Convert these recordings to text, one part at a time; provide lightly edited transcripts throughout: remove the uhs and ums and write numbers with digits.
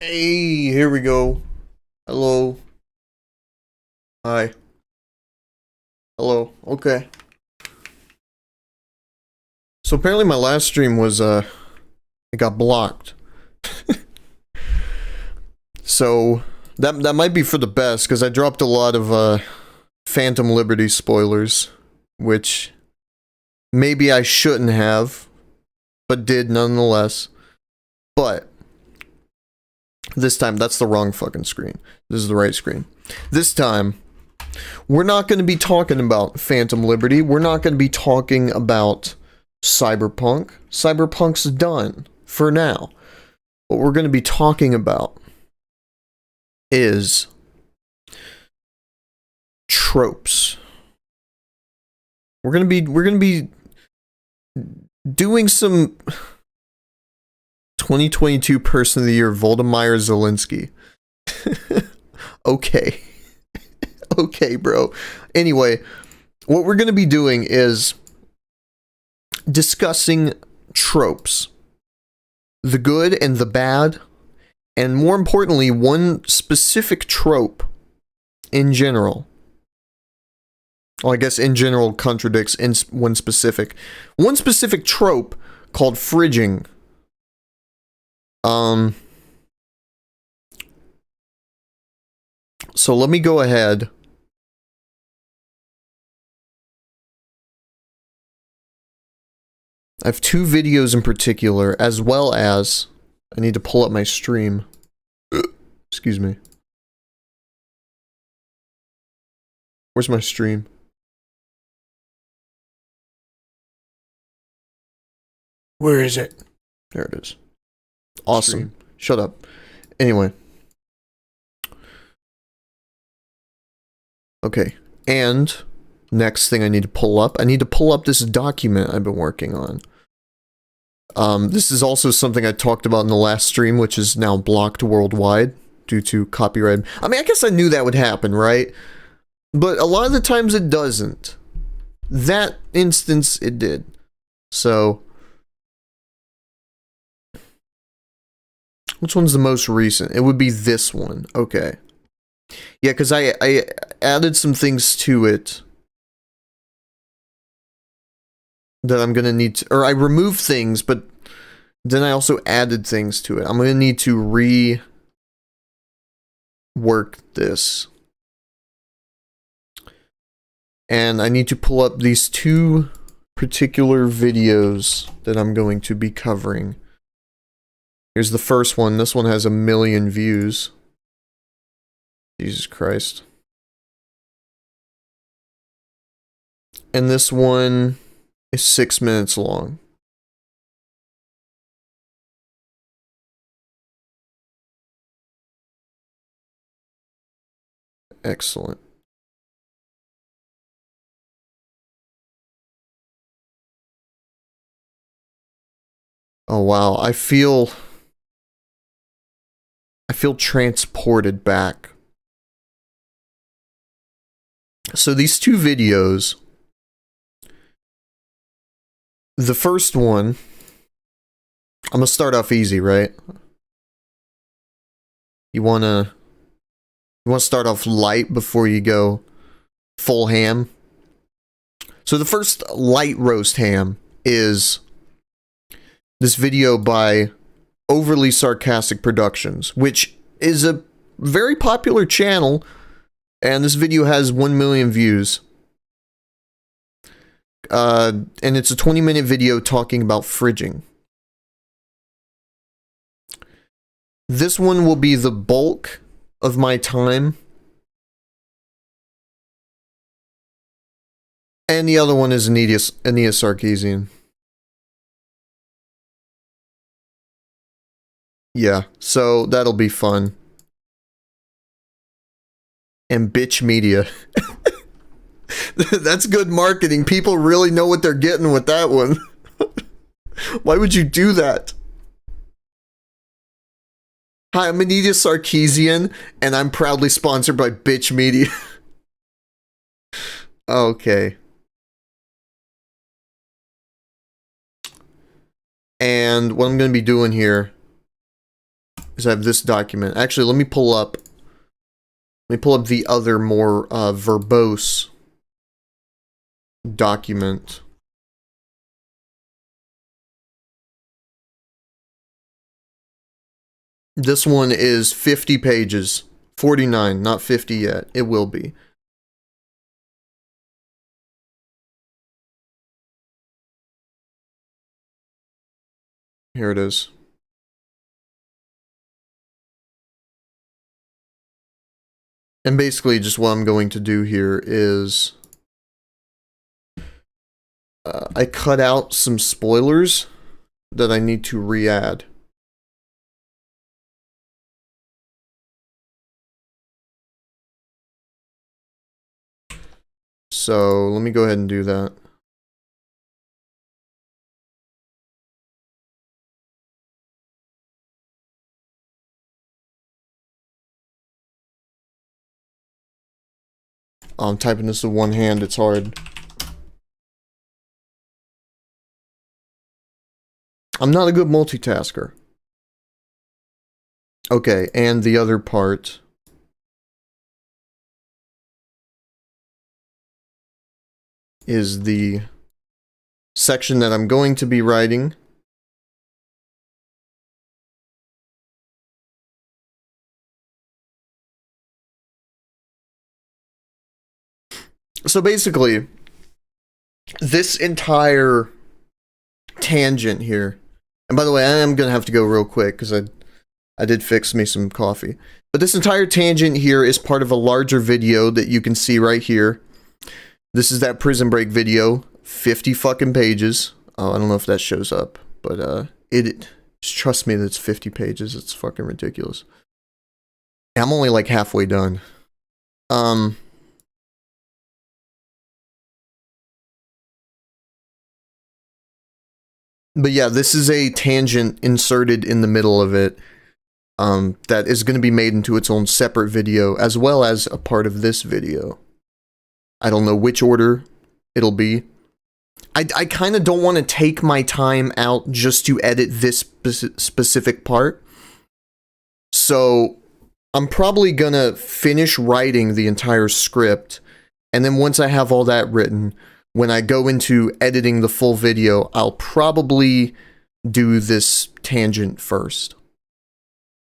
Hey, here we go. Hello. Hi. Hello. Okay. So apparently my last stream was it got blocked. So that might be for the best cuz I dropped a lot of Phantom Liberty spoilers, which maybe I shouldn't have, but did nonetheless. But this time that's the wrong fucking screen. This is the right screen. This time we're not going to be talking about Phantom Liberty. We're not going to be talking about Cyberpunk. Cyberpunk's done for now. What we're going to be talking about is tropes. We're going to be doing some 2022 Person of the Year Voldemire Zelensky. Okay. Okay, bro. Anyway, what we're going to be doing is discussing tropes. The good and the bad, and more importantly, one specific trope in general. Well, I guess in general contradicts in one specific. One specific trope called fridging. So let me go ahead. I have two videos in particular, as well as I need to pull up my stream. Excuse me. Where's my stream? Where is it? There it is. Awesome. Stream. Shut up. Anyway. Okay. And next thing I need to pull up this document I've been working on. This is also something I talked about in the last stream, which is now blocked worldwide due to copyright. I mean, I guess I knew that would happen, right? But a lot of the times it doesn't. That instance, it did. So, which one's the most recent? It would be this one. Okay. Yeah, because I added some things to it that I'm gonna need to, or I removed things, but then I also added things to it. I'm gonna need to rework this. And I need to pull up these two particular videos that I'm going to be covering. Here's the first one. This one has 1 million views. Jesus Christ. And this one is 6 minutes long. Excellent. Oh wow, I feel transported back. So these two videos, the first one, I'm gonna start off easy, right? You wanna start off light before you go full ham. So the first light roast ham is this video by Overly Sarcastic Productions, which is a very popular channel, and this video has 1 million views. And it's a 20-minute video talking about fridging. This one will be the bulk of my time. And the other one is Aeneas Sarkeesian. Yeah, so that'll be fun. And Bitch Media. That's good marketing. People really know what they're getting with that one. Why would you do that? Hi, I'm Aeneas Sarkeesian, and I'm proudly sponsored by Bitch Media. Okay. And what I'm going to be doing here Because I have this document. Actually, let me pull up the other more verbose document. This one is 50 pages. 49, not 50 yet. It will be. Here it is. And basically just what I'm going to do here is I cut out some spoilers that I need to re-add. So let me go ahead and do that. I'm typing this with one hand, it's hard. I'm not a good multitasker. Okay, and the other part is the section that I'm going to be writing. So basically, this entire tangent here, and by the way, I am going to have to go real quick because I did fix me some coffee. But this entire tangent here is part of a larger video that you can see right here. This is that Prison Break video, 50 fucking pages. Oh, I don't know if that shows up, but just trust me, that's 50 pages. It's fucking ridiculous. I'm only like halfway done. But yeah, this is a tangent inserted in the middle of it that is going to be made into its own separate video, as well as a part of this video. I don't know which order it'll be. I kind of don't want to take my time out just to edit this specific part. So I'm probably going to finish writing the entire script, and then once I have all that written, when I go into editing the full video, I'll probably do this tangent first.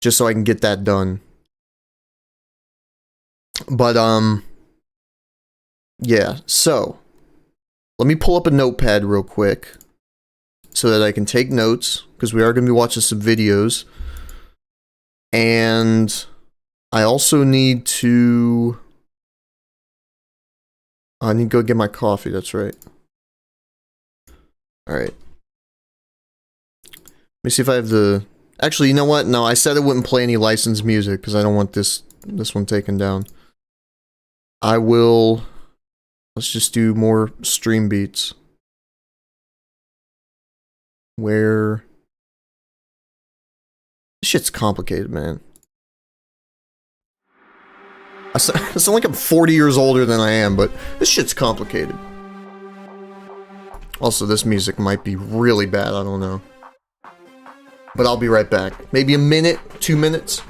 Just so I can get that done. But, yeah, so let me pull up a notepad real quick so that I can take notes, because we are going to be watching some videos. And I also need to... I need to go get my coffee, that's right. Alright. Let me see if I have the... Actually, you know what? No, I said I wouldn't play any licensed music, because I don't want this one taken down. I will... Let's just do more stream beats. Where... This shit's complicated, man. I sound like I'm 40 years older than I am, but this shit's complicated. Also, this music might be really bad, I don't know. But I'll be right back. Maybe a minute, 2 minutes.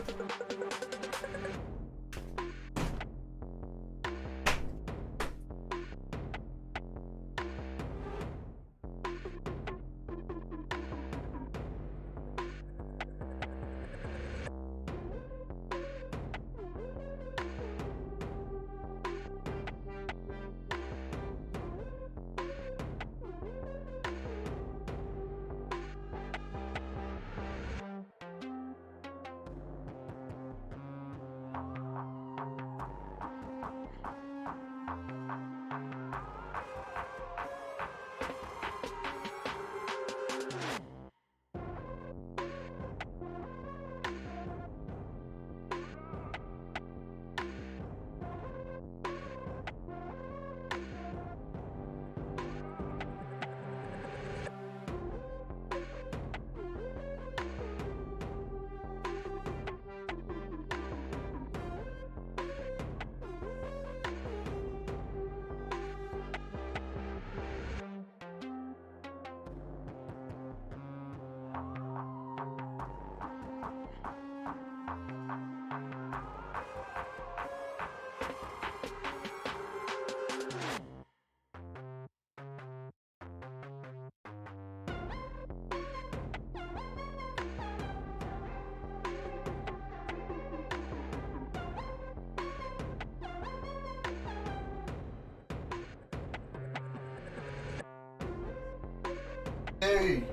Hey,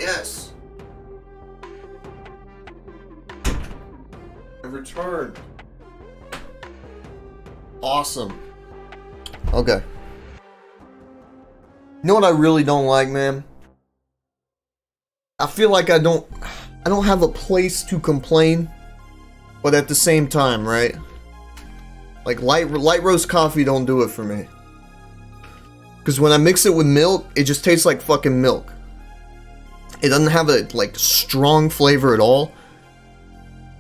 yes. I returned. Awesome. Okay. You know what I really don't like, man? I feel like I don't have a place to complain, but at the same time, right? Like light roast coffee don't do it for me. Cause when I mix it with milk, it just tastes like fucking milk. It doesn't have a like strong flavor at all.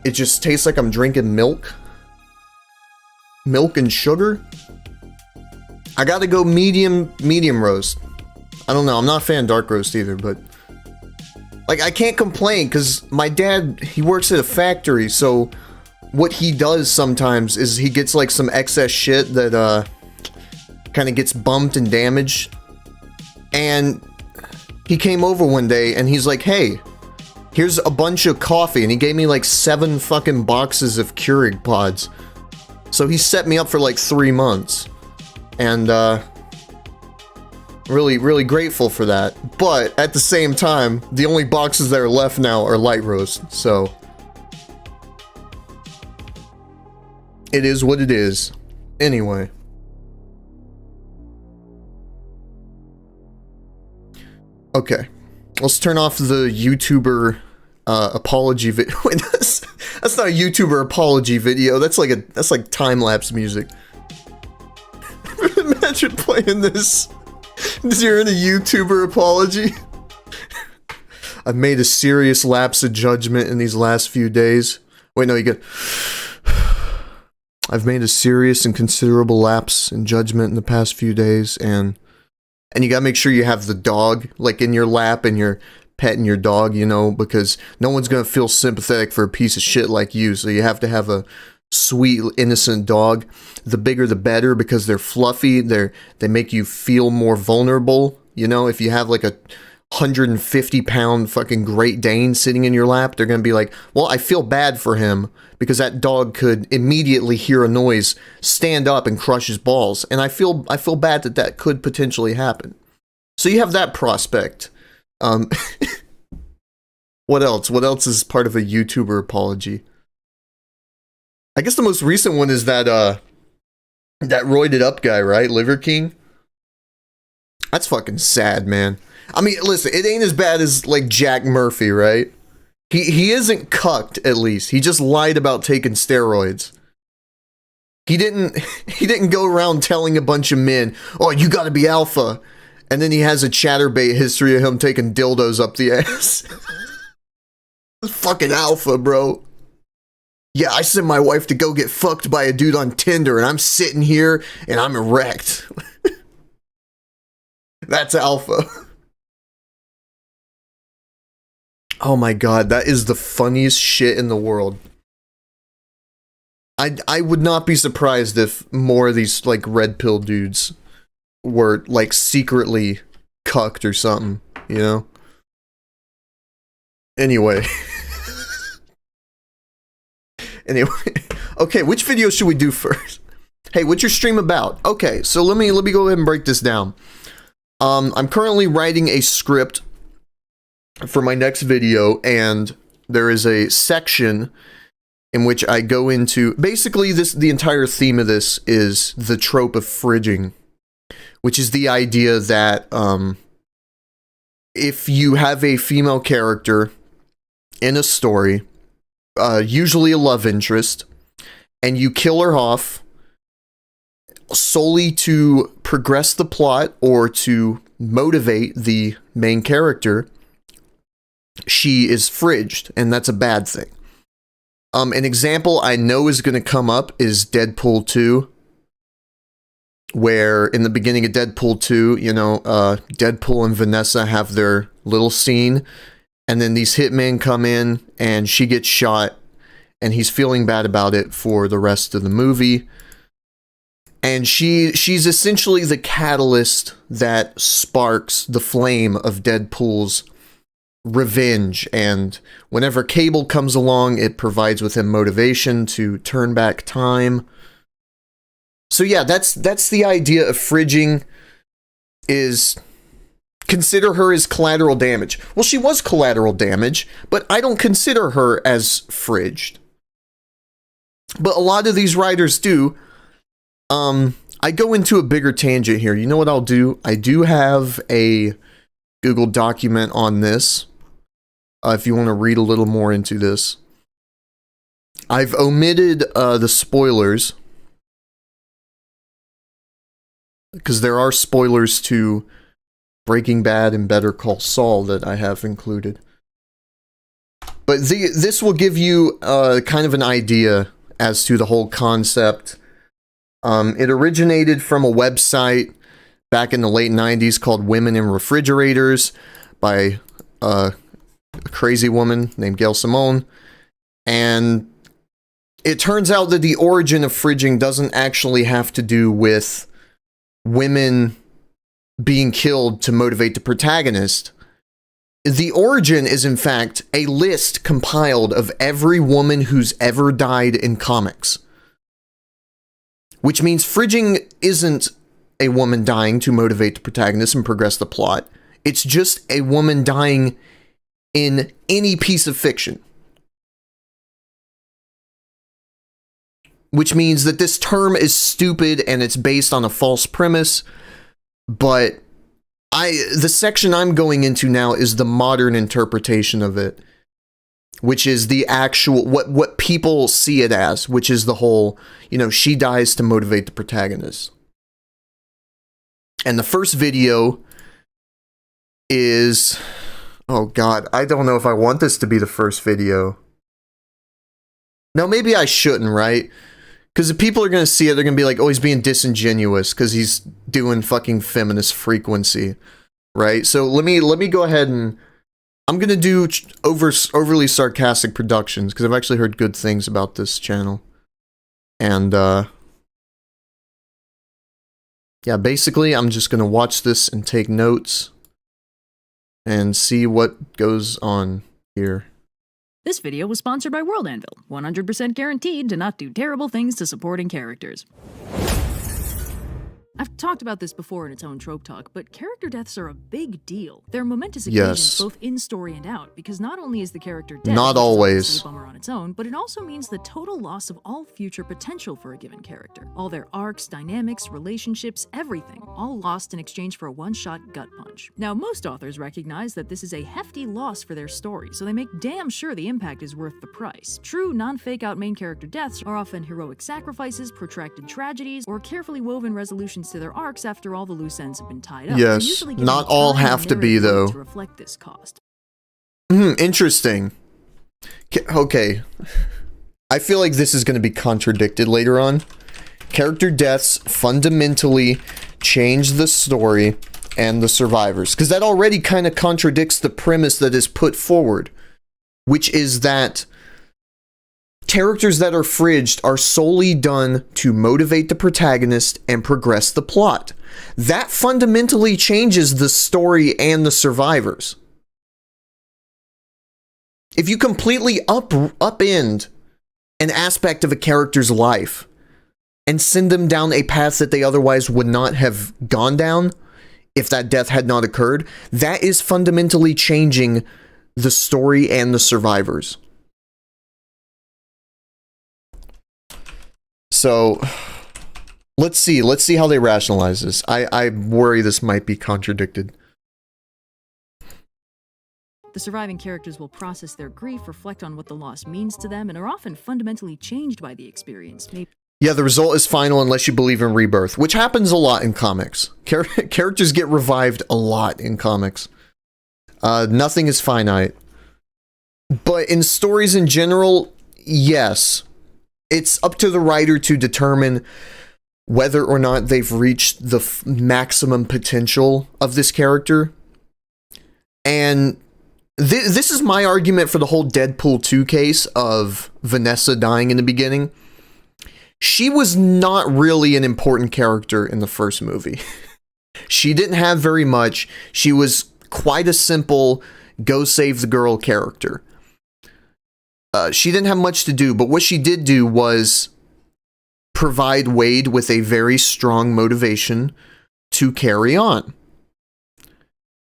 It just tastes like I'm drinking milk. Milk and sugar. I gotta go medium roast. I don't know, I'm not a fan of dark roast either, but like I can't complain because my dad, he works at a factory, so what he does sometimes is he gets like some excess shit that kind of gets bumped and damaged. And he came over one day and he's like, hey, here's a bunch of coffee, and he gave me like 7 fucking boxes of Keurig pods. So he set me up for like 3 months. And really grateful for that. But at the same time, the only boxes that are left now are light roast, so it is what it is. Anyway. Okay. Let's turn off the YouTuber apology video. Wait, that's not a YouTuber apology video. That's like time-lapse music. Imagine playing this. You're in a YouTuber apology. I've made a serious lapse of judgment in these last few days. Wait, no, you get. I've made a serious and considerable lapse in judgment in the past few days, and you gotta make sure you have the dog, like, in your lap and you're petting your dog, you know, because no one's gonna feel sympathetic for a piece of shit like you, so you have to have a sweet, innocent dog. The bigger the better, because they're fluffy, they make you feel more vulnerable, you know. If you have like a 150-pound fucking Great Dane sitting in your lap, they're gonna be like, well, I feel bad for him, because that dog could immediately hear a noise, stand up, and crush his balls, and I feel bad that could potentially happen. So you have that prospect. What else? What else is part of a YouTuber apology? I guess the most recent one is that roided up guy, right? Liver King? That's fucking sad, man. I mean, listen, it ain't as bad as, like, Jack Murphy, right? He isn't cucked, at least. He just lied about taking steroids. He didn't go around telling a bunch of men, oh, you gotta be alpha. And then he has a Chatterbait history of him taking dildos up the ass. Fucking alpha, bro. Yeah, I sent my wife to go get fucked by a dude on Tinder, and I'm sitting here, and I'm erect. That's alpha. Oh my god, that is the funniest shit in the world. I would not be surprised if more of these, like, red pill dudes were, like, secretly cucked or something, you know? Anyway. Anyway. Okay, which video should we do first? Hey, what's your stream about? Okay, so let me go ahead and break this down. I'm currently writing a script for my next video, and there is a section in which I go into, basically the entire theme of this is the trope of fridging, which is the idea that if you have a female character in a story, usually a love interest, and you kill her off solely to progress the plot or to motivate the main character, she is fridged, and that's a bad thing. An example I know is going to come up is Deadpool 2, where in the beginning of Deadpool 2, you know, Deadpool and Vanessa have their little scene, and then these hitmen come in, and she gets shot, and he's feeling bad about it for the rest of the movie. And she's essentially the catalyst that sparks the flame of Deadpool's revenge, and whenever Cable comes along, it provides with him motivation to turn back time. So yeah, that's the idea of fridging, is consider her as collateral damage. Well, she was collateral damage, but I don't consider her as fridged. But a lot of these writers do. I go into a bigger tangent here. You know what I'll do? I do have a Google document on this. If you want to read a little more into this. I've omitted the spoilers, because there are spoilers to Breaking Bad and Better Call Saul that I have included. But this will give you kind of an idea as to the whole concept. It originated from a website back in the late 90s called Women in Refrigerators by a crazy woman named Gail Simone. And it turns out that the origin of fridging doesn't actually have to do with women being killed to motivate the protagonist. The origin is, in fact, a list compiled of every woman who's ever died in comics. Which means fridging isn't a woman dying to motivate the protagonist and progress the plot. It's just a woman dying in any piece of fiction. Which means that this term is stupid and it's based on a false premise. But the section I'm going into now is the modern interpretation of it, which is the actual, what people see it as, which is the whole, she dies to motivate the protagonist. And the first video is, oh god, I don't know if I want this to be the first video. Now, maybe I shouldn't, right? Because if people are going to see it, they're going to be like, oh, he's being disingenuous because he's doing fucking feminist frequency, right? So let me go ahead and I'm going to do overly sarcastic productions because I've actually heard good things about this channel. And, yeah, basically, I'm just going to watch this and take notes and see what goes on here. This video was sponsored by World Anvil, 100% guaranteed to not do terrible things to supporting characters. I've talked about this before in its own trope talk, but character deaths are a big deal. They're momentous occasions both in story and out, because not only is the character dead, not always a bummer on its own, but it also means the total loss of all future potential for a given character. All their arcs, dynamics, relationships, everything, all lost in exchange for a one-shot gut punch. Now, most authors recognize that this is a hefty loss for their story, so they make damn sure the impact is worth the price. True, non-fake-out main character deaths are often heroic sacrifices, protracted tragedies, or carefully woven resolutions to their arcs after all the loose ends have been tied up. Yes, not all have to be, though. To reflect this cost. Interesting. Okay. I feel like this is going to be contradicted later on. Character deaths fundamentally change the story and the survivors. Because that already kind of contradicts the premise that is put forward. Which is that characters that are fridged are solely done to motivate the protagonist and progress the plot. That fundamentally changes the story and the survivors. If you completely upend an aspect of a character's life and send them down a path that they otherwise would not have gone down if that death had not occurred, that is fundamentally changing the story and the survivors. So, let's see how they rationalize this. I worry this might be contradicted. The surviving characters will process their grief, reflect on what the loss means to them, and are often fundamentally changed by the experience. Yeah, the result is final unless you believe in rebirth, which happens a lot in comics. Characters get revived a lot in comics. Nothing is finite. But in stories in general, yes. It's up to the writer to determine whether or not they've reached the maximum potential of this character. And This is my argument for the whole Deadpool 2 case of Vanessa dying in the beginning. She was not really an important character in the first movie. She didn't have very much. She was quite a simple go save the girl character. She didn't have much to do, but what she did do was provide Wade with a very strong motivation to carry on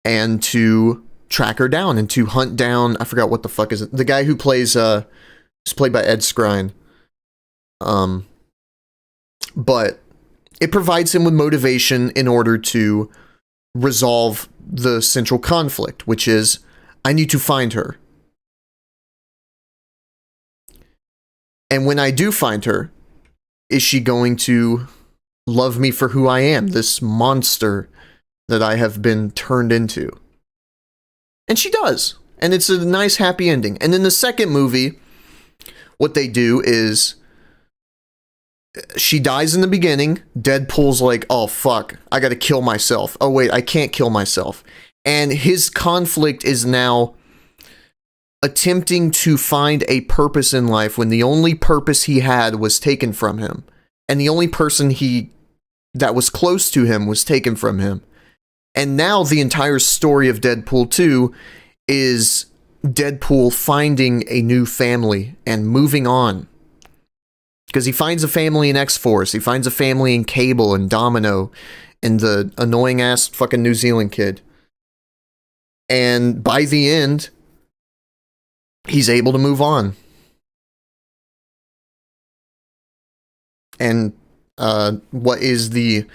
and to track her down and to hunt down, I forgot what the fuck is it, the guy who plays is played by Ed Skrein. But it provides him with motivation in order to resolve the central conflict, which is, I need to find her. And when I do find her, is she going to love me for who I am, this monster that I have been turned into? And she does. And it's a nice, happy ending. And in the second movie, what they do is she dies in the beginning. Deadpool's like, oh, fuck, I gotta kill myself. Oh, wait, I can't kill myself. And his conflict is now attempting to find a purpose in life when the only purpose he had was taken from him. And the only person that was close to him was taken from him. And now the entire story of Deadpool 2 is Deadpool finding a new family and moving on. Because he finds a family in X-Force, he finds a family in Cable and Domino and the annoying-ass fucking New Zealand kid. And by the end, he's able to move on. And what is the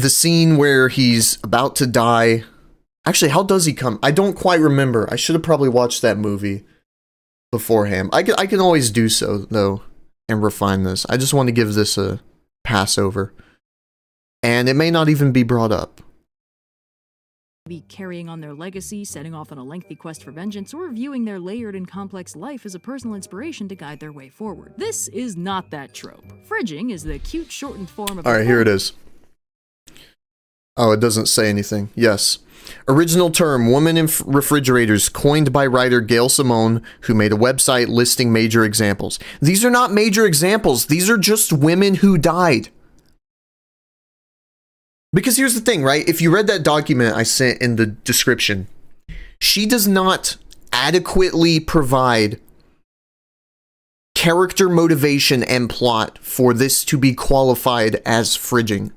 scene where he's about to die? Actually, how does he come? I don't quite remember. I should have probably watched that movie beforehand. I can always do so, though, and refine this. I just want to give this a pass over. And it may not even be brought up. Be carrying on their legacy, setting off on a lengthy quest for vengeance, or viewing their layered and complex life as a personal inspiration to guide their way forward. This is not that trope. Fridging is the cute shortened form of... Alright, here it is. Oh, it doesn't say anything. Yes. Original term, woman in refrigerators, coined by writer Gail Simone, who made a website listing major examples. These are not major examples. These are just women who died. Because here's the thing, right? If you read that document I sent in the description, she does not adequately provide character motivation and plot for this to be qualified as fridging.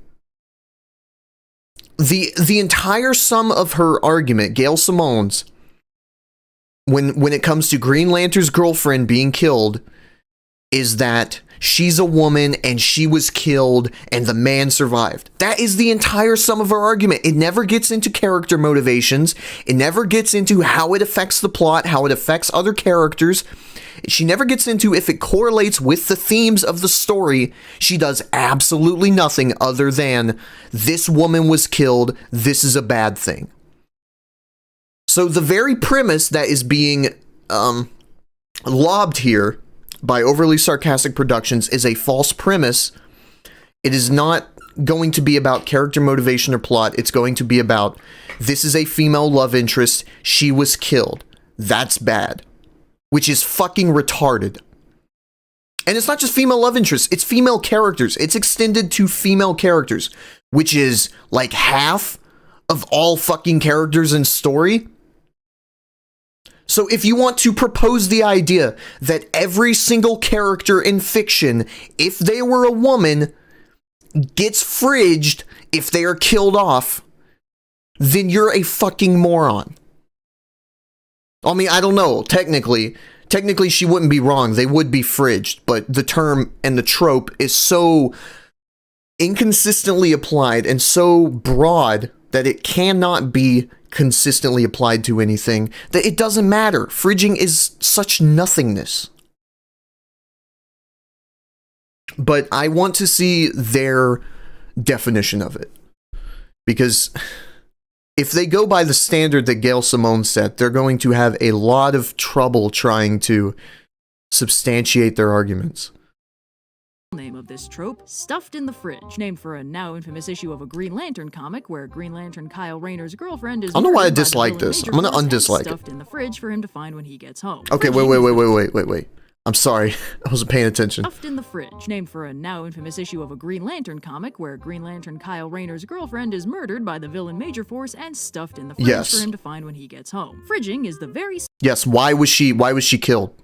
The entire sum of her argument, Gail Simone's, when it comes to Green Lantern's girlfriend being killed, is that she's a woman and she was killed and the man survived. That is the entire sum of her argument. It never gets into character motivations. It never gets into how it affects the plot, how it affects other characters. She never gets into if it correlates with the themes of the story. She does absolutely nothing other than this woman was killed. This is a bad thing. So the very premise that is being lobbed here by Overly Sarcastic Productions is a false premise. It is not going to be about character motivation or plot. It's going to be about, this is a female love interest. She was killed. That's bad. Which is fucking retarded. And it's not just female love interests. It's female characters. It's extended to female characters. Which is like half of all fucking characters in story. So if you want to propose the idea that every single character in fiction, if they were a woman, gets fridged if they are killed off, then you're a fucking moron. I mean, I don't know. Technically she wouldn't be wrong. They would be fridged, but the term and the trope is so inconsistently applied and so broad that it cannot be consistently applied to anything, that it doesn't matter. Fridging is such nothingness. But I want to see their definition of it. Because if they go by the standard that Gail Simone set, they're going to have a lot of trouble trying to substantiate their arguments. Name of of this trope, Stuffed in the Fridge, named for a now infamous issue of a Green Lantern comic where Green Lantern Kyle Rayner's girlfriend is I don't know why I murdered by the dislike villain this. Major I'm gonna Force and undislike it. stuffed in the fridge for him to find when he gets home. Okay, wait. I'm sorry. I wasn't paying attention. Stuffed in the Fridge, named for a now infamous issue of a Green Lantern comic where Green Lantern Kyle Rayner's girlfriend is murdered by the villain Major Force and stuffed in the fridge Yes. for him to find when he gets home. Fridging is the very Yes, why was she killed?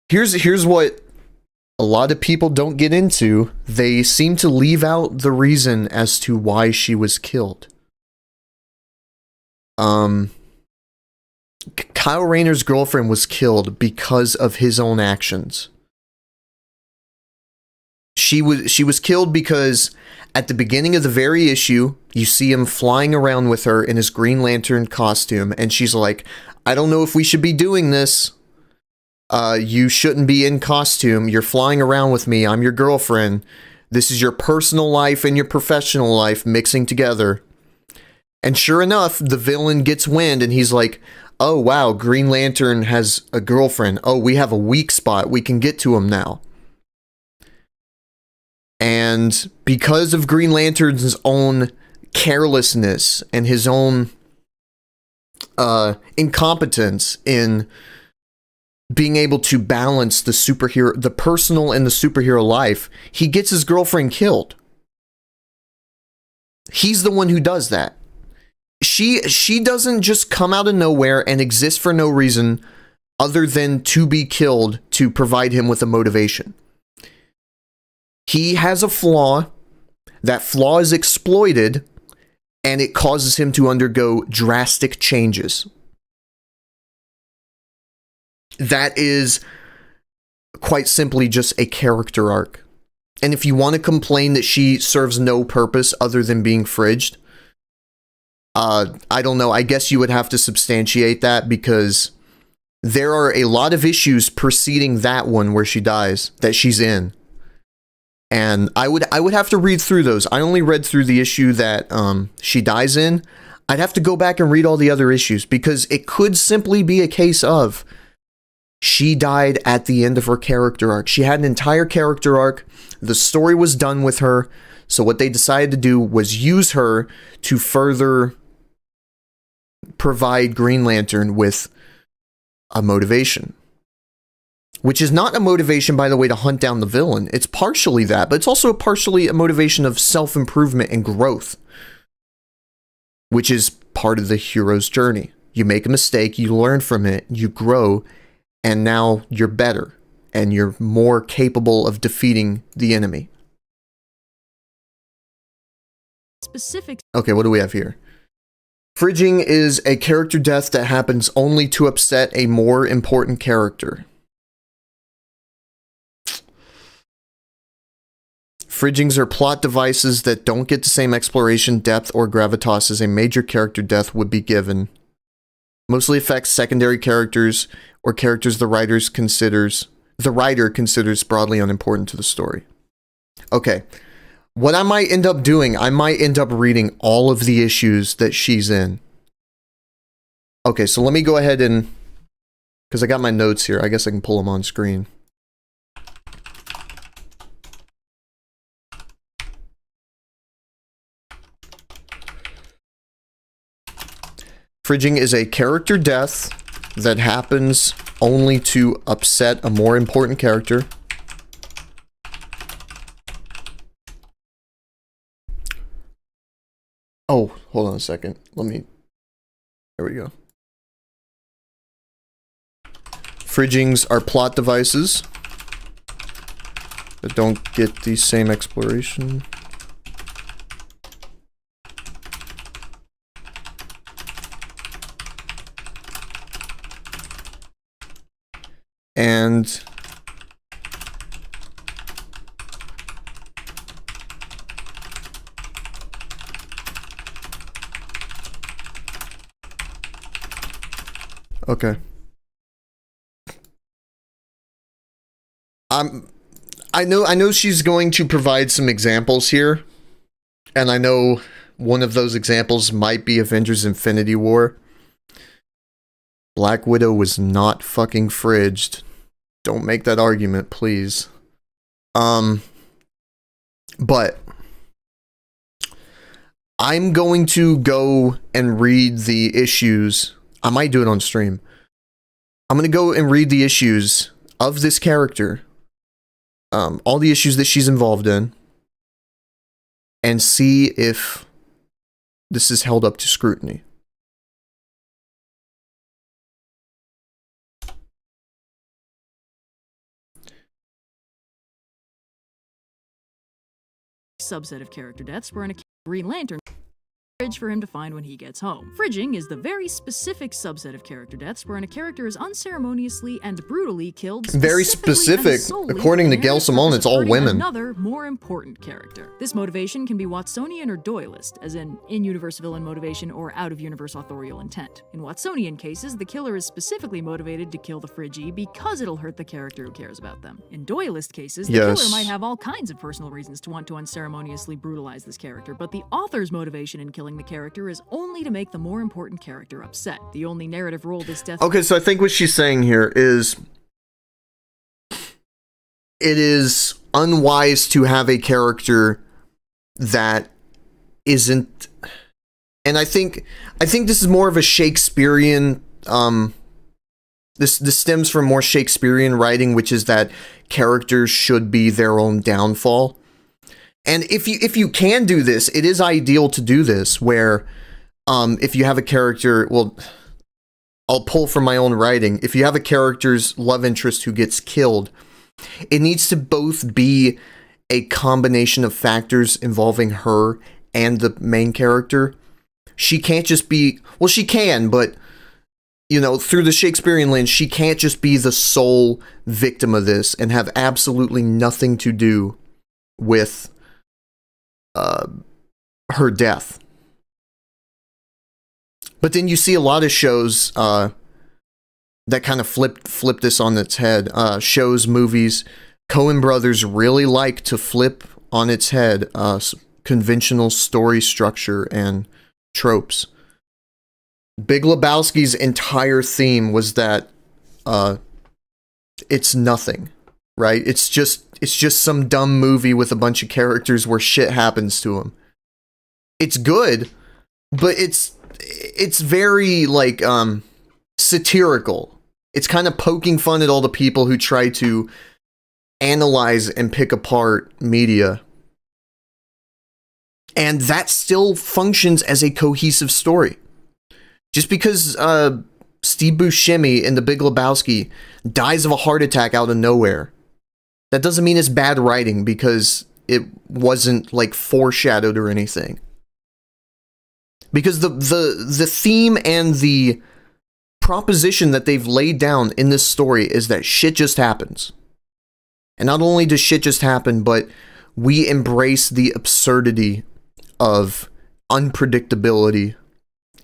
Here's what a lot of people don't get into. They seem to leave out the reason as to why she was killed. Kyle Rayner's girlfriend was killed because of his own actions. She was killed because at the beginning of the very issue, you see him flying around with her in his Green Lantern costume, and she's like, I don't know if we should be doing this. You shouldn't be in costume. You're flying around with me. I'm your girlfriend. This is your personal life and your professional life mixing together. And sure enough, the villain gets wind and he's like, oh wow, Green Lantern has a girlfriend. Oh, we have a weak spot. We can get to him now. And because of Green Lantern's own carelessness and his own incompetence in being able to balance the personal and the superhero life, he gets his girlfriend killed. He's the one who does that. She doesn't just come out of nowhere and exist for no reason other than to be killed to provide him with a motivation. He has a flaw. That flaw is exploited, and it causes him to undergo drastic changes. That is quite simply just a character arc. And if you want to complain that she serves no purpose other than being fridged, I don't know. I guess you would have to substantiate that because there are a lot of issues preceding that one where she dies that she's in. And I would have to read through those. I only read through the issue that she dies in. I'd have to go back and read all the other issues because it could simply be a case of she died at the end of her character arc. She had an entire character arc. The story was done with her. So what they decided to do was use her to further provide Green Lantern with a motivation. Which is not a motivation, by the way, to hunt down the villain. It's partially that, but it's also partially a motivation of self-improvement and growth. Which is part of the hero's journey. You make a mistake, you learn from it, you grow, and now you're better. And you're more capable of defeating the enemy. specific. Okay, what do we have here? Fridging is a character death that happens only to upset a more important character. Fridgings are plot devices that don't get the same exploration, depth, or gravitas as a major character death would be given. Mostly affects secondary characters or characters the writer considers broadly unimportant to the story. Okay. What I might end up doing, I might end up reading all of the issues that she's in. Okay, so let me go ahead and... because I got my notes here. I guess I can pull them on screen. Fridging is a character death that happens only to upset a more important character. Oh, hold on a second. There we go. Fridgings are plot devices that don't get the same exploration. And okay. I know she's going to provide some examples here. And I know one of those examples might be Avengers Infinity War. Black Widow was not fucking fridged. Don't make that argument, please. But I'm going to go and read the issues. I might do it on stream. I'm going to go and read the issues of this character, all the issues that she's involved in, and see if this is held up to scrutiny. Subset of character deaths were in a Green Lantern fridge for him to find when he gets home. Fridging is the very specific subset of character deaths wherein a character is unceremoniously and brutally killed. Very specific. According to Gail Simone, it's all women. Another more important character. This motivation can be Watsonian or Doyleist, as in universe villain motivation or out of universe authorial intent. In Watsonian cases, the killer is specifically motivated to kill the Fridgie because it'll hurt the character who cares about them. In Doyleist cases, the killer might have all kinds of personal reasons to want to unceremoniously brutalize this character, but the author's motivation in killing the character is only to make the more important character upset. The only narrative role this death... Okay, so I think what she's saying here is it is unwise to have a character that isn't... And I think this is more of a Shakespearean... This stems from more Shakespearean writing, which is that characters should be their own downfall. And if you can do this, it is ideal to do this, where if you have a character, well, I'll pull from my own writing. If you have a character's love interest who gets killed, it needs to both be a combination of factors involving her and the main character. She can't just be, well, she can, but, you know, through the Shakespearean lens, she can't just be the sole victim of this and have absolutely nothing to do with her death. But then you see a lot of shows that kind of flip this on its head. Shows, movies. Coen brothers really like to flip on its head conventional story structure and tropes. Big Lebowski's entire theme was that it's nothing, right? It's just some dumb movie with a bunch of characters where shit happens to them. It's good, but it's very like satirical. It's kind of poking fun at all the people who try to analyze and pick apart media. And that still functions as a cohesive story. Just because Steve Buscemi in The Big Lebowski dies of a heart attack out of nowhere, that doesn't mean it's bad writing because it wasn't like foreshadowed or anything. Because the theme and the proposition that they've laid down in this story is that shit just happens. And not only does shit just happen, but we embrace the absurdity of unpredictability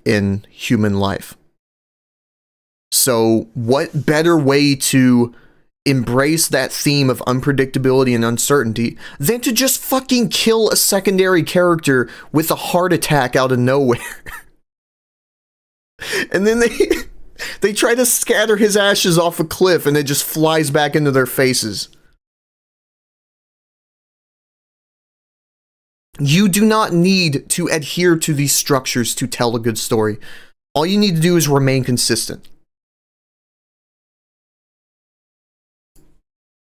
in human life. So what better way to embrace that theme of unpredictability and uncertainty than to just fucking kill a secondary character with a heart attack out of nowhere? And then they try to scatter his ashes off a cliff and it just flies back into their faces. You do not need to adhere to these structures to tell a good story. All you need to do is remain consistent.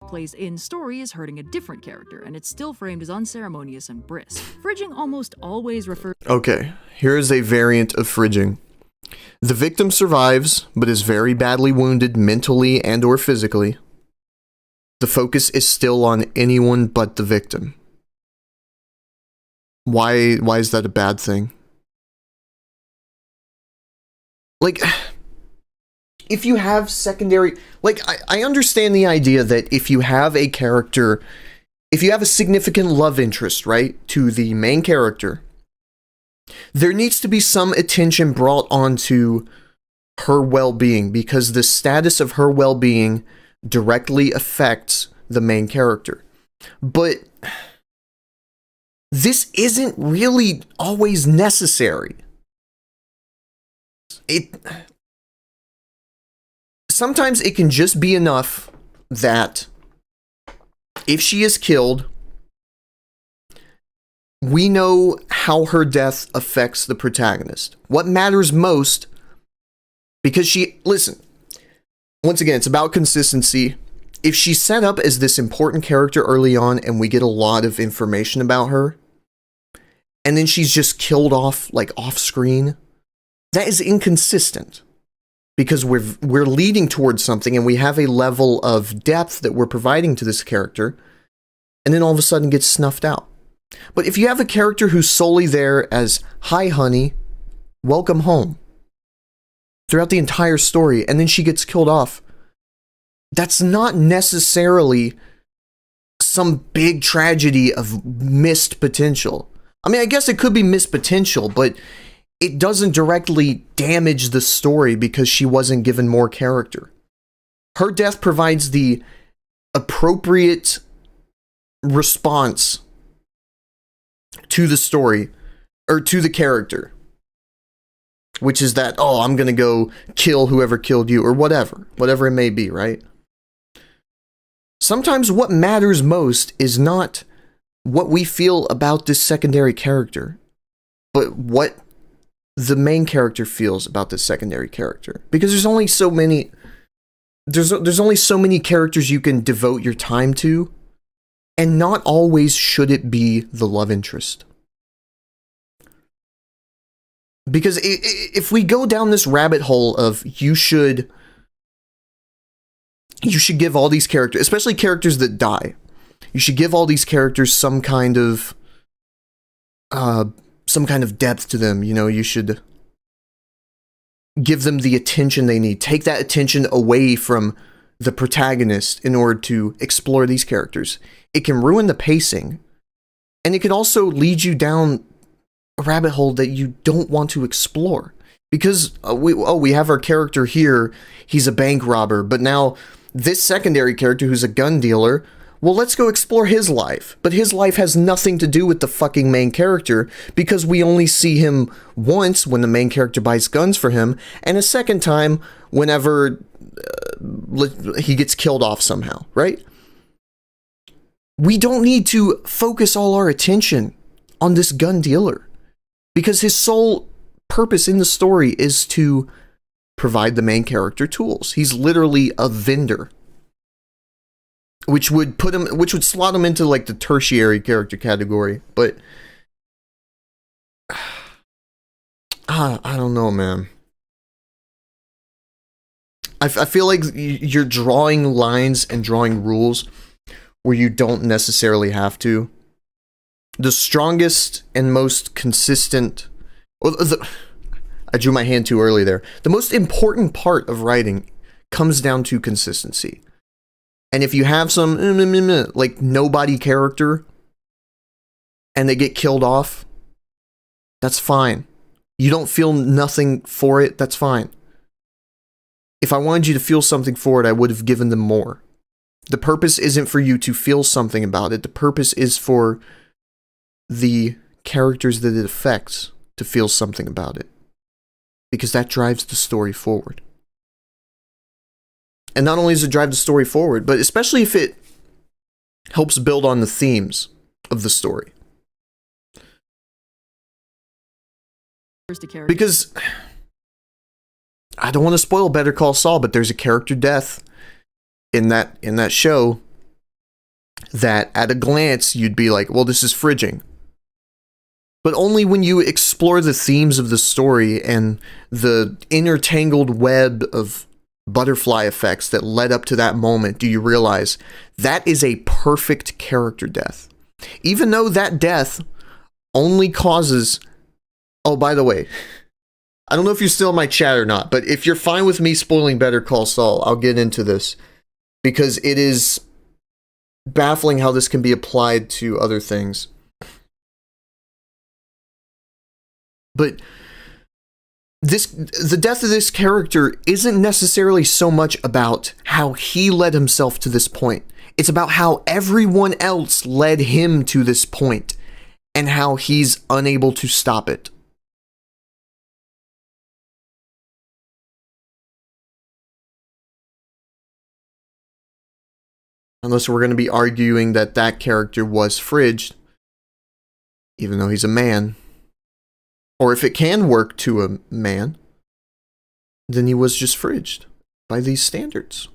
Plays in story is hurting a different character, and it's still framed as unceremonious and brisk. Fridging almost always refers... Okay, here is a variant of fridging. The victim survives, but is very badly wounded mentally and or physically. The focus is still on anyone but the victim. Why is that a bad thing? Like... If you have secondary... Like, I understand the idea that if you have a character... If you have a significant love interest, right, to the main character, there needs to be some attention brought onto her well-being, because the status of her well-being directly affects the main character. But this isn't really always necessary. Sometimes it can just be enough that if she is killed, we know how her death affects the protagonist. What matters most, because listen, once again, it's about consistency. If she's set up as this important character early on and we get a lot of information about her, and then she's just killed off, like off screen, that is inconsistent. Because we're leading towards something and we have a level of depth that we're providing to this character, and then all of a sudden gets snuffed out. But if you have a character who's solely there as, hi honey, welcome home, throughout the entire story, and then she gets killed off, that's not necessarily some big tragedy of missed potential. I mean, I guess it could be missed potential, but it doesn't directly damage the story because she wasn't given more character. Her death provides the appropriate response to the story, or to the character, which is that, oh, I'm gonna go kill whoever killed you, or whatever it may be, right? Sometimes what matters most is not what we feel about this secondary character, but what the main character feels about this secondary character. Because there's only so many characters you can devote your time to, and not always should it be the love interest. Because if we go down this rabbit hole of you should give all these characters, especially characters that die, you should give all these characters some kind of depth to them. You know, you should give them the attention they need. Take that attention away from the protagonist in order to explore these characters. It can ruin the pacing, and it can also lead you down a rabbit hole that you don't want to explore. Because we have our character here, he's a bank robber, but now this secondary character who's a gun dealer, well, let's go explore his life. But his life has nothing to do with the fucking main character, because we only see him once when the main character buys guns for him, and a second time whenever he gets killed off somehow, right? We don't need to focus all our attention on this gun dealer, because his sole purpose in the story is to provide the main character tools. He's literally a vendor, which would slot him into like the tertiary character category. But I don't know, man. I feel like you're drawing lines and drawing rules where you don't necessarily have to. The strongest and most consistent... I drew my hand too early there. The most important part of writing comes down to consistency. And if you have some, like, nobody character, and they get killed off, that's fine. You don't feel nothing for it, that's fine. If I wanted you to feel something for it, I would have given them more. The purpose isn't for you to feel something about it. The purpose is for the characters that it affects to feel something about it. Because that drives the story forward. And not only does it drive the story forward, but especially if it helps build on the themes of the story. Because I don't want to spoil Better Call Saul, but there's a character death in that show that at a glance you'd be like, well, this is fridging. But only when you explore the themes of the story and the intertangled web of butterfly effects that led up to that moment do you realize that is a perfect character death. Even though that death only causes... Oh, by the way, I don't know if you're still in my chat or not, but if you're fine with me spoiling Better Call Saul, I'll get into this. Because it is baffling how this can be applied to other things. But the death of this character isn't necessarily so much about how he led himself to this point. It's about how everyone else led him to this point, and how he's unable to stop it. Unless we're going to be arguing that that character was fridged, even though he's a man. Or if it can work to a man, then he was just fridged by these standards.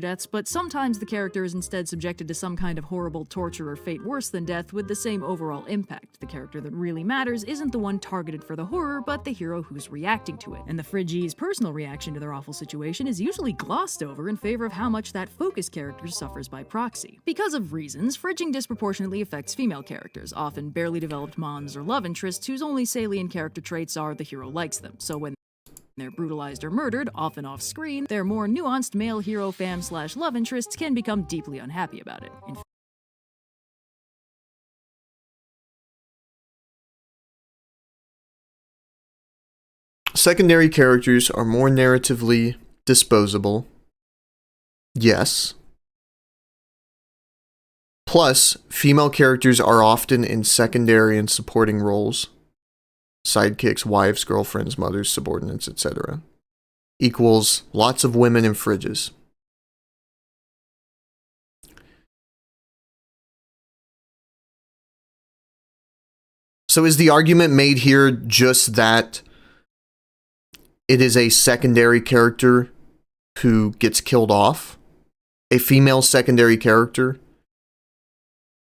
Deaths, but sometimes the character is instead subjected to some kind of horrible torture or fate worse than death with the same overall impact. The character that really matters isn't the one targeted for the horror, but the hero who's reacting to it. And the Phrygi's personal reaction to their awful situation is usually glossed over in favor of how much that focus character suffers by proxy. Because of reasons, fridging disproportionately affects female characters, often barely developed mons or love interests whose only salient character traits are the hero likes them. So when they're brutalized or murdered, often off-screen, their more nuanced male hero fam/love interests can become deeply unhappy about it. Secondary characters are more narratively disposable. Yes. Plus, female characters are often in secondary and supporting roles. Sidekicks, wives, girlfriends, mothers, subordinates, etc. Equals lots of women in fridges. So is the argument made here just that it is a secondary character who gets killed off? A female secondary character?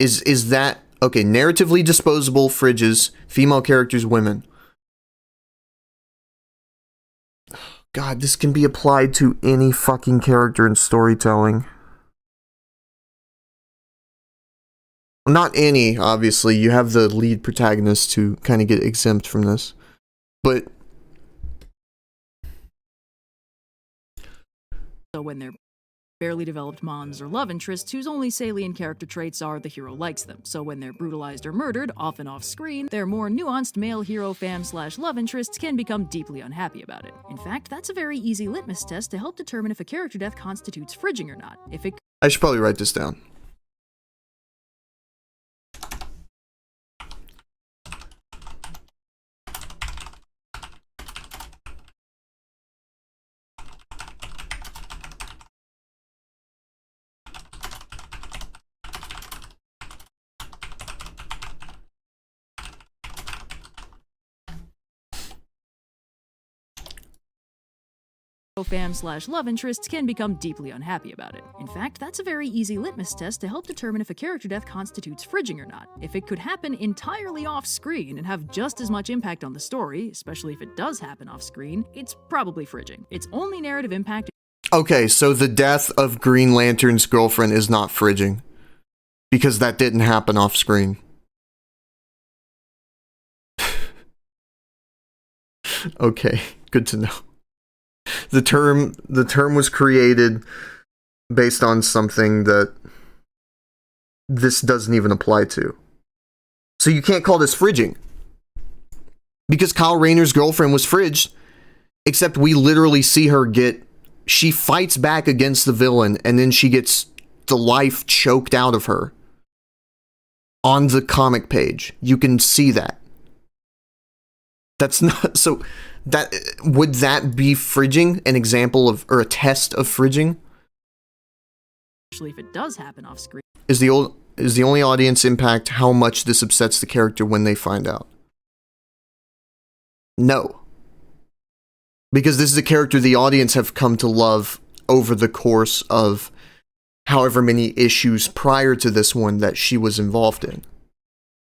Is that... Okay, narratively disposable fridges, female characters, women. God, this can be applied to any fucking character in storytelling. Not any, obviously. You have the lead protagonist to kind of get exempt from this. But... So when they're barely developed mons or love interests whose only salient character traits are the hero likes them. So when they're brutalized or murdered, often off-screen, their more nuanced male hero fam/love interests can become deeply unhappy about it. In fact, that's a very easy litmus test to help determine if a character death constitutes fridging or not. I should probably write this down. fam/love interests can become deeply unhappy about it. In fact, that's a very easy litmus test to help determine if a character death constitutes fridging or not. If it could happen entirely off-screen and have just as much impact on the story, especially if it does happen off-screen, it's probably fridging. Its only narrative impact... Okay, so the death of Green Lantern's girlfriend is not fridging. Because that didn't happen off-screen. Okay, good to know. The term was created based on something that this doesn't even apply to. So you can't call this fridging. Because Kyle Rayner's girlfriend was fridged, except we literally see her she fights back against the villain, and then she gets the life choked out of her. On the comic page. You can see that. That's not... So... That would that be fridging? An example of, or a test of fridging? Especially if it does happen off screen. Is the only audience impact how much this upsets the character when they find out? No. Because this is a character the audience have come to love over the course of however many issues prior to this one that she was involved in.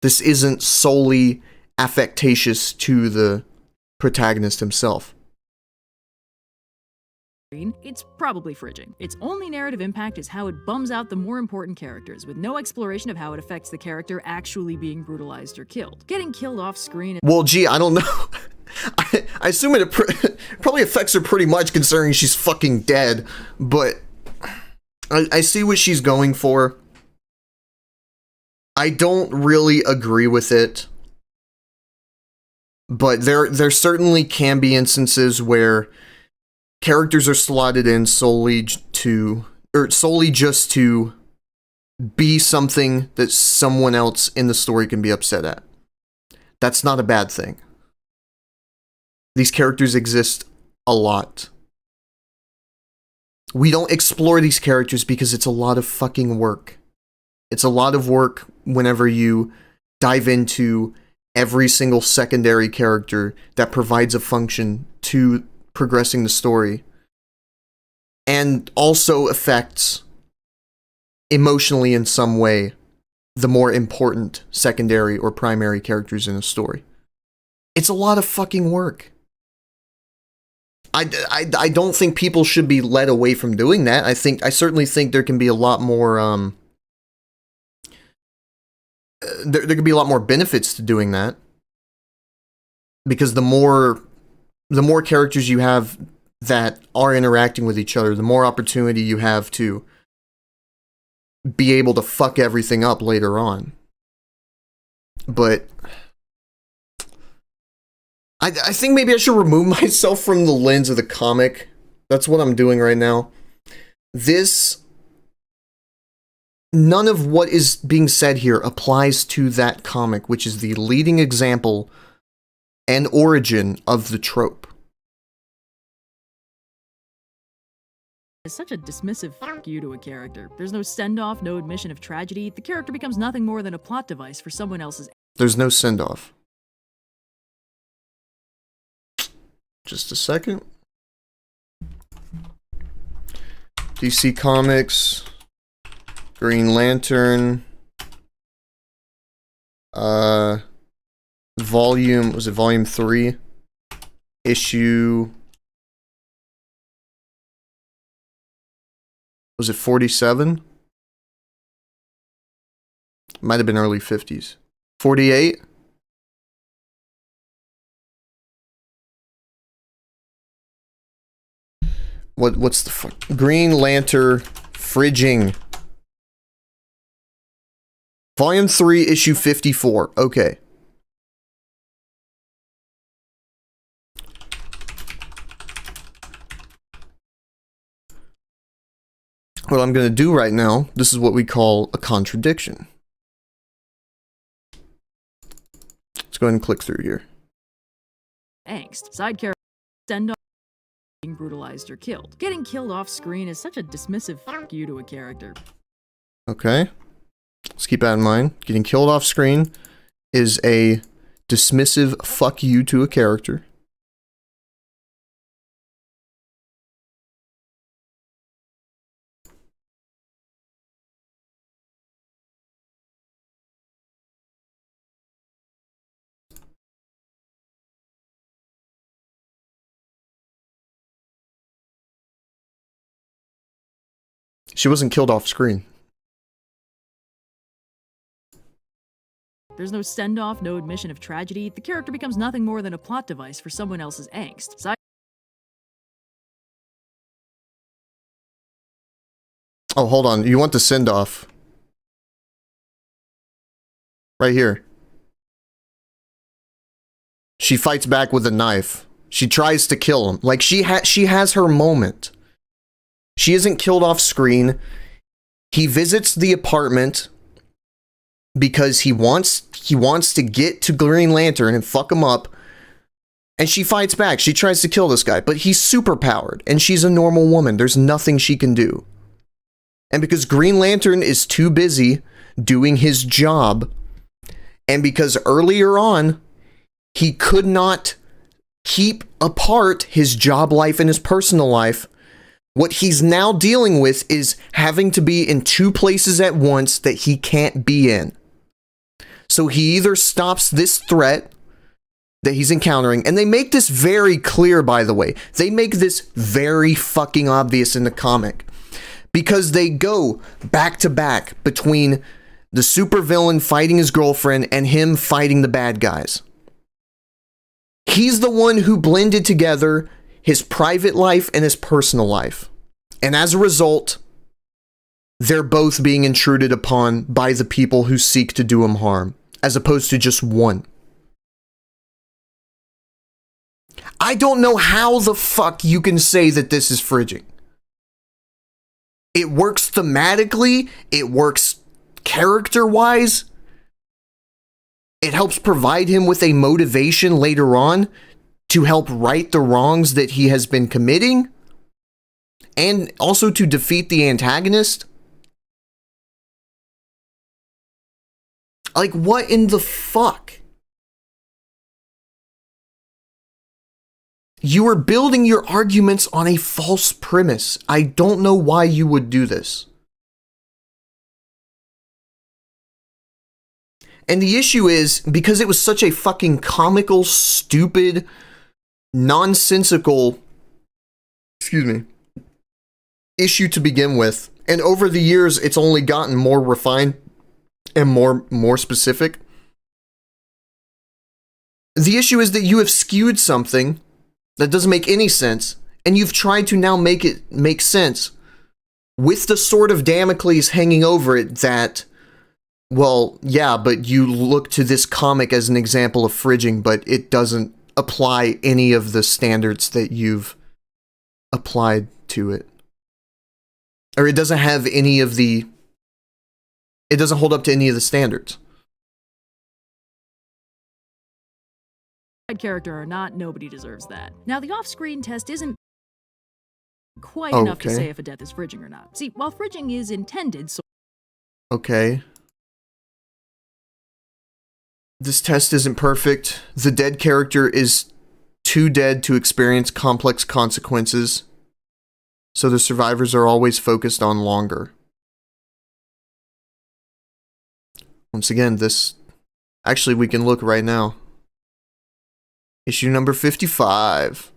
This isn't solely affectatious to the protagonist himself. It's probably fridging. Its only narrative impact is how it bums out the more important characters, with no exploration of how it affects the character actually being brutalized or killed. Getting killed off screen... Well, gee, I don't know. I assume it probably affects her pretty much, considering she's fucking dead, but I see what she's going for. I don't really agree with it. But there certainly can be instances where characters are slotted in solely just to be something that someone else in the story can be upset at. That's not a bad thing. These characters exist a lot. We don't explore these characters because it's a lot of fucking work. It's a lot of work whenever you dive into every single secondary character that provides a function to progressing the story and also affects emotionally in some way the more important secondary or primary characters in a story. It's a lot of fucking work. I don't think people should be led away from doing that. I certainly think there can be a lot more there could be a lot more benefits to doing that, because the more characters you have that are interacting with each other, the more opportunity you have to be able to fuck everything up later on. But I think maybe I should remove myself from the lens of the comic. That's what I'm doing right now. None of what is being said here applies to that comic, which is the leading example and origin of the trope. Is such a dismissive fuck you to a character. There's no send-off, no admission of tragedy. The character becomes nothing more than a plot device for someone else's. There's no send-off. Just a second. DC Comics, Green Lantern, volume 3? Issue, was it 47? Might have been early 50s. 48? What's the fuck? Green Lantern Fridging. Volume 3, issue 54. Okay. What I'm going to do right now, this is what we call a contradiction. Let's go ahead and click through here. Angst. Side character send off being brutalized or killed. Getting killed off screen is such a dismissive fuck you to a character. Okay. Let's keep that in mind. Getting killed off screen is a dismissive fuck you to a character. She wasn't killed off screen. There's no send-off, no admission of tragedy. The character becomes nothing more than a plot device for someone else's angst. Oh, hold on. You want the send-off. Right here. She fights back with a knife. She tries to kill him. Like, she has her moment. She isn't killed off screen. He visits the apartment because he wants to get to Green Lantern and fuck him up. And she fights back. She tries to kill this guy, but he's super powered and she's a normal woman. There's nothing she can do. And because Green Lantern is too busy doing his job, and because earlier on he could not keep apart his job life and his personal life, what he's now dealing with is having to be in two places at once that he can't be in. So he either stops this threat that he's encountering, and they make this very clear, by the way. They make this very fucking obvious in the comic, because they go back to back between the supervillain fighting his girlfriend and him fighting the bad guys. He's the one who blended together his private life and his personal life. And as a result, they're both being intruded upon by the people who seek to do him harm, as opposed to just one. I don't know how the fuck you can say that this is fridging. It works thematically, it works character-wise, it helps provide him with a motivation later on to help right the wrongs that he has been committing and also to defeat the antagonist? Like, what in the fuck? You are building your arguments on a false premise. I don't know why you would do this. And the issue is, because it was such a fucking comical, stupid, nonsensical, issue to begin with, and over the years, it's only gotten more refined and more specific. The issue is that you have skewed something that doesn't make any sense, and you've tried to now make it make sense with the sword of Damocles hanging over it that, well, yeah, but you look to this comic as an example of fridging, but it doesn't apply any of the standards that you've applied to it. Or it doesn't have any of the... It doesn't hold up to any of the standards. Character or not, nobody deserves that. Now, the off-screen test isn't quite enough to say if a death is fridging or not. See, while fridging is intended, so... Okay. This test isn't perfect. The dead character is too dead to experience complex consequences, so the survivors are always focused on longer. Once again, this... Actually, we can look right now. Issue number 55.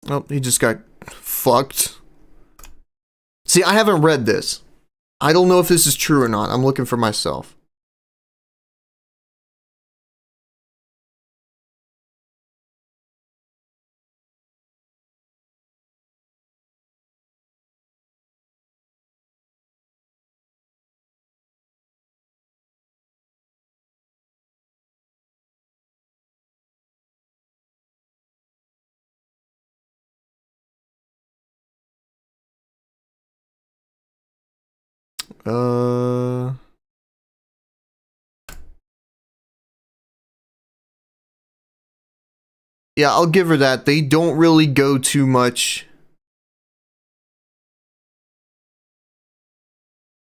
Oh, he just got fucked. See, I haven't read this. I don't know if this is true or not. I'm looking for myself. Yeah, I'll give her that. They don't really go too much.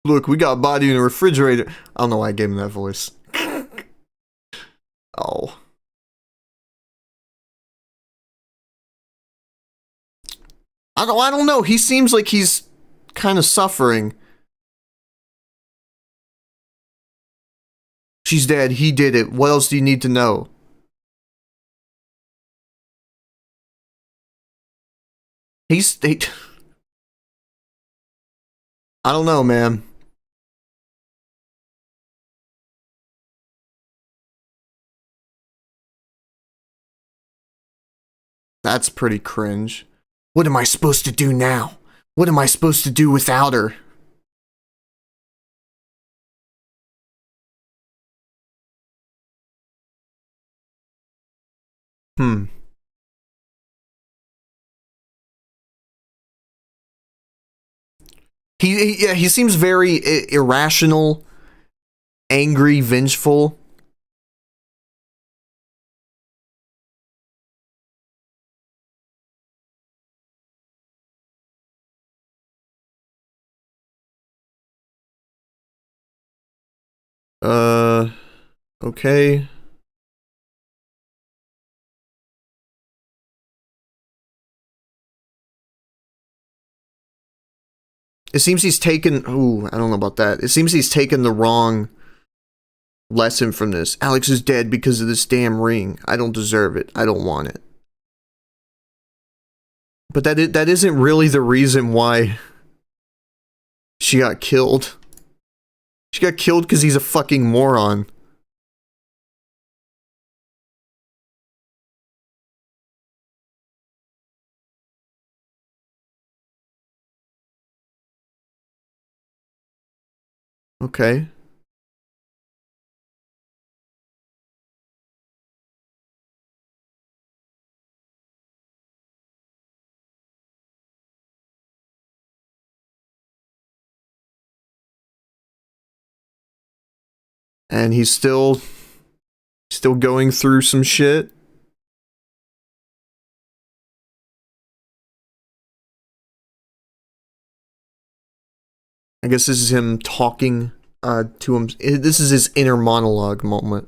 Look, we got a body in a refrigerator. I don't know why I gave him that voice. Oh. I don't know. He seems like he's kind of suffering. She's dead. He did it. What else do you need to know? I don't know, man. That's pretty cringe. What am I supposed to do now? What am I supposed to do without her? He seems very irrational, angry, vengeful. Okay. It seems he's taken... Ooh, I don't know about that. It seems he's taken the wrong lesson from this. Alex is dead because of this damn ring. I don't deserve it. I don't want it. But that isn't really the reason why she got killed. She got killed because he's a fucking moron. Okay. And he's still going through some shit. I guess this is him talking to him. This is his inner monologue moment.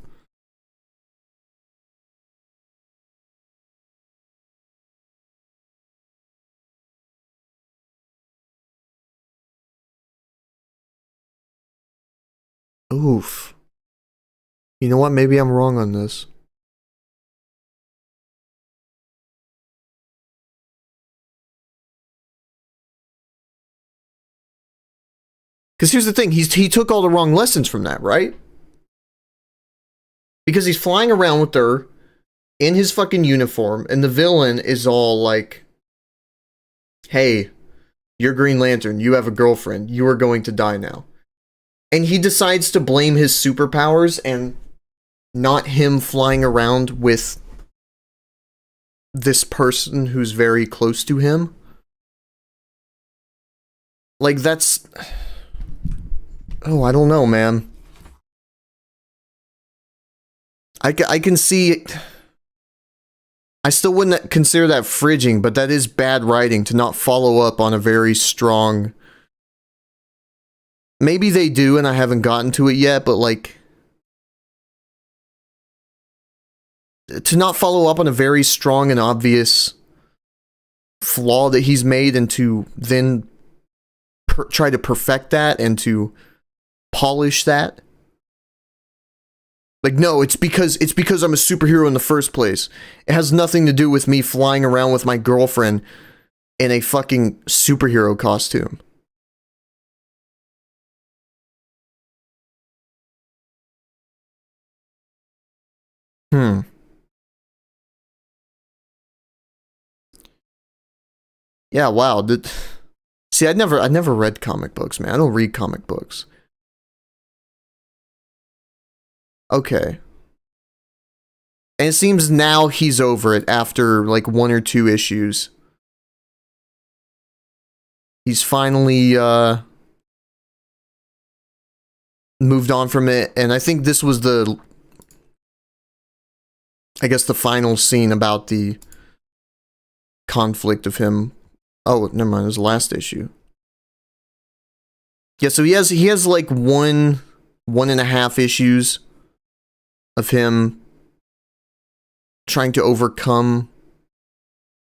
Oof. You know what? Maybe I'm wrong on this. Because here's the thing, he took all the wrong lessons from that, right? Because he's flying around with her in his fucking uniform, and the villain is all like, hey, you're Green Lantern, you have a girlfriend, you are going to die now. And he decides to blame his superpowers and not him flying around with this person who's very close to him. Like, that's... Oh, I don't know, man. I can see... I still wouldn't consider that fridging, but that is bad writing to not follow up on a very strong... Maybe they do and I haven't gotten to it yet, but like... To not follow up on a very strong and obvious flaw that he's made and to then try to perfect that and to polish that. Like, no, it's because I'm a superhero in the first place. It has nothing to do with me flying around with my girlfriend in a fucking superhero costume. Yeah, wow. See, I never read comic books, man. I don't read comic books. Okay. And it seems now he's over it after like 1 or 2 issues. He's finally moved on from it, and I think this was the final scene about the conflict of him. Oh, never mind, it was the last issue. Yeah, so he has like 1.5 issues of him trying to overcome...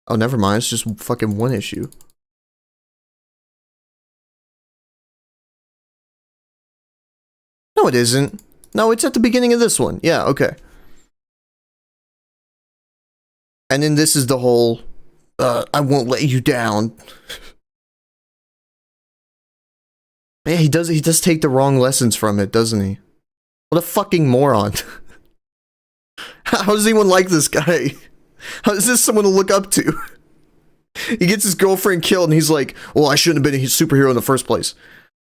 Oh, never mind, it's just fucking 1 issue. No, it isn't. No, it's at the beginning of this one. Yeah, okay. And then this is the whole, I won't let you down. Yeah, he does take the wrong lessons from it, doesn't he? What a fucking moron. How does anyone like this guy? How is this someone to look up to? He gets his girlfriend killed and he's like, well, I shouldn't have been a superhero in the first place.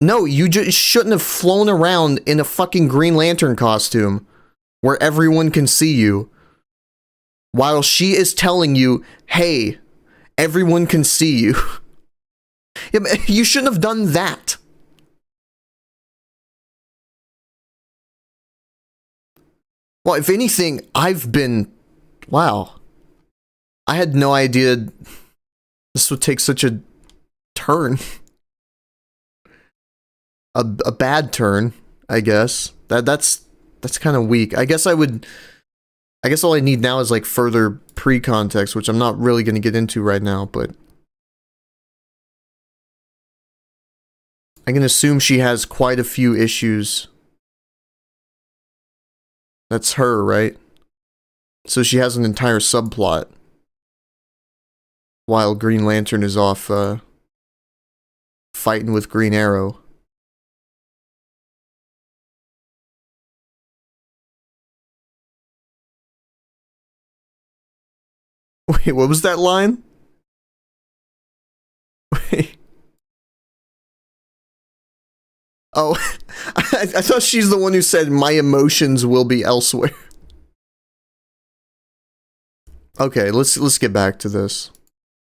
No, you just shouldn't have flown around in a fucking Green Lantern costume where everyone can see you while she is telling you, hey, everyone can see you. You shouldn't have done that. Well, if anything, wow. I had no idea this would take such a turn. A bad turn, I guess. That's kind of weak. I guess all I need now is like further pre-context, which I'm not really going to get into right now, but I can assume she has quite a few issues. That's her, right? So she has an entire subplot while Green Lantern is off fighting with Green Arrow. Wait, what was that line? Wait. Oh, I thought she's the one who said, my emotions will be elsewhere. Okay, let's get back to this.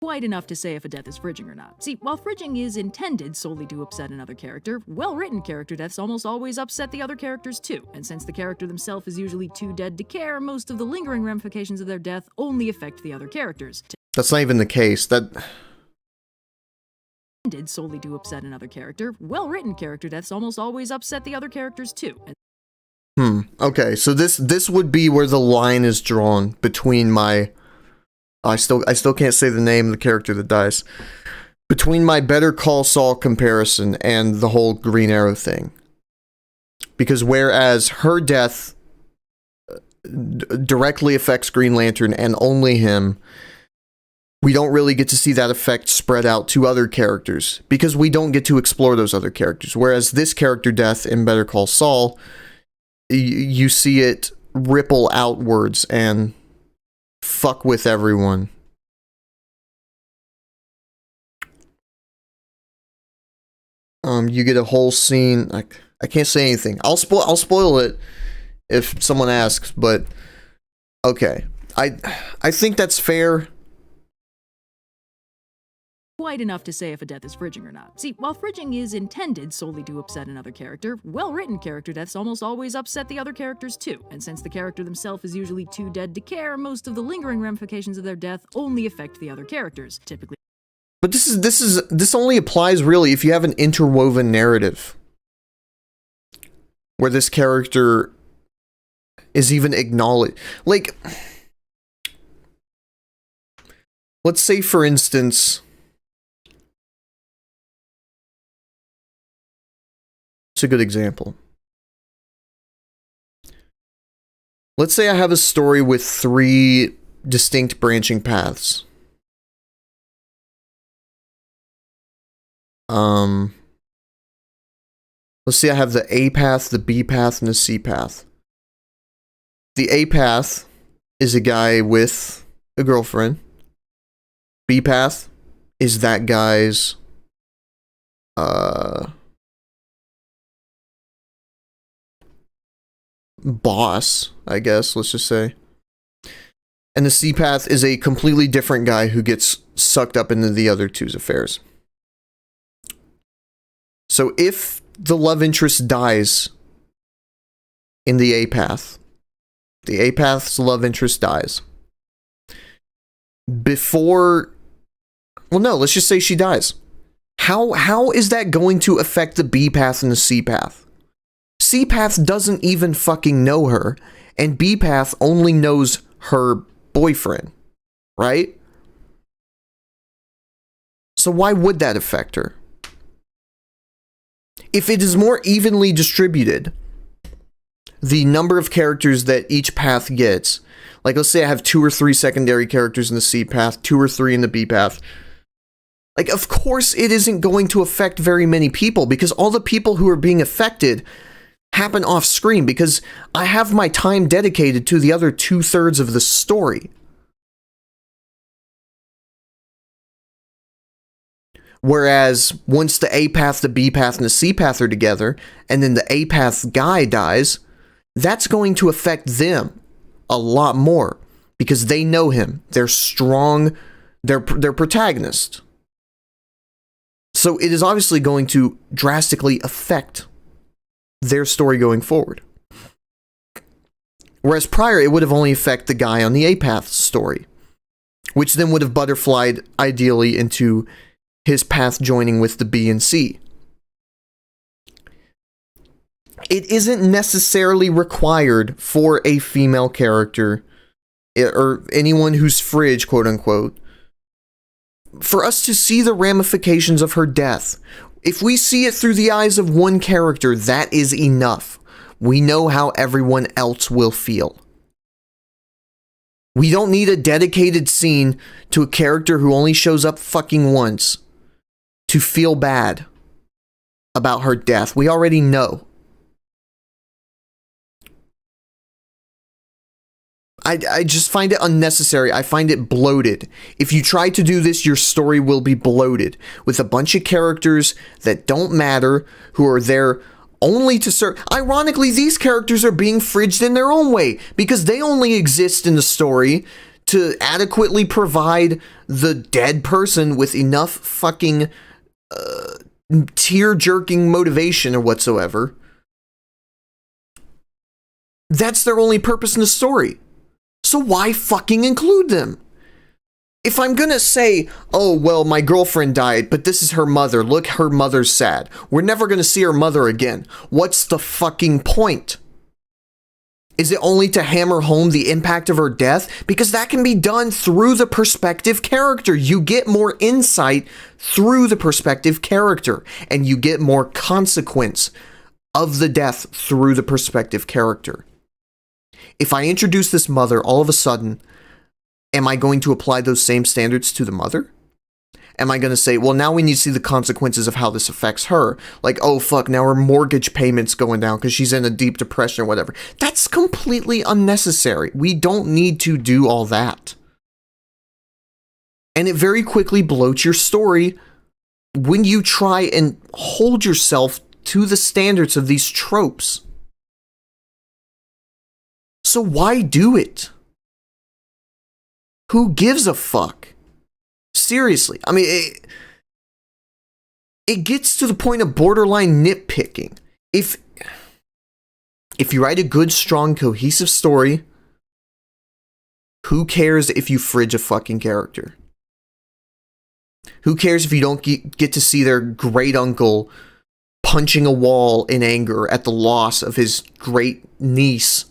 quite enough to say if a death is fridging or not. See, while fridging is intended solely to upset another character, well-written character deaths almost always upset the other characters too, and since the character themselves is usually too dead to care, most of the lingering ramifications of their death only affect the other characters. That's not even the case. Intended solely to upset another character, well-written character deaths almost always upset the other characters too. Okay, so this would be where the line is drawn between my... I still can't say the name of the character that dies. Between my Better Call Saul comparison and the whole Green Arrow thing. Because whereas her death directly affects Green Lantern and only him, we don't really get to see that effect spread out to other characters. Because we don't get to explore those other characters. Whereas this character death in Better Call Saul, you see it ripple outwards and fuck with everyone. You get a whole scene. I can't say anything. I'll spoil it if someone asks, but okay. I think that's fair. Quite enough to say if a death is fridging or not. See, while fridging is intended solely to upset another character, well-written character deaths almost always upset the other characters too, and since the character themselves is usually too dead to care, most of the lingering ramifications of their death only affect the other characters, typically. But this only applies really if you have an interwoven narrative where this character is even acknowledged. Like, let's say for instance, it's a good example. Let's say I have a story with 3 distinct branching paths. Let's see, I have the A path, the B path, and the C path. The A path is a guy with a girlfriend. B path is that guy's boss, I guess, let's just say. And the C path is a completely different guy who gets sucked up into the other two's affairs. So if the love interest dies in the A path, the A path's love interest dies. Well, no, let's just say she dies. How is that going to affect the B path and the C path? C path doesn't even fucking know her, and B path only knows her boyfriend, right? So why would that affect her? If it is more evenly distributed, the number of characters that each path gets, like let's say I have 2 or 3 secondary characters in the C path, 2 or 3 in the B path, like of course it isn't going to affect very many people because all the people who are being affected happen off screen because I have my time dedicated to the other 2/3 of the story. Whereas once the A path, the B path, and the C path are together, and then the A path guy dies, that's going to affect them a lot more because they know him. They're strong. They're protagonist. So it is obviously going to drastically affect their story going forward. Whereas prior, it would have only affected the guy on the A path story, which then would have butterflied ideally into his path joining with the B and C. It isn't necessarily required for a female character, or anyone who's fridge, quote unquote, for us to see the ramifications of her death. If we see it through the eyes of one character, that is enough. We know how everyone else will feel. We don't need a dedicated scene to a character who only shows up fucking once to feel bad about her death. We already know. I just find it unnecessary. I find it bloated. If you try to do this, your story will be bloated with a bunch of characters that don't matter, who are there only to serve. Ironically, these characters are being fridged in their own way because they only exist in the story to adequately provide the dead person with enough fucking tear-jerking motivation or whatsoever. That's their only purpose in the story. So why fucking include them? If I'm gonna say, oh, well, my girlfriend died, but this is her mother. Look, her mother's sad. We're never gonna see her mother again. What's the fucking point? Is it only to hammer home the impact of her death? Because that can be done through the perspective character. You get more insight through the perspective character, and you get more consequence of the death through the perspective character. If I introduce this mother, all of a sudden, am I going to apply those same standards to the mother? Am I going to say, well, now we need to see the consequences of how this affects her? Like, oh, fuck, now her mortgage payment's going down because she's in a deep depression or whatever. That's completely unnecessary. We don't need to do all that. And it very quickly bloats your story when you try and hold yourself to the standards of these tropes. So why do it? Who gives a fuck? Seriously, I mean, it gets to the point of borderline nitpicking. If you write a good, strong, cohesive story, who cares if you fridge a fucking character? Who cares if you don't get to see their great uncle punching a wall in anger at the loss of his great niece?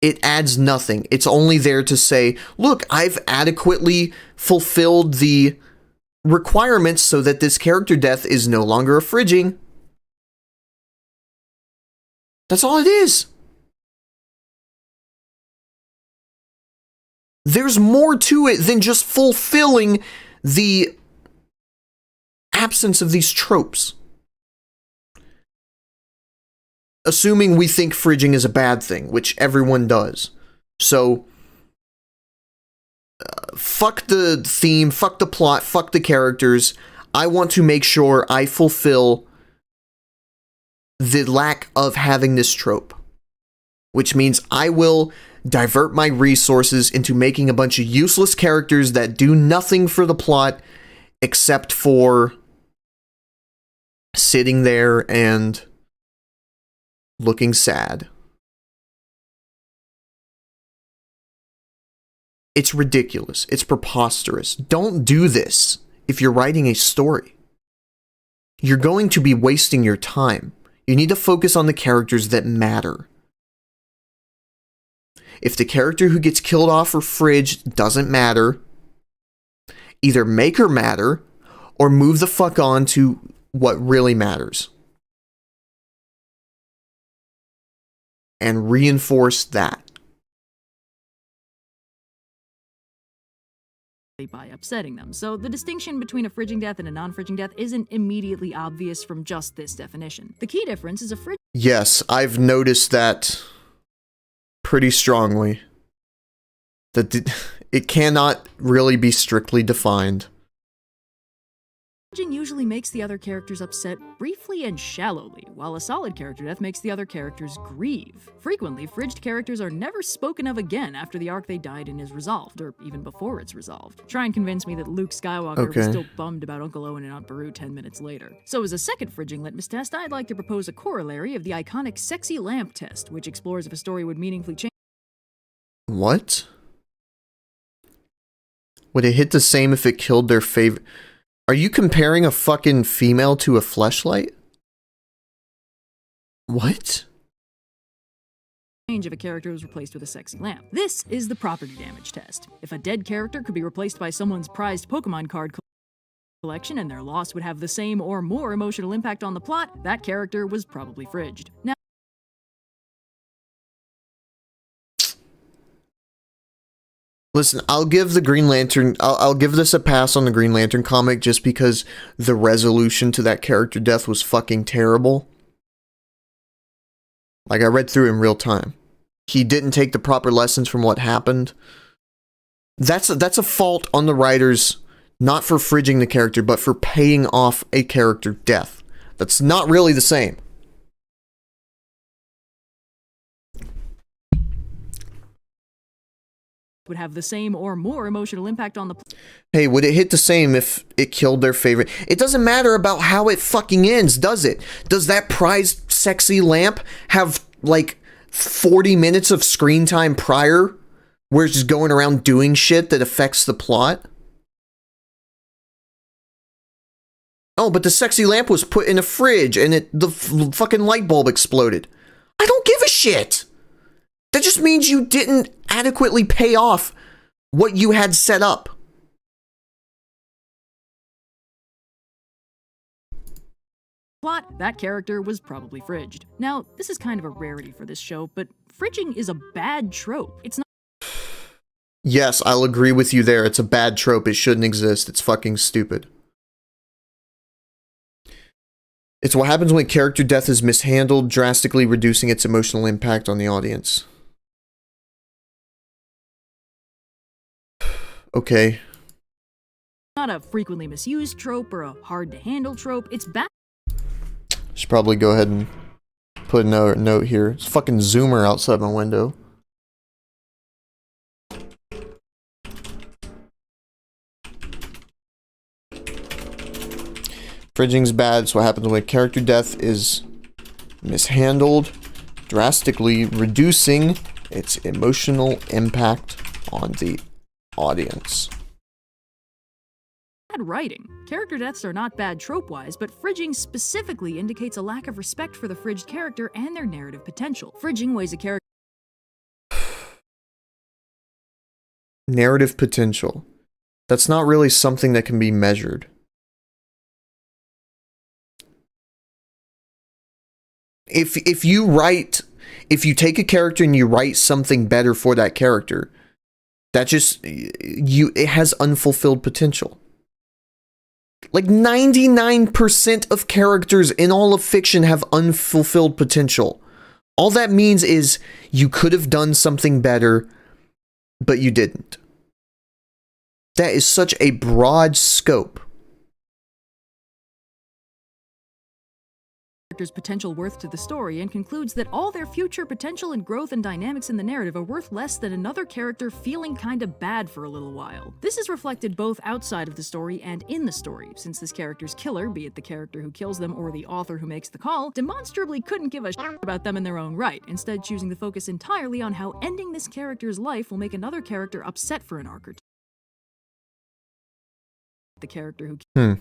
It adds nothing. It's only there to say, look, I've adequately fulfilled the requirements so that this character death is no longer a fridging. That's all it is. There's more to it than just fulfilling the absence of these tropes. Assuming we think fridging is a bad thing, which everyone does. So, fuck the theme, fuck the plot, fuck the characters. I want to make sure I fulfill the lack of having this trope. Which means I will divert my resources into making a bunch of useless characters that do nothing for the plot except for sitting there and looking sad. It's ridiculous. It's preposterous. Don't do this if you're writing a story. You're going to be wasting your time. You need to focus on the characters that matter. If the character who gets killed off or fridged doesn't matter, either make her matter or move the fuck on to what really matters. And reinforce that. By upsetting them. So the distinction between a fridging death and a non-fridging death isn't immediately obvious from just this definition. The key difference is a fridging Yes, I've noticed that pretty strongly. That it cannot really be strictly defined. fridging usually makes the other characters upset briefly and shallowly, while a solid character death makes the other characters grieve. Frequently, fridged characters are never spoken of again after the arc they died in is resolved, or even before it's resolved. Try and convince me that Luke Skywalker was still bummed about Uncle Owen and Aunt Beru 10 minutes later. So as a second fridging litmus test, I'd like to propose a corollary of the iconic sexy lamp test, which explores if a story would meaningfully change. What? Would it hit the same if it killed their favorite? Are you comparing a fucking female to a fleshlight? What? Change if a character was replaced with a sexy lamp. This is the property damage test. If a dead character could be replaced by someone's prized Pokemon card collection and their loss would have the same or more emotional impact on the plot, that character was probably fridged. Now, listen, I'll give the Green Lantern, I'll give this a pass on the Green Lantern comic just because the resolution to that character death was fucking terrible. Like, I read through in real time. He didn't take the proper lessons from what happened. That's a fault on the writers, not for fridging the character, but for paying off a character death. That's not really the same. would have the same or more emotional impact on the Hey, would it hit the same if it killed their favorite? It doesn't matter about how it fucking ends, does it? Does that prized sexy lamp have, like, 40 minutes of screen time prior where it's just going around doing shit that affects the plot? Oh, but the sexy lamp was put in a fridge and the fucking light bulb exploded. I don't give a shit. That just means you didn't adequately pay off what you had set up. plot, that character was probably fridged. Now, this is kind of a rarity for this show, but fridging is a bad trope. It's not. Yes, I'll agree with you there. It's a bad trope. It shouldn't exist. It's fucking stupid. It's what happens when character death is mishandled, drastically reducing its emotional impact on the audience. Okay. Not a frequently misused trope or a hard-to-handle trope. It's bad. Should probably go ahead and put a note here. It's a fucking zoomer outside my window. Fridging's bad. It's what happens when character death is mishandled, drastically reducing its emotional impact on the audience. Bad writing. Character deaths are not bad trope-wise, but fridging specifically indicates a lack of respect for the fridged character and their narrative potential. Fridging weighs a character. Narrative potential. That's not really something that can be measured. If you take a character and you write something better for that character, that just it has unfulfilled potential. Like 99% of characters in all of fiction have unfulfilled potential. All that means is you could have done something better, but you didn't. That is such a broad scope. Potential worth to the story and concludes that all their future potential and growth and dynamics in the narrative are worth less than another character feeling kinda bad for a little while. This is reflected both outside of the story and in the story, since this character's killer, be it the character who kills them or the author who makes the call, demonstrably couldn't give a shit about them in their own right, instead choosing to focus entirely on how ending this character's life will make another character upset for an arc or two. The character who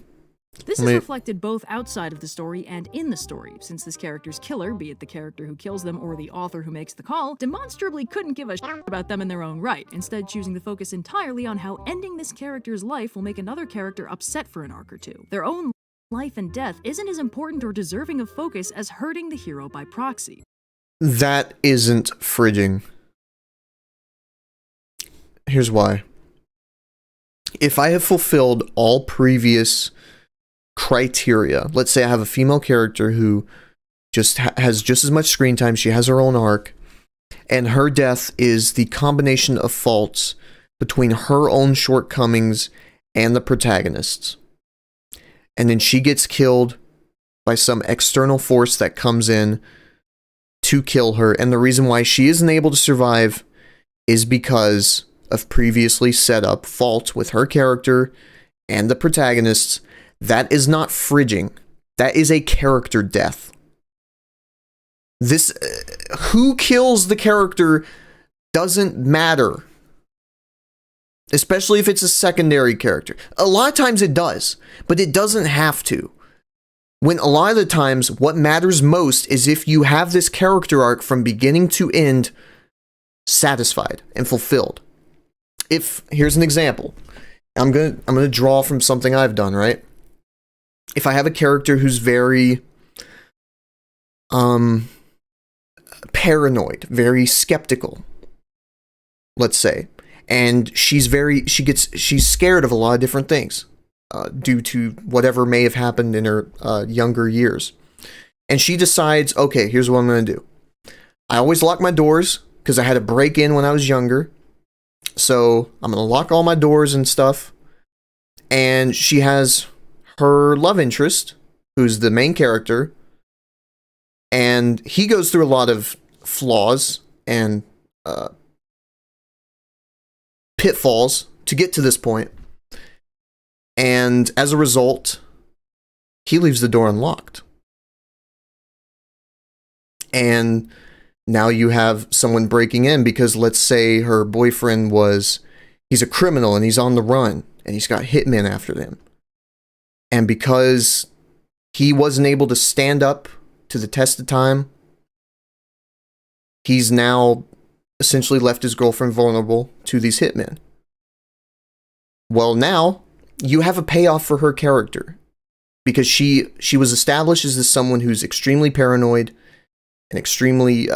This is reflected both outside of the story and in the story, since this character's killer, be it the character who kills them or the author who makes the call, demonstrably couldn't give a shit about them in their own right, instead choosing to focus entirely on how ending this character's life will make another character upset for an arc or two. Their own life and death isn't as important or deserving of focus as hurting the hero by proxy. That isn't fridging. Here's why. If I have fulfilled all previous criteria, let's say I have a female character who just has just as much screen time, she has her own arc, and her death is the combination of faults between her own shortcomings and the protagonist's. And then she gets killed by some external force that comes in to kill her, and the reason why she isn't able to survive is because of previously set up fault with her character and the protagonist's. That is not fridging. That is a character death. This, who kills the character doesn't matter. Especially if it's a secondary character. A lot of times it does, but it doesn't have to. When a lot of the times, what matters most is if you have this character arc from beginning to end satisfied and fulfilled. Here's an example. I'm gonna draw from something I've done, right? If I have a character who's very paranoid, very skeptical, let's say, and she's scared of a lot of different things due to whatever may have happened in her younger years. And she decides, okay, here's what I'm going to do. I always lock my doors because I had a break-in when I was younger. So I'm going to lock all my doors and stuff. And she has her love interest, who's the main character, and he goes through a lot of flaws and pitfalls to get to this point. And as a result, he leaves the door unlocked. And now you have someone breaking in because let's say her boyfriend he's a criminal and he's on the run and he's got hitmen after them. And because he wasn't able to stand up to the test of time, he's now essentially left his girlfriend vulnerable to these hitmen. Well, now you have a payoff for her character because she was established as someone who's extremely paranoid and extremely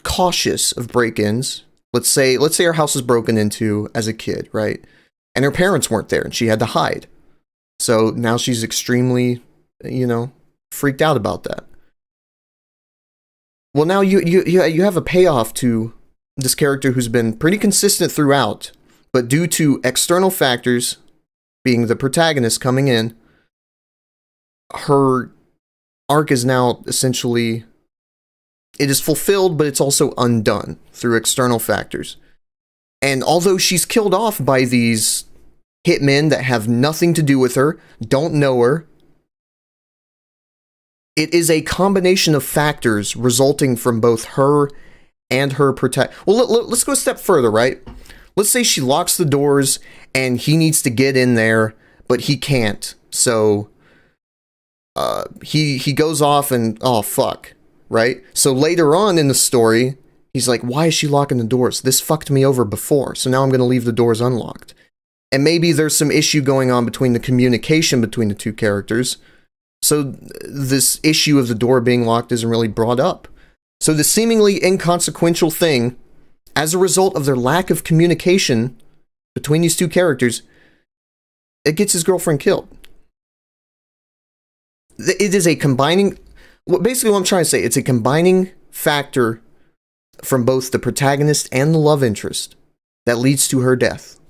cautious of break-ins. Let's say her house was broken into as a kid, right? And her parents weren't there and she had to hide. So now she's extremely, freaked out about that. Well, now you have a payoff to this character who's been pretty consistent throughout, but due to external factors, being the protagonist coming in, her arc is now essentially, it is fulfilled, but it's also undone through external factors. And although she's killed off by these hitmen that have nothing to do with her, don't know her, it is a combination of factors resulting from both her and her Well, let's go a step further, right? Let's say she locks the doors and he needs to get in there, but he can't. So he goes off and, oh, fuck, right? So later on in the story, he's like, why is she locking the doors? This fucked me over before, so now I'm going to leave the doors unlocked. And maybe there's some issue going on between the communication between the two characters. So this issue of the door being locked isn't really brought up. So the seemingly inconsequential thing, as a result of their lack of communication between these two characters, it gets his girlfriend killed. It is a combining... Basically what I'm trying to say, it's a combining factor from both the protagonist and the love interest that leads to her death.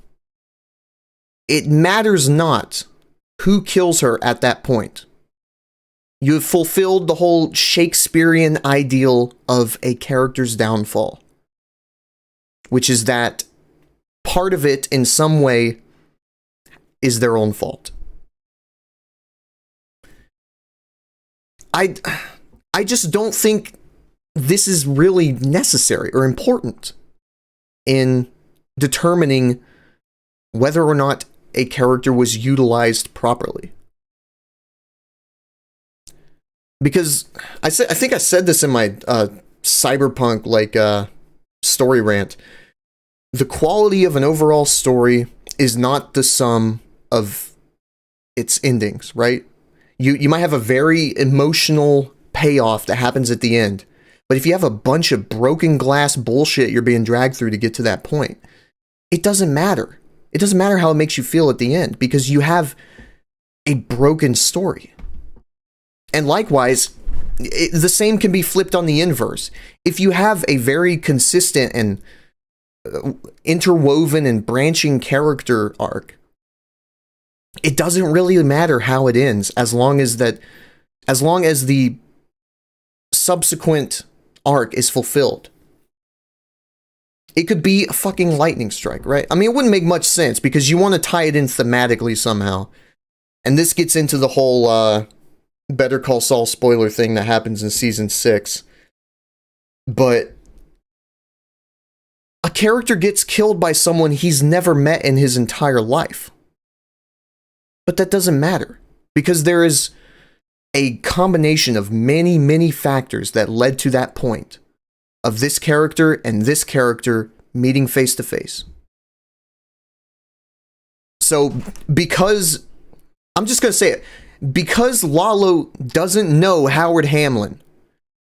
It matters not who kills her at that point. You have fulfilled the whole Shakespearean ideal of a character's downfall, which is that part of it in some way is their own fault. I just don't think this is really necessary or important in determining whether or not a character was utilized properly. Because I think I said this in my cyberpunk story rant. The quality of an overall story is not the sum of its endings, right? You might have a very emotional payoff that happens at the end, but if you have a bunch of broken glass bullshit you're being dragged through to get to that point, it doesn't matter. It doesn't matter how it makes you feel at the end because you have a broken story. And likewise, the same can be flipped on the inverse. If you have a very consistent and interwoven and branching character arc, it doesn't really matter how it ends as long as the subsequent arc is fulfilled. It could be a fucking lightning strike, right? I mean, it wouldn't make much sense because you want to tie it in thematically somehow. And this gets into the whole Better Call Saul spoiler thing that happens in season 6. But a character gets killed by someone he's never met in his entire life. But that doesn't matter because there is a combination of many, many factors that led to that point of this character and this character meeting face to face. So because, I'm just going to say it, because Lalo doesn't know Howard Hamlin,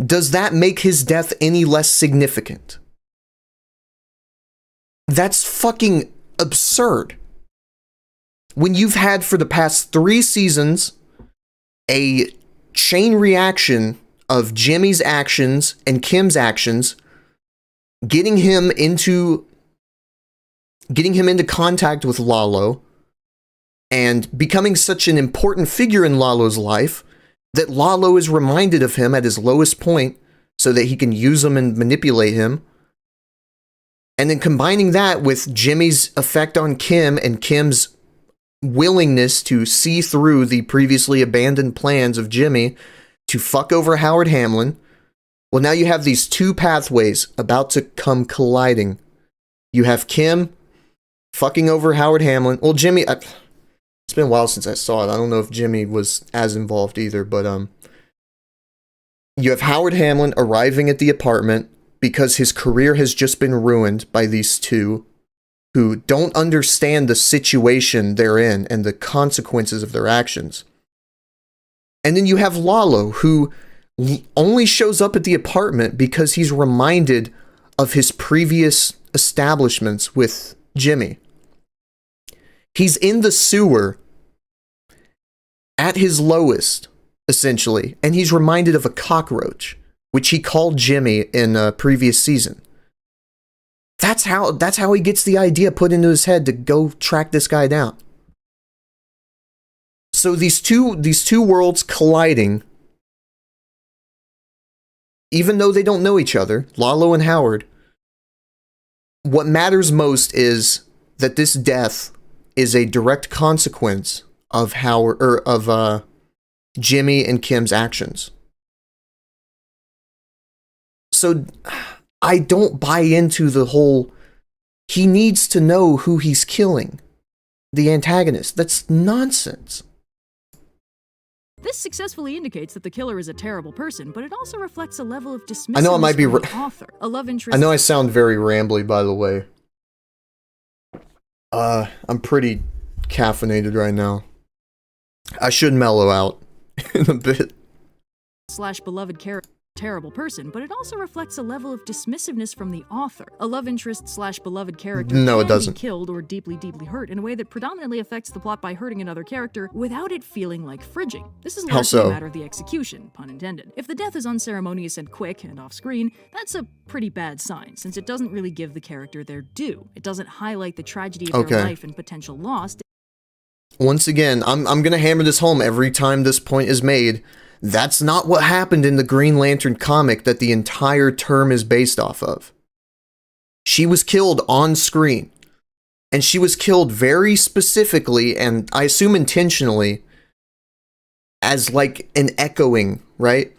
does that make his death any less significant? That's fucking absurd. When you've had for the past 3 seasons a chain reaction of Jimmy's actions and Kim's actions, getting him into contact with Lalo, and becoming such an important figure in Lalo's life that Lalo is reminded of him at his lowest point so that he can use him and manipulate him. And then combining that with Jimmy's effect on Kim and Kim's willingness to see through the previously abandoned plans of Jimmy to fuck over Howard Hamlin. Well, now you have these two pathways about to come colliding. You have Kim fucking over Howard Hamlin. Well, Jimmy, it's been a while since I saw it. I don't know if Jimmy was as involved either, but you have Howard Hamlin arriving at the apartment because his career has just been ruined by these two who don't understand the situation they're in and the consequences of their actions. And then you have Lalo, who only shows up at the apartment because he's reminded of his previous establishments with Jimmy. He's in the sewer at his lowest, essentially, and he's reminded of a cockroach, which he called Jimmy in a previous season. That's how he gets the idea put into his head to go track this guy down. So these two worlds colliding, even though they don't know each other, Lalo and Howard, what matters most is that this death is a direct consequence of Jimmy and Kim's actions. So I don't buy into the whole, he needs to know who he's killing, the antagonist. That's nonsense. This successfully indicates that the killer is a terrible person, but it also reflects a level of dismissiveness I know it might be from the author. A love interest. I know I sound very rambly, by the way. I'm pretty caffeinated right now. I should mellow out in a bit. / beloved character. Terrible person, but it also reflects a level of dismissiveness from the author. A love interest / beloved character No, it can doesn't. be killed or deeply hurt in a way that predominantly affects the plot by hurting another character without it feeling like fridging. This is How largely so? a matter of the execution, pun intended. If the death is unceremonious and quick and off-screen, that's a pretty bad sign, since it doesn't really give the character their due. It doesn't highlight the tragedy of their life and potential loss. Once again, I'm going to hammer this home every time this point is made. That's not what happened in the Green Lantern comic that the entire term is based off of. She was killed on screen. And she was killed very specifically, and I assume intentionally, as like an echoing, right?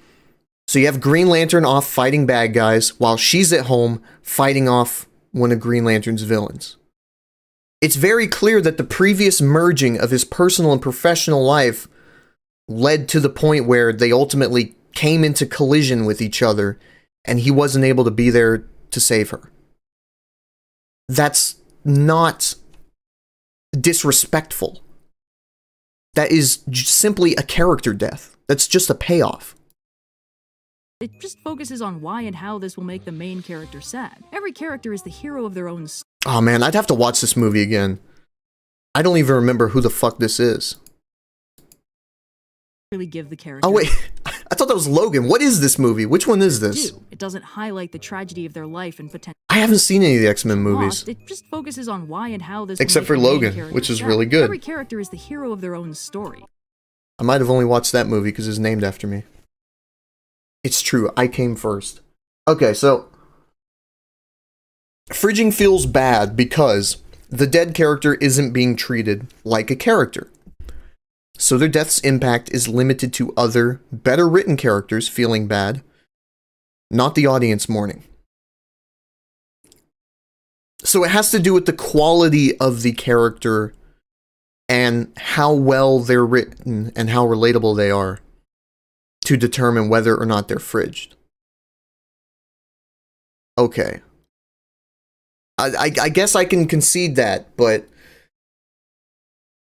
So you have Green Lantern off fighting bad guys, while she's at home fighting off one of Green Lantern's villains. It's very clear that the previous merging of his personal and professional life led to the point where they ultimately came into collision with each other, and he wasn't able to be there to save her. That's not disrespectful. That is simply a character death. That's just a payoff. It just focuses on why and how this will make the main character sad. Every character is the hero of their own story. Oh man, I'd have to watch this movie again. I don't even remember who the fuck this is. Really give the character. Oh wait, I thought that was Logan. What is this movie? Which one is this? It doesn't highlight the tragedy of their life and potential. I haven't seen any of the X-Men movies. It just focuses on why and how this. Except for Logan, which is really good. Every character is the hero of their own story. I might have only watched that movie because it's named after me. It's true, I came first. Okay, so fridging feels bad because the dead character isn't being treated like a character. So their death's impact is limited to other, better written characters feeling bad, not the audience mourning. So it has to do with the quality of the character and how well they're written and how relatable they are to determine whether or not they're fridged. Okay. I guess I can concede that, but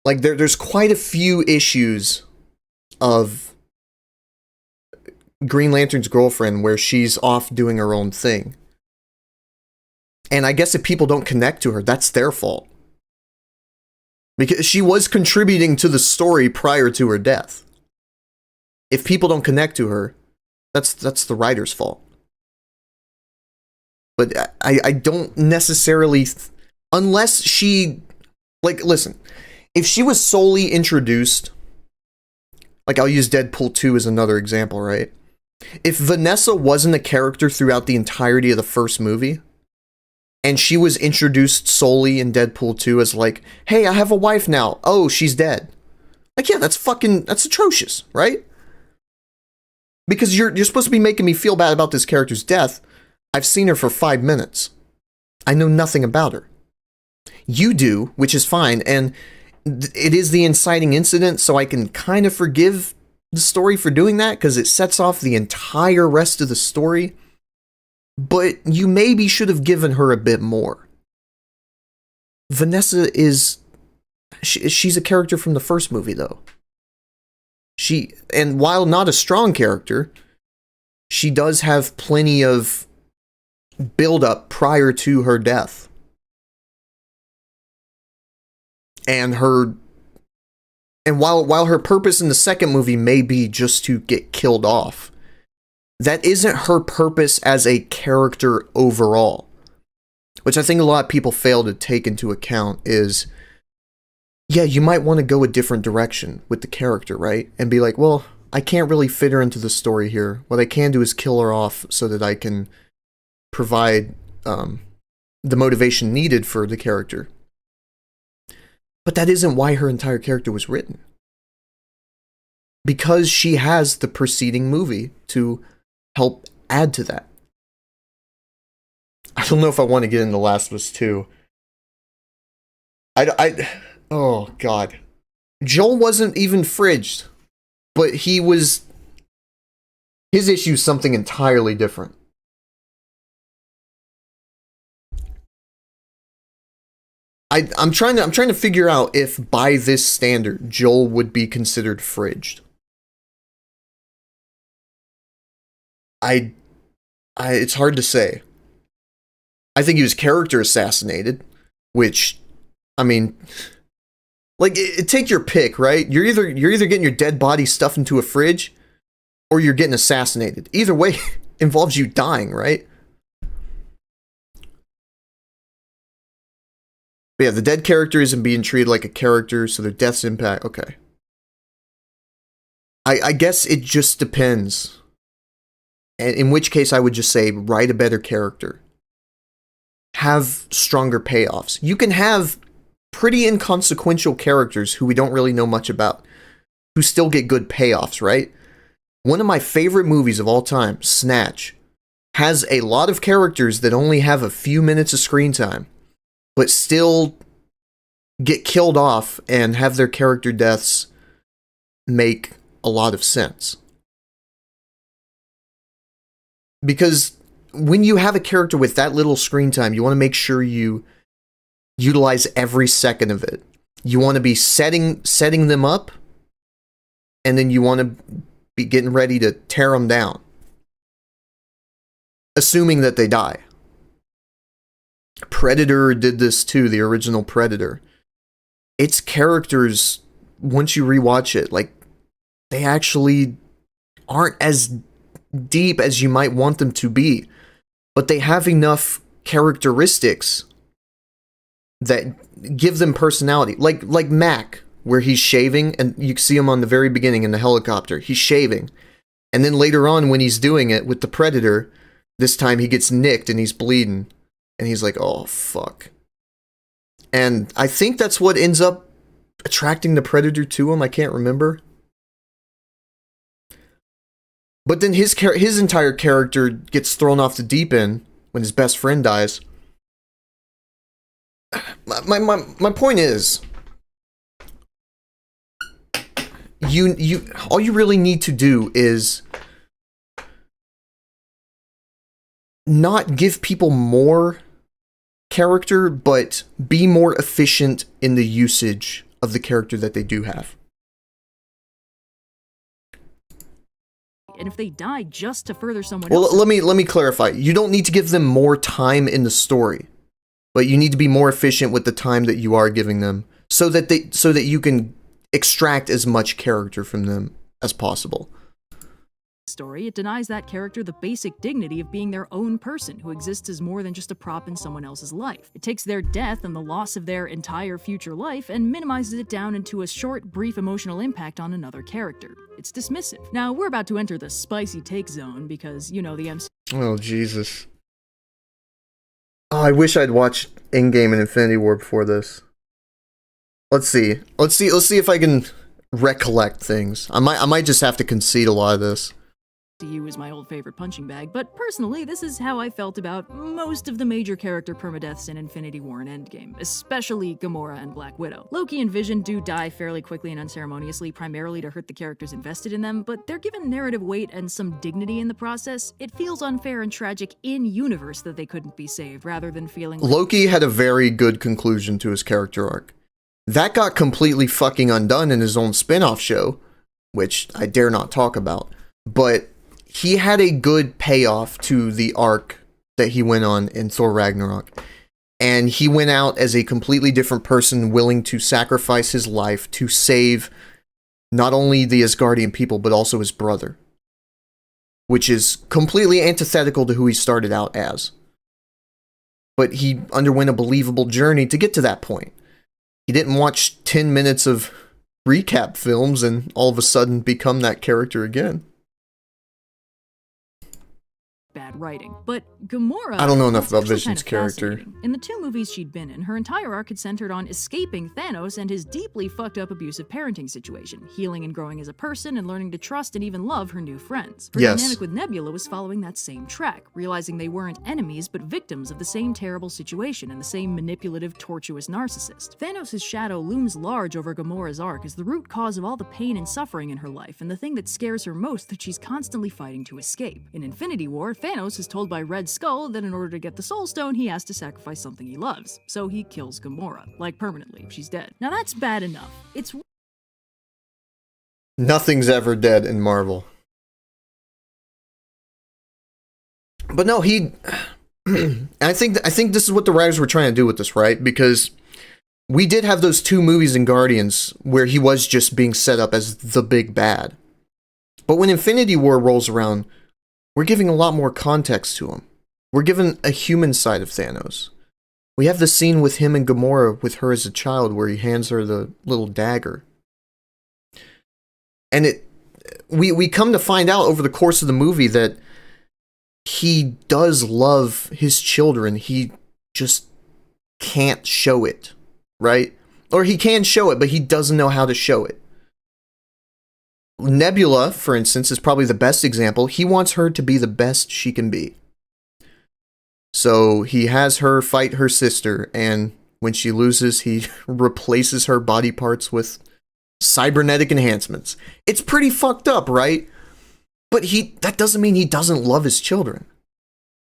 like there's quite a few issues of Green Lantern's girlfriend where she's off doing her own thing. And I guess if people don't connect to her, that's their fault. Because she was contributing to the story prior to her death. If people don't connect to her, that's the writer's fault. But I don't necessarily... unless she... like, listen. If she was solely introduced... like, I'll use Deadpool 2 as another example, right? If Vanessa wasn't a character throughout the entirety of the first movie, and she was introduced solely in Deadpool 2 as like, hey, I have a wife now. Oh, she's dead. Like, yeah, that's atrocious, right? Because you're supposed to be making me feel bad about this character's death. I've seen her for 5 minutes. I know nothing about her. You do, which is fine, and it is the inciting incident, so I can kind of forgive the story for doing that, because it sets off the entire rest of the story. But you maybe should have given her a bit more. Vanessa she's a character from the first movie, though. And while not a strong character, she does have plenty of build-up prior to her death. And while her purpose in the second movie may be just to get killed off, that isn't her purpose as a character overall. Which I think a lot of people fail to take into account is, yeah, you might want to go a different direction with the character, right? And be like, well, I can't really fit her into the story here. What I can do is kill her off so that I can provide the motivation needed for the character. But that isn't why her entire character was written. Because she has the preceding movie to help add to that. I don't know if I want to get into Last of Us 2. Oh, God. Joel wasn't even fridged, but his issue is something entirely different. I'm trying to figure out if by this standard Joel would be considered fridged. It's hard to say. I think he was character assassinated, which, I mean, like, take your pick, right? You're either getting your dead body stuffed into a fridge, or you're getting assassinated. Either way involves you dying, right? But yeah, the dead character isn't being treated like a character, so their death's impact. Okay. I guess it just depends. And in which case, I would just say, write a better character. Have stronger payoffs. You can have pretty inconsequential characters who we don't really know much about, who still get good payoffs, right? One of my favorite movies of all time, Snatch, has a lot of characters that only have a few minutes of screen time, but still get killed off and have their character deaths make a lot of sense. Because when you have a character with that little screen time, you want to make sure you utilize every second of it. You want to be setting them up, and then you want to be getting ready to tear them down. Assuming that they die. Predator did this too, the original Predator. Its characters, once you rewatch it, like, they actually aren't as deep as you might want them to be. But they have enough characteristics that give them personality. Like Mac, where he's shaving, and you see him on the very beginning in the helicopter. He's shaving. And then later on, when he's doing it with the Predator, this time he gets nicked and he's bleeding. And he's like, oh, fuck. And I think that's what ends up attracting the Predator to him. I can't remember. But then his entire character gets thrown off the deep end when his best friend dies. My point is, you all you really need to do is not give people more character, but be more efficient in the usage of the character that they do have. And if they die just to further someone Well, else... let me clarify. You don't need to give them more time in the story, but you need to be more efficient with the time that you are giving them, so that you can extract as much character from them as possible. story, it denies that character the basic dignity of being their own person who exists as more than just a prop in someone else's life. It takes their death and the loss of their entire future life and minimizes it down into a short, brief emotional impact on another character. It's dismissive. Now, we're about to enter the spicy take zone because, you know, the MC... Oh, Jesus. Oh, I wish I'd watched Endgame and Infinity War before this. Let's see if I can recollect things. I might just have to concede a lot of this. To you is my old favorite punching bag, but personally, this is how I felt about most of the major character permadeaths in Infinity War and Endgame, especially Gamora and Black Widow. Loki and Vision do die fairly quickly and unceremoniously, primarily to hurt the characters invested in them, but they're given narrative weight and some dignity in the process. It feels unfair and tragic in-universe that they couldn't be saved, rather than feeling like Loki had a very good conclusion to his character arc. That got completely fucking undone in his own spin-off show, which I dare not talk about, but he had a good payoff to the arc that he went on in Thor Ragnarok. And he went out as a completely different person, willing to sacrifice his life to save not only the Asgardian people, but also his brother. Which is completely antithetical to who he started out as. But he underwent a believable journey to get to that point. He didn't watch 10 minutes of recap films and all of a sudden become that character again. bad writing. But Gamora... I don't know enough about actually Vision's kind of character. fascinating. In the 2 movies she'd been in, her entire arc had centered on escaping Thanos and his deeply fucked up abusive parenting situation, healing and growing as a person, and learning to trust and even love her new friends. Her Yes. dynamic with Nebula was following that same track, realizing they weren't enemies but victims of the same terrible situation and the same manipulative, tortuous narcissist. Thanos' shadow looms large over Gamora's arc as the root cause of all the pain and suffering in her life, and the thing that scares her most that she's constantly fighting to escape. In Infinity War, Thanos is told by Red Skull that in order to get the Soul Stone, he has to sacrifice something he loves. So he kills Gamora, like permanently if she's dead. Now that's bad enough. It's Nothing's ever dead in Marvel. But no, he... I think this is what the writers were trying to do with this, right? Because we did have those 2 movies in Guardians where he was just being set up as the big bad. But when Infinity War rolls around, we're giving a lot more context to him. We're given a human side of Thanos. We have the scene with him and Gamora with her as a child where he hands her the little dagger. And we come to find out over the course of the movie that he does love his children. He just can't show it, right? Or he can show it, but he doesn't know how to show it. Nebula, for instance, is probably the best example. He wants her to be the best she can be. So he has her fight her sister, and when she loses, he replaces her body parts with cybernetic enhancements. It's pretty fucked up, right? But that doesn't mean he doesn't love his children.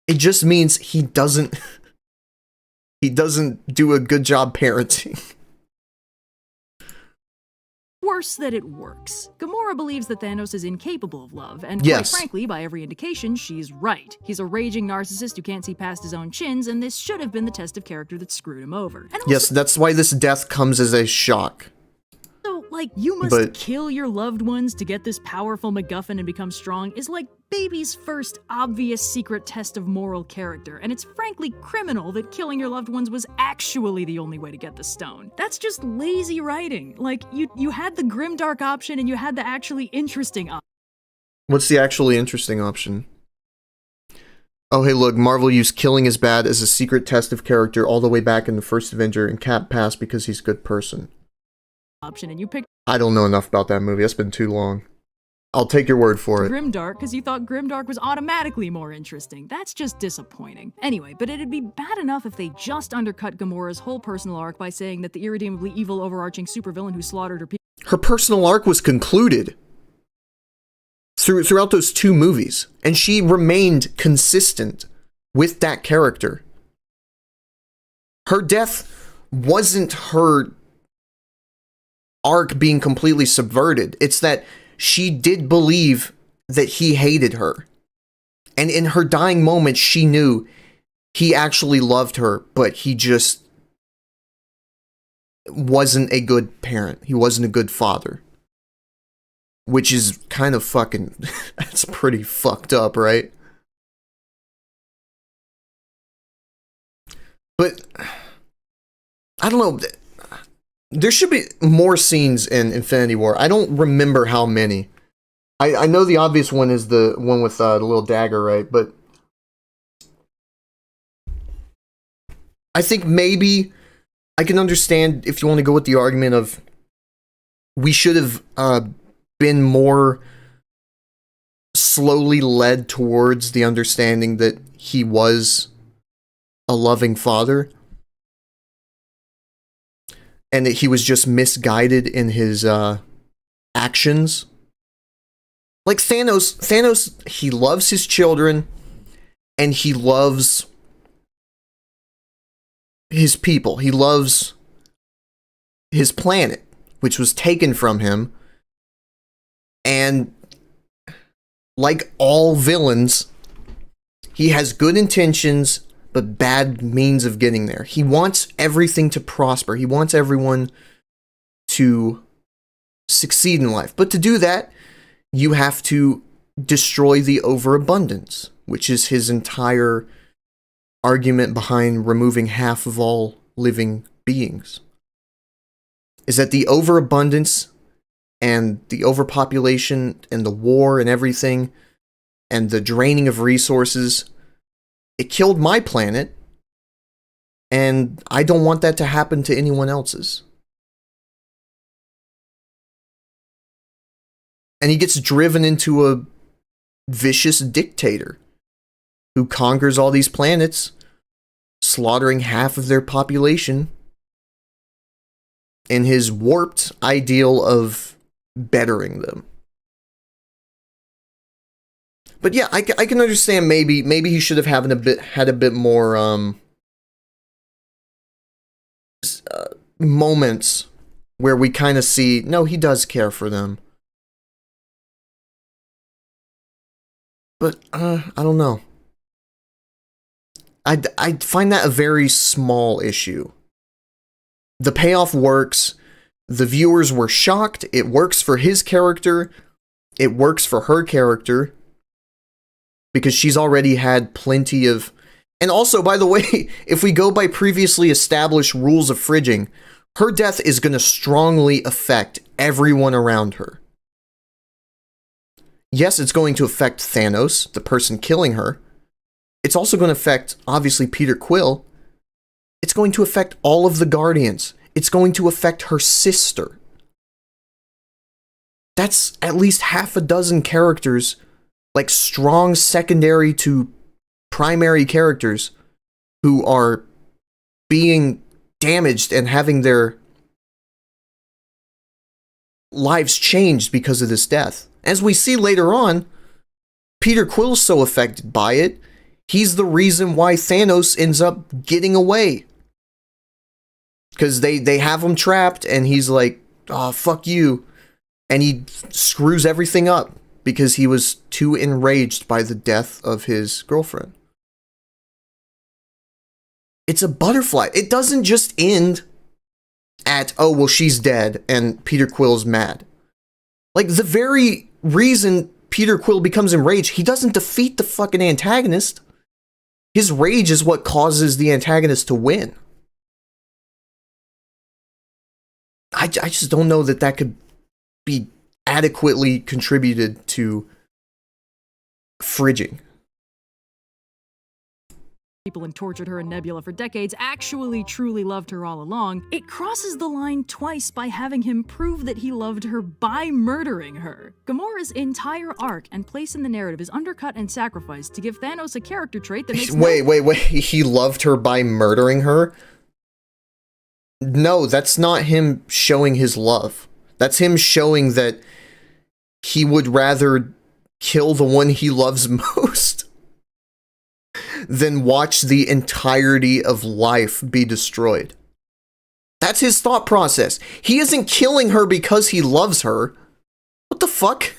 It just means he doesn't do a good job parenting. worse that it works. Gamora believes that Thanos is incapable of love, and Yes. quite frankly, by every indication, she's right. He's a raging narcissist who can't see past his own chins, and this should have been the test of character that screwed him over. And Yes, that's why this death comes as a shock. also, like, you must But- kill your loved ones to get this powerful MacGuffin and become strong is like baby's first obvious secret test of moral character, and it's frankly criminal that killing your loved ones was actually the only way to get the stone. That's just lazy writing. Like, you had the grimdark option and you had the actually interesting option. What's the actually interesting option? Oh, hey, look, Marvel used killing is bad as a secret test of character all the way back in the first Avenger, and Cap passed because he's a good person. And you picked I don't know enough about that movie. That's been too long. I'll take your word for it. Grimdark because you thought Grimdark was automatically more interesting. That's just disappointing. Anyway, but it'd be bad enough if they just undercut Gamora's whole personal arc by saying that the irredeemably evil overarching supervillain who slaughtered her people Her personal arc was concluded throughout those 2 movies, and she remained consistent with that character. Her death wasn't her arc being completely subverted. It's that she did believe that he hated her. And in her dying moment, she knew he actually loved her, but he just wasn't a good parent. He wasn't a good father. Which is kind of fucking... that's pretty fucked up, right? But... I don't know... There should be more scenes in Infinity War. I don't remember how many. I know the obvious one is the one with the little dagger, right? But I think maybe I can understand if you want to go with the argument of we should have been more slowly led towards the understanding that he was a loving father and that he was just misguided in his actions. Like Thanos, he loves his children and he loves his people. He loves his planet, which was taken from him. And like all villains, he has good intentions, but bad means of getting there. He wants everything to prosper. He wants everyone to succeed in life. But to do that, you have to destroy the overabundance, which is his entire argument behind removing half of all living beings. Is that the overabundance and the overpopulation and the war and everything and the draining of resources, it killed my planet, and I don't want that to happen to anyone else's. And he gets driven into a vicious dictator who conquers all these planets, slaughtering half of their population in his warped ideal of bettering them. But yeah, I can understand maybe he should have had a bit more moments where we kind of see, no, he does care for them. But I don't know. I find that a very small issue. The payoff works. The viewers were shocked. It works for his character. It works for her character. Because she's already had plenty of... And also, by the way, if we go by previously established rules of fridging, her death is going to strongly affect everyone around her. Yes, it's going to affect Thanos, the person killing her. It's also going to affect, obviously, Peter Quill. It's going to affect all of the Guardians. It's going to affect her sister. That's at least half a dozen characters, like strong secondary to primary characters, who are being damaged and having their lives changed because of this death. As we see later on, Peter Quill's so affected by it, he's the reason why Thanos ends up getting away. Because they have him trapped, and he's like, oh, fuck you. And he screws everything up because he was too enraged by the death of his girlfriend. It's a butterfly. It doesn't just end at, oh, well, she's dead, and Peter Quill's mad. Like, the very reason Peter Quill becomes enraged, he doesn't defeat the fucking antagonist. His rage is what causes the antagonist to win. I just don't know that could be adequately contributed to fridging. People and tortured her and Nebula for decades actually truly loved her all along, it crosses the line twice by having him prove that he loved her by murdering her. Gamora's entire arc and place in the narrative is undercut and sacrificed to give Thanos a character trait that makes Wait. He loved her by murdering her? No, that's not him showing his love. That's him showing that he would rather kill the one he loves most than watch the entirety of life be destroyed. That's his thought process. He isn't killing her because he loves her. What the fuck?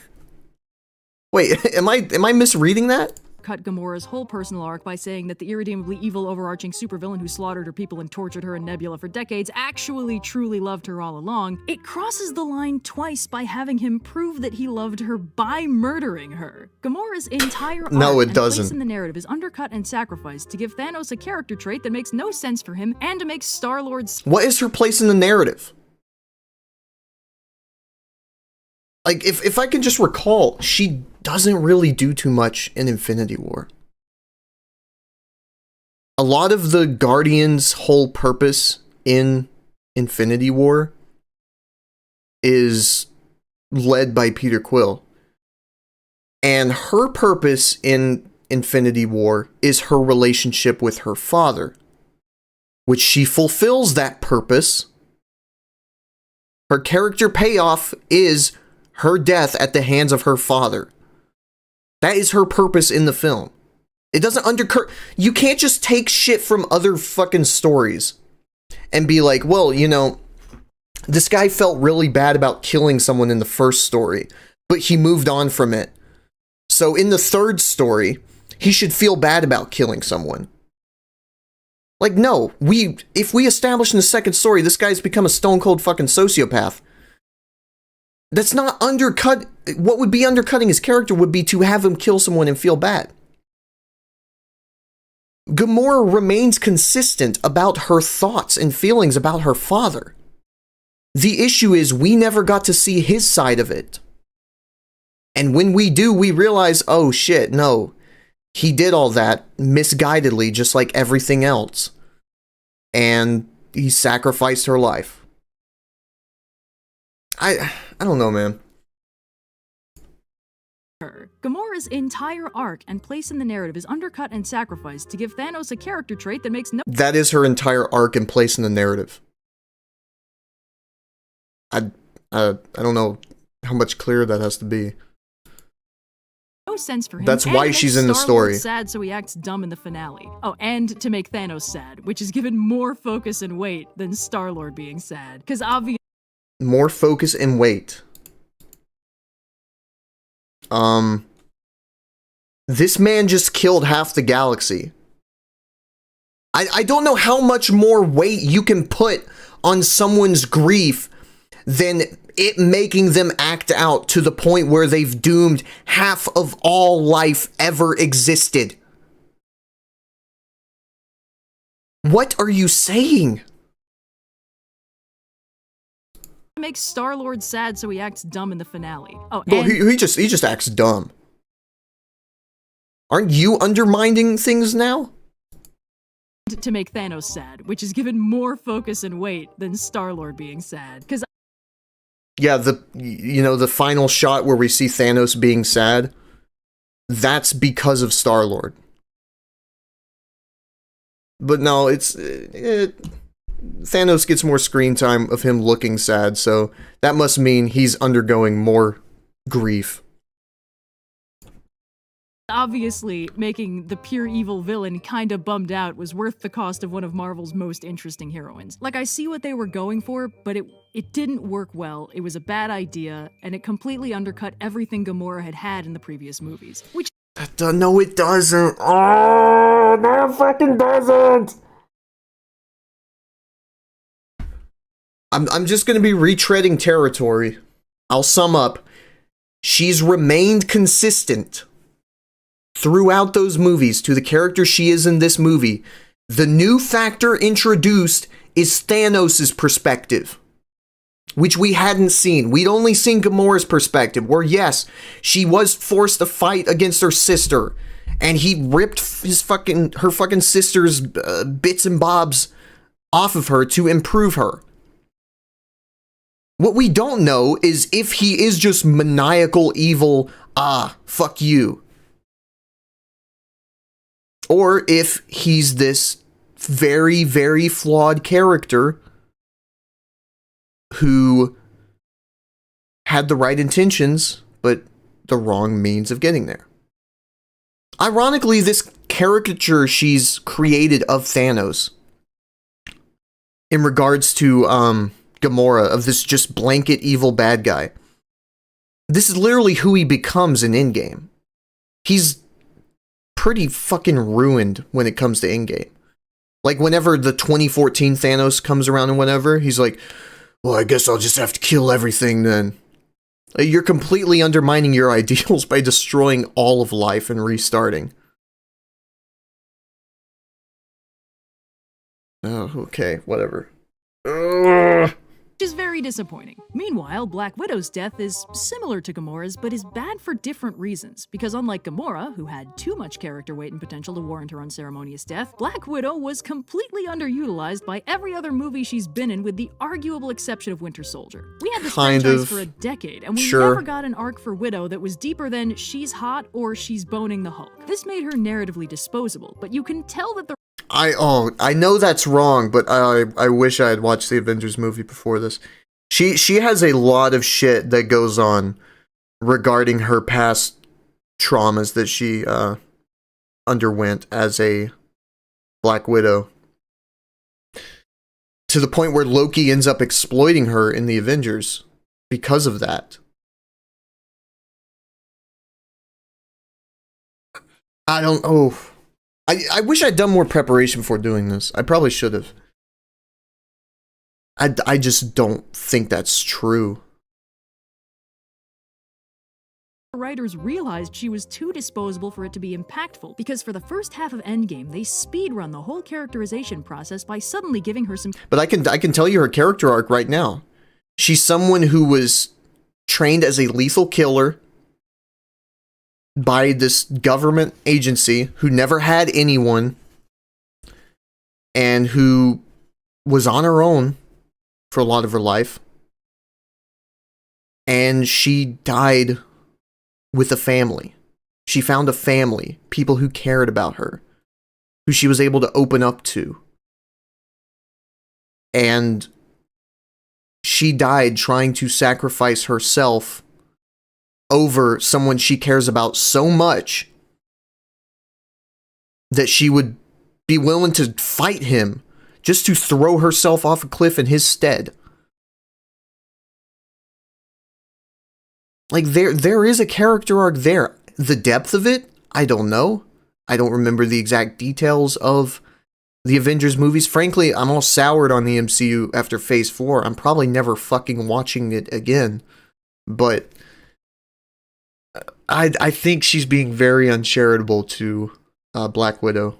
Wait, am I misreading that? Cut Gamora's whole personal arc by saying that the irredeemably evil overarching supervillain who slaughtered her people and tortured her and Nebula for decades actually truly loved her all along, it crosses the line twice by having him prove that he loved her by murdering her. Gamora's entire no, arc it doesn't. place in the narrative is undercut and sacrificed to give Thanos a character trait that makes no sense for him and to make Star-Lord's... What is her place in the narrative? Like, if I can just recall, she doesn't really do too much in Infinity War. a lot of the Guardians' whole purpose in Infinity War is led by Peter Quill. And her purpose in Infinity War is her relationship with her father, which she fulfills that purpose. Her character payoff is her death at the hands of her father. That is her purpose in the film. It doesn't undercut. You can't just take shit from other fucking stories and be like, well, you know, this guy felt really bad about killing someone in the first story, but he moved on from it. So in the third story, he should feel bad about killing someone. Like, no, if we establish in the second story this guy's become a stone cold fucking sociopath, that's not undercut. What would be undercutting his character would be to have him kill someone and feel bad. Gamora remains consistent about her thoughts and feelings about her father. The issue is we never got to see his side of it. And when we do, we realize, oh shit, no. He did all that misguidedly, just like everything else. And he sacrificed her life. I don't know, man. Gamora's entire arc and place in the narrative is undercut and sacrificed to give Thanos a character trait that makes no— That is her entire arc and place in the narrative. I don't know how much clearer that has to be. no sense for him. That's why she's in the story. Sad, so he acts dumb in the finale. Oh, and to make Thanos sad, which is given more focus and weight than Star-Lord being sad, because obviously more focus and weight. This man just killed half the galaxy. I don't know how much more weight you can put on someone's grief than it making them act out to the point where they've doomed half of all life ever existed. What are you saying? makes Star-Lord sad, so he acts dumb in the finale. Oh, Well, and he just acts dumb. Aren't you undermining things now? to make Thanos sad, which is given more focus and weight than Star-Lord being sad. Because Yeah, the final shot where we see Thanos being sad, that's because of Star-Lord. But no, Thanos gets more screen time of him looking sad, so that must mean he's undergoing more grief. obviously, making the pure evil villain kinda bummed out was worth the cost of one of Marvel's most interesting heroines. Like, I see what they were going for, but it didn't work well, it was a bad idea, and it completely undercut everything Gamora had in the previous movies. Which— No, it doesn't. Oh, no, it fucking doesn't. I'm just gonna be retreading territory. I'll sum up. She's remained consistent throughout those movies to the character she is in this movie. The new factor introduced is Thanos' perspective, which we hadn't seen. We'd only seen Gamora's perspective, where yes, she was forced to fight against her sister, and he ripped her fucking sister's bits and bobs off of her to improve her. What we don't know is if he is just maniacal evil, fuck you. Or if he's this very, very flawed character who had the right intentions, but the wrong means of getting there. Ironically, this caricature she's created of Thanos, in regards to Gamora, of this just blanket evil bad guy, this is literally who he becomes in Endgame. He's pretty fucking ruined when it comes to Endgame. Like, whenever the 2014 Thanos comes around and whatever, he's like, well, I guess I'll just have to kill everything then. You're completely undermining your ideals by destroying all of life and restarting. Oh, okay, whatever. Ugh. is very disappointing. Meanwhile, Black Widow's death is similar to Gamora's, but is bad for different reasons. Because unlike Gamora, who had too much character weight and potential to warrant her unceremonious death, Black Widow was completely underutilized by every other movie she's been in with the arguable exception of Winter Soldier. We had this franchise for a decade, and we never got an arc for Widow that was deeper than she's hot or she's boning the Hulk. This made her narratively disposable, but you can tell that the I know that's wrong, but I wish I had watched the Avengers movie before this. She has a lot of shit that goes on regarding her past traumas that she underwent as a Black Widow, to the point where Loki ends up exploiting her in the Avengers because of that. I don't know. I wish I'd done more preparation before doing this. I probably should have. I just don't think that's true. Writers realized she was too disposable for it to be impactful, because for the first half of Endgame, they speedrun the whole characterization process by suddenly giving her some... But I can tell you her character arc right now. She's someone who was trained as a lethal killer by this government agency who never had anyone, and who was on her own for a lot of her life. And she died with a family. She found a family, people who cared about her, who she was able to open up to. And she died trying to sacrifice herself over someone she cares about so much that she would be willing to fight him just to throw herself off a cliff in his stead. Like, there is a character arc there. The depth of it, I don't know. I don't remember the exact details of the Avengers movies. Frankly, I'm all soured on the MCU after Phase 4. I'm probably never fucking watching it again. But I think she's being very uncharitable to Black Widow.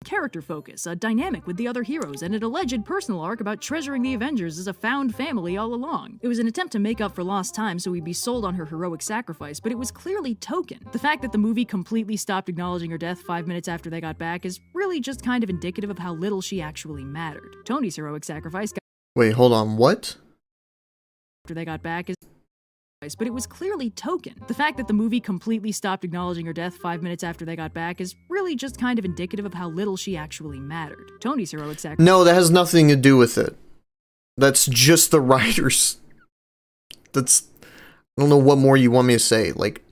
Character focus, a dynamic with the other heroes, and an alleged personal arc about treasuring the Avengers as a found family all along. It was an attempt to make up for lost time so we'd be sold on her heroic sacrifice, but it was clearly token. The fact that the movie completely stopped acknowledging her death 5 minutes after they got back is really just kind of indicative of how little she actually mattered. Tony's heroic sacrifice got... Wait, hold on, what? After they got back is... but it was clearly token. The fact that the movie completely stopped acknowledging her death 5 minutes after they got back is really just kind of indicative of how little she actually mattered. Tony's heroic sacrifice... No, that has nothing to do with it. That's just the writers. That's... I don't know what more you want me to say. Like,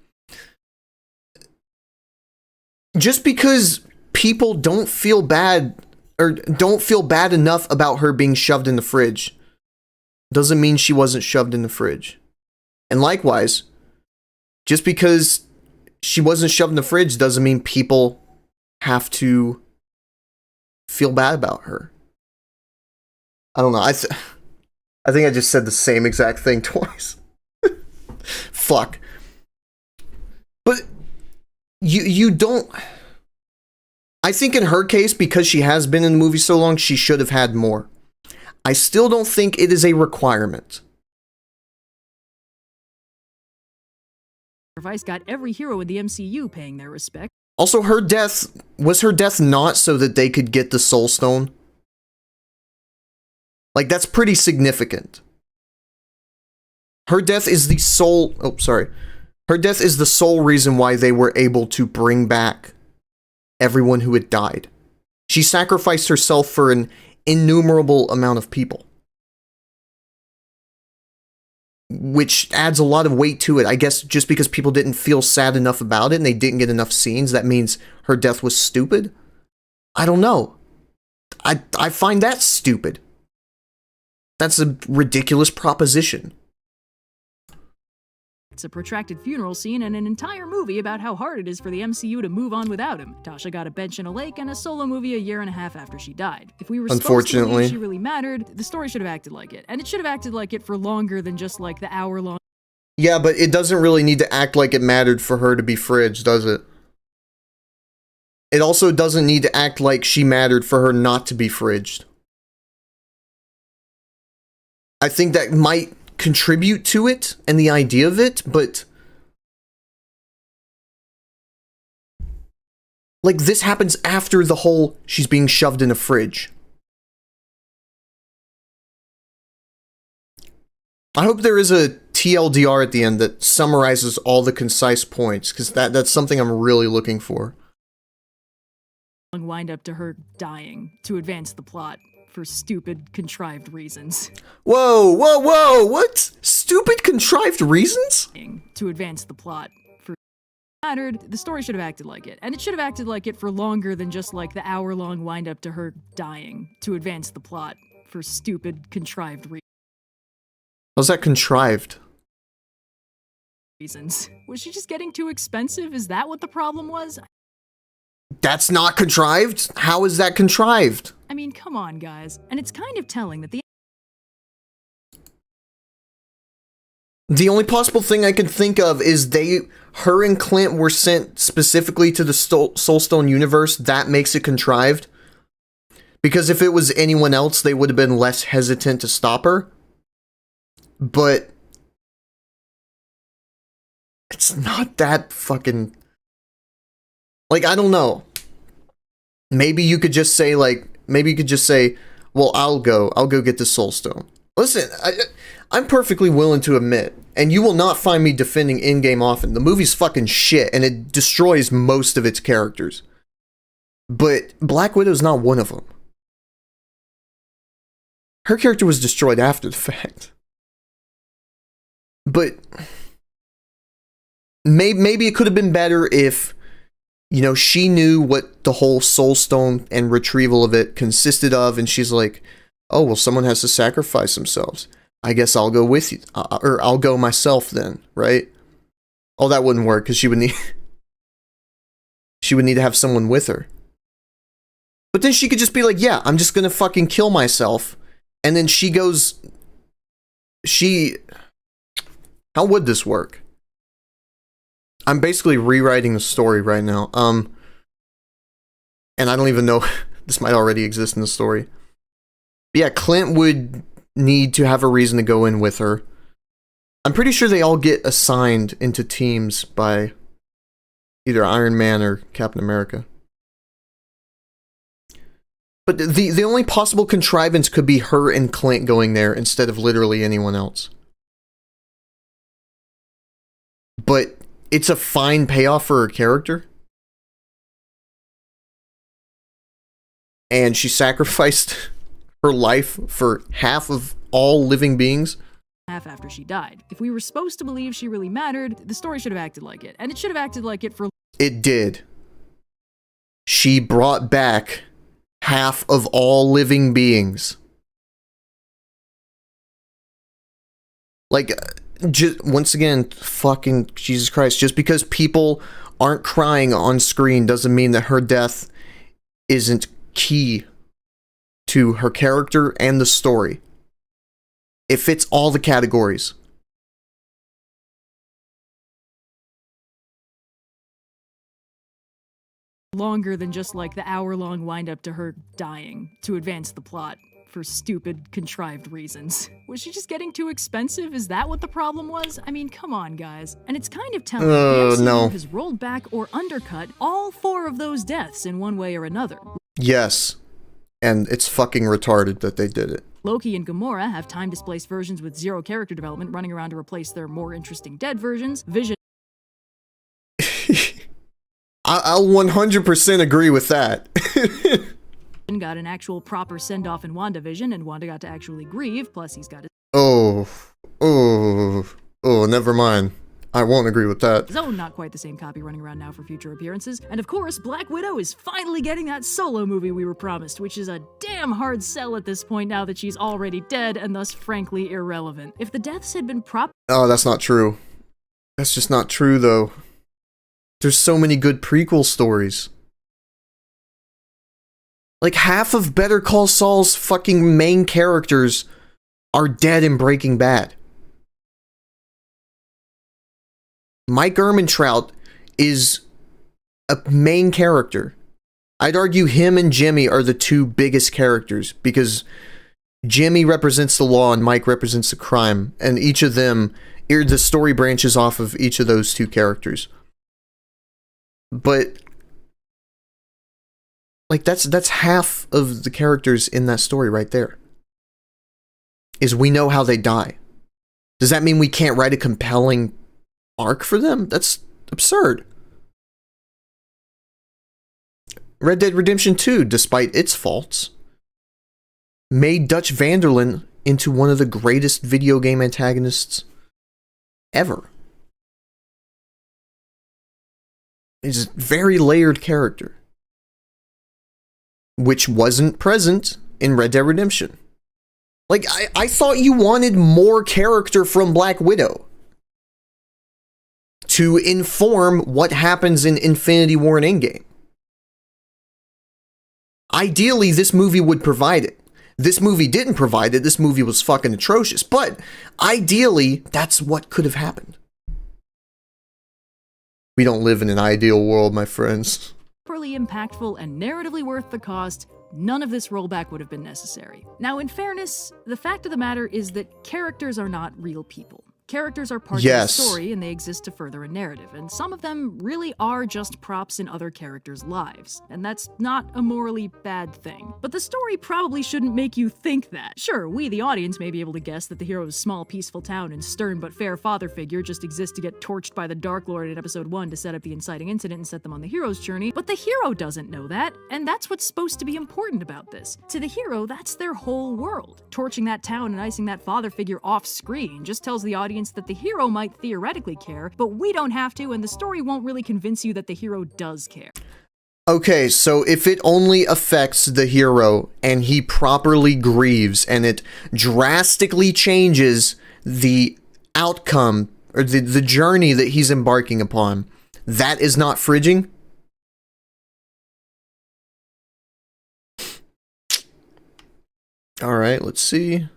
just because people don't feel bad, or don't feel bad enough about her being shoved in the fridge, doesn't mean she wasn't shoved in the fridge. And likewise, just because she wasn't shoved in the fridge doesn't mean people have to feel bad about her. I don't know. I think I just said the same exact thing twice. Fuck. But you don't... I think in her case, because she has been in the movie so long, she should have had more. I still don't think it is a requirement. Sacrifice got every hero in the MCU paying their respect. Also, her death not so that they could get the Soul Stone? Like, that's pretty significant. Her death is the sole... Oh, sorry. Her death is the sole reason why they were able to bring back everyone who had died. She sacrificed herself for an innumerable amount of people, which adds a lot of weight to it. I guess just because people didn't feel sad enough about it and they didn't get enough scenes, that means her death was stupid? I don't know. I find that stupid. That's a ridiculous proposition. It's a protracted funeral scene and an entire movie about how hard it is for the MCU to move on without him. Tasha got a bench in a lake and a solo movie a year and a half after she died. If we were supposed to believe she really mattered, the story should have acted like it. And it should have acted like it for longer than just like the hour-long... Yeah, but it doesn't really need to act like it mattered for her to be fridged, does it? It also doesn't need to act like she mattered for her not to be fridged. I think that might contribute to it and the idea of it, but like this happens after the whole she's being shoved in a fridge. I hope there is a TLDR at the end that summarizes all the concise points, because that's something I'm really looking for. Wind up to her dying to advance the plot for stupid, contrived reasons. Whoa, whoa, whoa, what? Stupid, contrived reasons? To advance the plot for mattered, the story should have acted like it. And it should have acted like it for longer than just like the hour-long wind up to her dying to advance the plot for stupid, contrived How's that contrived? reasons. Was she just getting too expensive? Is that what the problem was? That's not contrived? How is that contrived? I mean, come on, guys. And it's kind of telling that The only possible thing I can think of is her and Clint were sent specifically to the Soulstone universe. That makes it contrived. Because if it was anyone else, they would have been less hesitant to stop her. But it's not that fucking... Like, I don't know. Maybe you could just say, well, I'll go get the Soulstone. Listen, I'm perfectly willing to admit, and you will not find me defending Endgame often, the movie's fucking shit, and it destroys most of its characters. But Black Widow's not one of them. Her character was destroyed after the fact. But maybe it could have been better if, you know, she knew what the whole Soulstone and retrieval of it consisted of, and she's like, oh, well, someone has to sacrifice themselves. I guess I'll go with you, or I'll go myself then, right? Oh, that wouldn't work, because she would need to have someone with her. But then she could just be like, yeah, I'm just gonna fucking kill myself, and then she goes, how would this work? I'm basically rewriting the story right now. And I don't even know, this might already exist in the story. But yeah, Clint would need to have a reason to go in with her. I'm pretty sure they all get assigned into teams by either Iron Man or Captain America. But the only possible contrivance could be her and Clint going there instead of literally anyone else. But it's a fine payoff for her character. And she sacrificed her life for half of all living beings. Half after she died. If we were supposed to believe she really mattered, the story should have acted like it. And it should have acted like it for... It did. She brought back half of all living beings. Like... once again, fucking Jesus Christ, just because people aren't crying on screen doesn't mean that her death isn't key to her character and the story. It fits all the categories. Longer than just like the hour-long wind-up to her dying to advance the plot for stupid, contrived reasons. Was she just getting too expensive? Is that what the problem was? I mean, come on, guys. And it's kind of telling the MCU has rolled back or undercut all 4 of those deaths in one way or another. Yes. And it's fucking retarded that they did it. Loki and Gamora have time-displaced versions with 0 character development running around to replace their more interesting dead versions. Vision I'll 100% agree with that. got an actual proper send-off in WandaVision, and Wanda got to actually grieve, plus he's got his never mind. I won't agree with that. own not quite the same copy running around now for future appearances. And of course, Black Widow is finally getting that solo movie we were promised, which is a damn hard sell at this point now that she's already dead and thus frankly irrelevant. If the deaths had been Oh, that's not true. That's just not true, though. There's so many good prequel stories. Like, half of Better Call Saul's fucking main characters are dead in Breaking Bad. Mike Ehrmantraut is a main character. I'd argue him and Jimmy are the 2 biggest characters, because Jimmy represents the law and Mike represents the crime, and each of them, the story branches off of each of those two characters. But like that's half of the characters in that story right there. Is we know how they die. Does that mean we can't write a compelling arc for them? That's absurd. Red Dead Redemption 2, despite its faults, made Dutch van der Linde into one of the greatest video game antagonists ever. He's a very layered character, which wasn't present in Red Dead Redemption. Like, I thought you wanted more character from Black Widow to inform what happens in Infinity War and Endgame. Ideally, this movie would provide it. This movie didn't provide it. This movie was fucking atrocious. But ideally, that's what could have happened. We don't live in an ideal world, my friends. Properly impactful and narratively worth the cost, none of this rollback would have been necessary. Now, in fairness, the fact of the matter is that characters are not real people. Characters are part of the story and they exist to further a narrative, and some of them really are just props in other characters' lives, and that's not a morally bad thing. But the story probably shouldn't make you think that. Sure, we, the audience, may be able to guess that the hero's small, peaceful town and stern but fair father figure just exists to get torched by the Dark Lord in episode 1 to set up the inciting incident and set them on the hero's journey, but the hero doesn't know that, and that's what's supposed to be important about this. To the hero, that's their whole world. Torching that town and icing that father figure off-screen just tells the audience that the hero might theoretically care, but we don't have to, and the story won't really convince you that the hero does care. Okay, so if it only affects the hero and he properly grieves and it drastically changes the outcome or the journey that he's embarking upon, that is not fridging? Alright, let's see.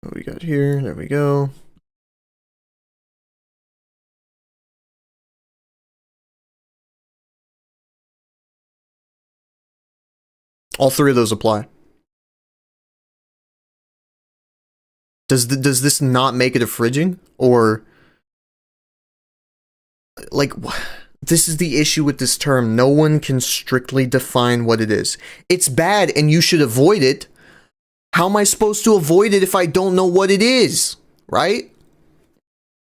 What we got here? There we go. All three of those apply. Does this not make it a fridging? Or like, this is the issue with this term. No one can strictly define what it is. It's bad and you should avoid it. How am I supposed to avoid it if I don't know what it is? Right?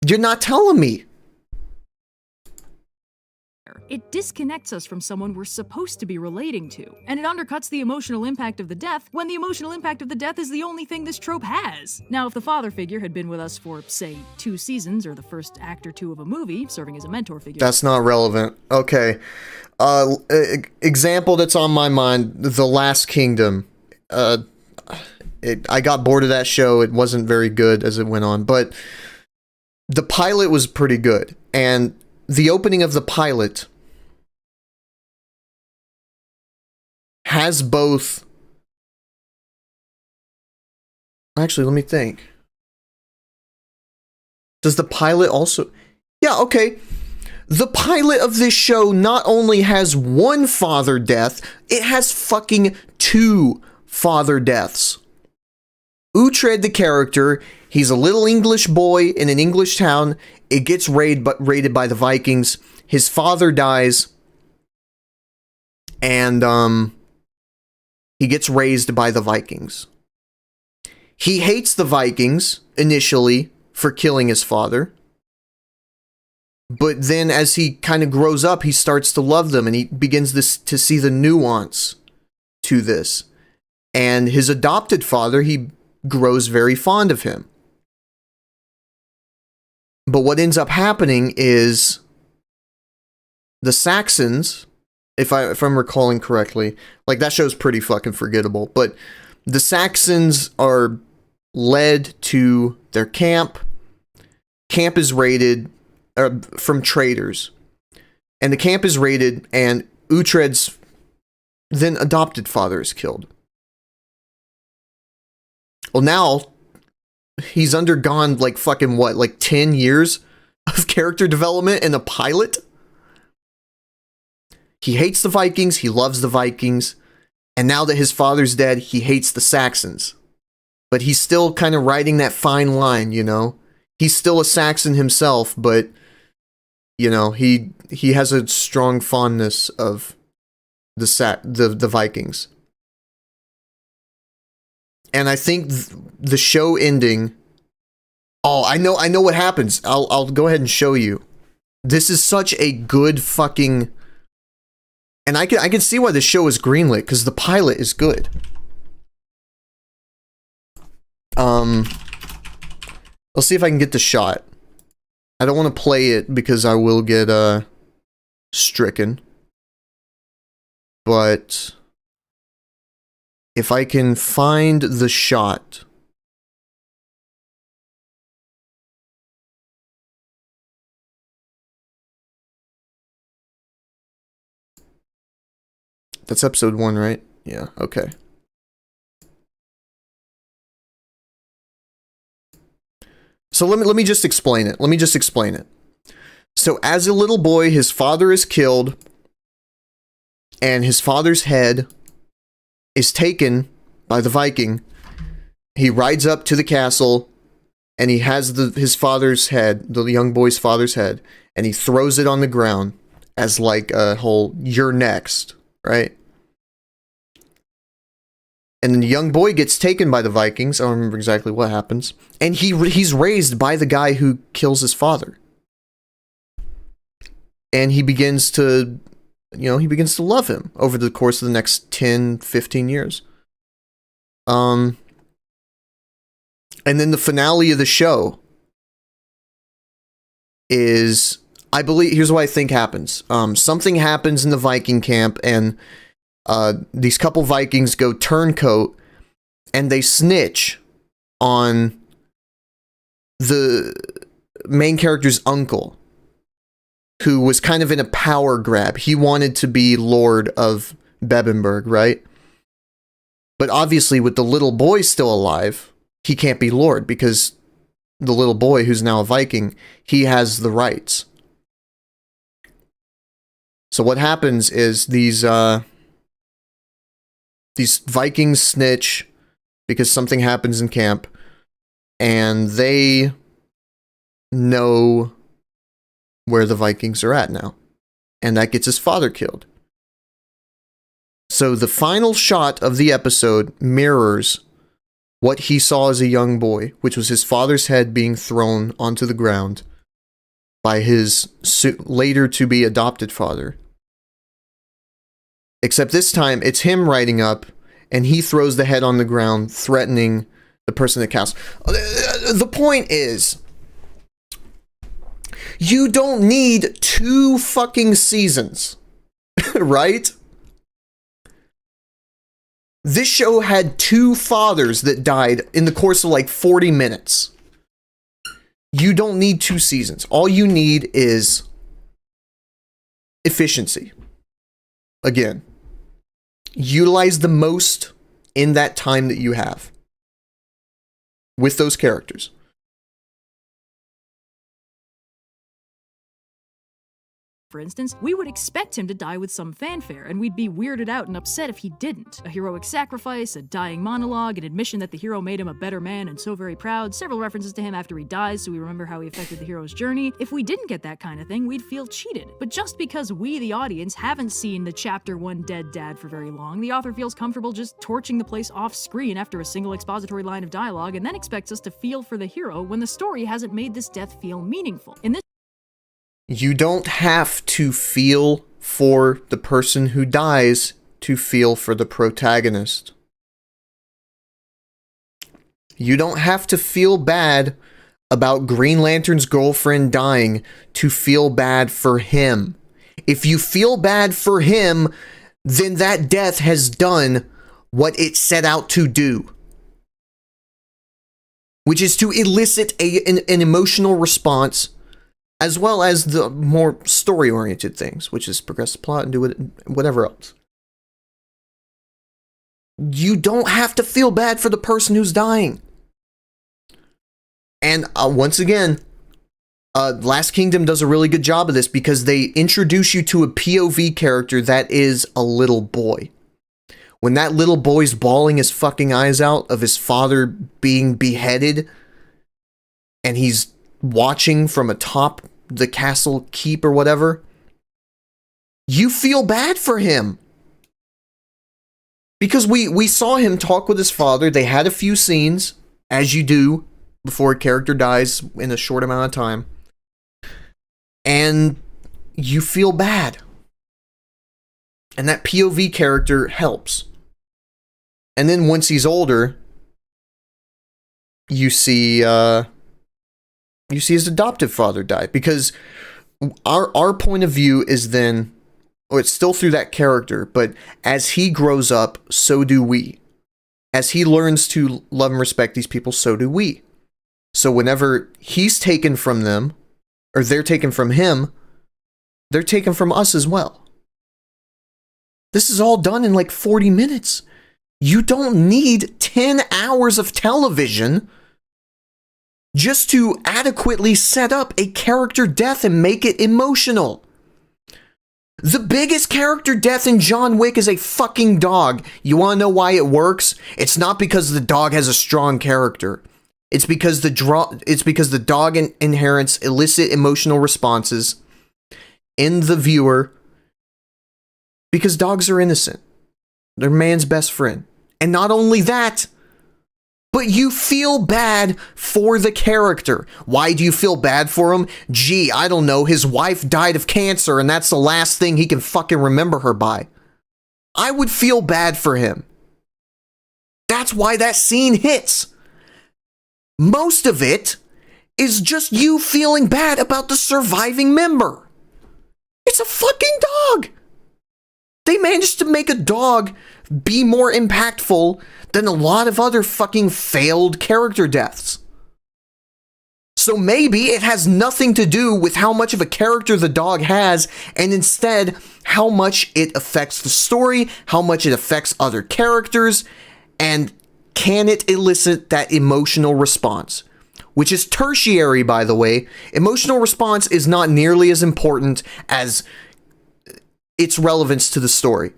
You're not telling me. It disconnects us from someone we're supposed to be relating to, and it undercuts the emotional impact of the death when the emotional impact of the death is the only thing this trope has. Now, if the father figure had been with us for, say, 2 seasons or the first act or 2 of a movie, serving as a mentor figure... That's not relevant. Okay. Example that's on my mind, The Last Kingdom. I got bored of that show. It wasn't very good as it went on, but the pilot was pretty good. And the opening of the pilot has both... Actually, let me think. Does the pilot also... Yeah, okay. The pilot of this show not only has 1 father death, it has fucking 2 father deaths. Uhtred, the character, he's a little English boy in an English town. It gets raided by the Vikings. His father dies. And, he gets raised by the Vikings. He hates the Vikings, initially, for killing his father. But then as he kind of grows up, he starts to love them, and he begins to see the nuance to this. And his adopted father, he grows very fond of him. But what ends up happening is the Saxons, if I'm recalling correctly, like that show's pretty fucking forgettable, but the Saxons are led to their camp. Camp is raided from traders. And the camp is raided, and Uhtred's then adopted father is killed. Well, now he's undergone like fucking what, like 10 years of character development in a pilot? He hates the Vikings, he loves the Vikings. And now that his father's dead, he hates the Saxons. But he's still kind of riding that fine line, you know? He's still a Saxon himself, but, you know, he has a strong fondness of the Vikings. And I think the show ending... Oh, I know what happens. I'll go ahead and show you. This is such a good fucking... And I can see why the show is greenlit, because the pilot is good. Let's see if I can get the shot. I don't want to play it because I will get stricken. But if I can find the shot... That's episode 1, right? Yeah, okay. So let me just explain it. So as a little boy, his father is killed, and his father's head is taken by the Viking. He rides up to the castle, and he has his father's head, the young boy's father's head, and he throws it on the ground as like a whole, you're next. Right? And then the young boy gets taken by the Vikings. I don't remember exactly what happens. And he's raised by the guy who kills his father. And he begins to, love him over the course of the next 10, 15 years. And then the finale of the show is... I believe, here's what I think happens. Something happens in the Viking camp, and these couple Vikings go turncoat, and they snitch on the main character's uncle, who was kind of in a power grab. He wanted to be Lord of Bebbanburg, right? But obviously, with the little boy still alive, he can't be Lord, because the little boy, who's now a Viking, he has the rights. So what happens is these Vikings snitch because something happens in camp, and they know where the Vikings are at now. And that gets his father killed. So the final shot of the episode mirrors what he saw as a young boy, which was his father's head being thrown onto the ground by his later to be adopted father. Except this time, it's him riding up, and he throws the head on the ground, threatening the person at the castle. The point is, you don't need 2 fucking seasons, right? This show had 2 fathers that died in the course of like 40 minutes. You don't need 2 seasons. All you need is efficiency. Again, utilize the most in that time that you have with those characters. For instance, we would expect him to die with some fanfare, and we'd be weirded out and upset if he didn't. A heroic sacrifice, a dying monologue, an admission that the hero made him a better man and so very proud, several references to him after he dies so we remember how he affected the hero's journey. If we didn't get that kind of thing, we'd feel cheated. But just because we, the audience, haven't seen the Chapter 1 dead dad for very long, the author feels comfortable just torching the place off screen after a single expository line of dialogue, and then expects us to feel for the hero when the story hasn't made this death feel meaningful. In this You don't have to feel for the person who dies to feel for the protagonist. You don't have to feel bad about Green Lantern's girlfriend dying to feel bad for him. If you feel bad for him, then that death has done what it set out to do, which is to elicit an emotional response, as well as the more story-oriented things, which is progress the plot and do whatever else. You don't have to feel bad for the person who's dying. And once again, Last Kingdom does a really good job of this because they introduce you to a POV character that is a little boy. When that little boy's bawling his fucking eyes out of his father being beheaded, and he's watching from atop the castle keep or whatever, you feel bad for him. Because we saw him talk with his father. They had a few scenes, as you do, before a character dies in a short amount of time. And you feel bad. And that POV character helps. And then once he's older, you see his adoptive father die. Because our point of view is then, it's still through that character, but as he grows up, so do we. As he learns to love and respect these people, so do we. So whenever he's taken from them, or they're taken from him, they're taken from us as well. This is all done in like 40 minutes. You don't need 10 hours of television just to adequately set up a character death and make it emotional. The biggest character death in John Wick is a fucking dog. You want to know why it works? It's not because the dog has a strong character. It's because the dog inherits illicit emotional responses in the viewer, because dogs are innocent. They're man's best friend. And not only that, but you feel bad for the character. Why do you feel bad for him? Gee, I don't know. His wife died of cancer, and that's the last thing he can fucking remember her by. I would feel bad for him. That's why that scene hits. Most of it is just you feeling bad about the surviving member. It's a fucking dog. They managed to make a dog be more impactful than a lot of other fucking failed character deaths. So maybe it has nothing to do with how much of a character the dog has, and instead how much it affects the story, how much it affects other characters, and can it elicit that emotional response? Which is tertiary, by the way. Emotional response is not nearly as important as its relevance to the story.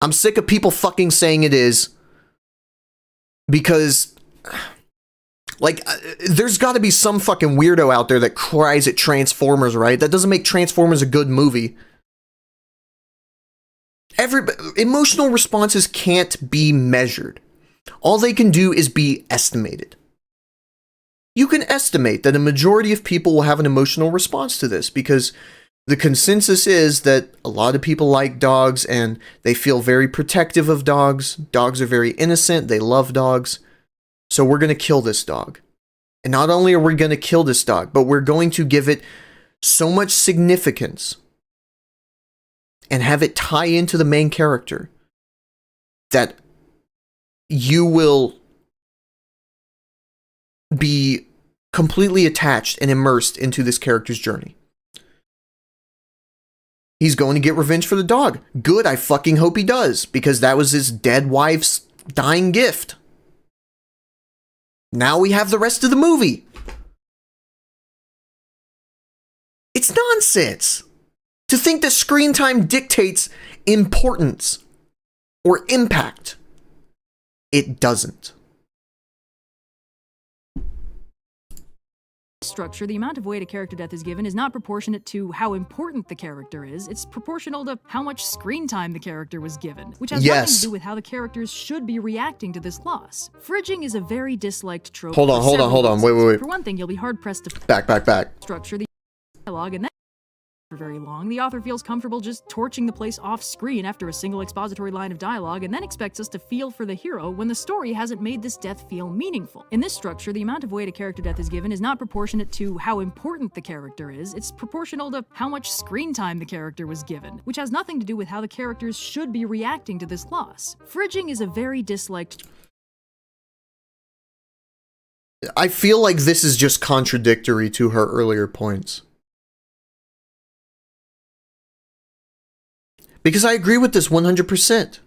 I'm sick of people fucking saying it is, because, like, there's got to be some fucking weirdo out there that cries at Transformers, right? That doesn't make Transformers a good movie. Emotional responses can't be measured. All they can do is be estimated. You can estimate that a majority of people will have an emotional response to this, because the consensus is that a lot of people like dogs and they feel very protective of dogs. Dogs are very innocent. They love dogs. So we're going to kill this dog. And not only are we going to kill this dog, but we're going to give it so much significance and have it tie into the main character that you will be completely attached and immersed into this character's journey. He's going to get revenge for the dog. Good, I fucking hope he does, because that was his dead wife's dying gift. Now we have the rest of the movie. It's nonsense to think that screen time dictates importance or impact. It doesn't. Structure, the amount of weight a character death is given is not proportionate to how important the character is. It's proportional to how much screen time the character was given, which has nothing to do with how the characters should be reacting to this loss. Fridging is a very disliked trope. Hold on. Wait. For one thing, you'll be hard-pressed to back. Structure the dialogue and then for very long. The author feels comfortable just torching the place off-screen after a single expository line of dialogue and then expects us to feel for the hero when the story hasn't made this death feel meaningful. In this structure, the amount of weight a character death is given is not proportionate to how important the character is. It's proportional to how much screen time the character was given, which has nothing to do with how the characters should be reacting to this loss. Fridging is a very disliked... I feel like this is just contradictory to her earlier points. Because I agree with this 100%.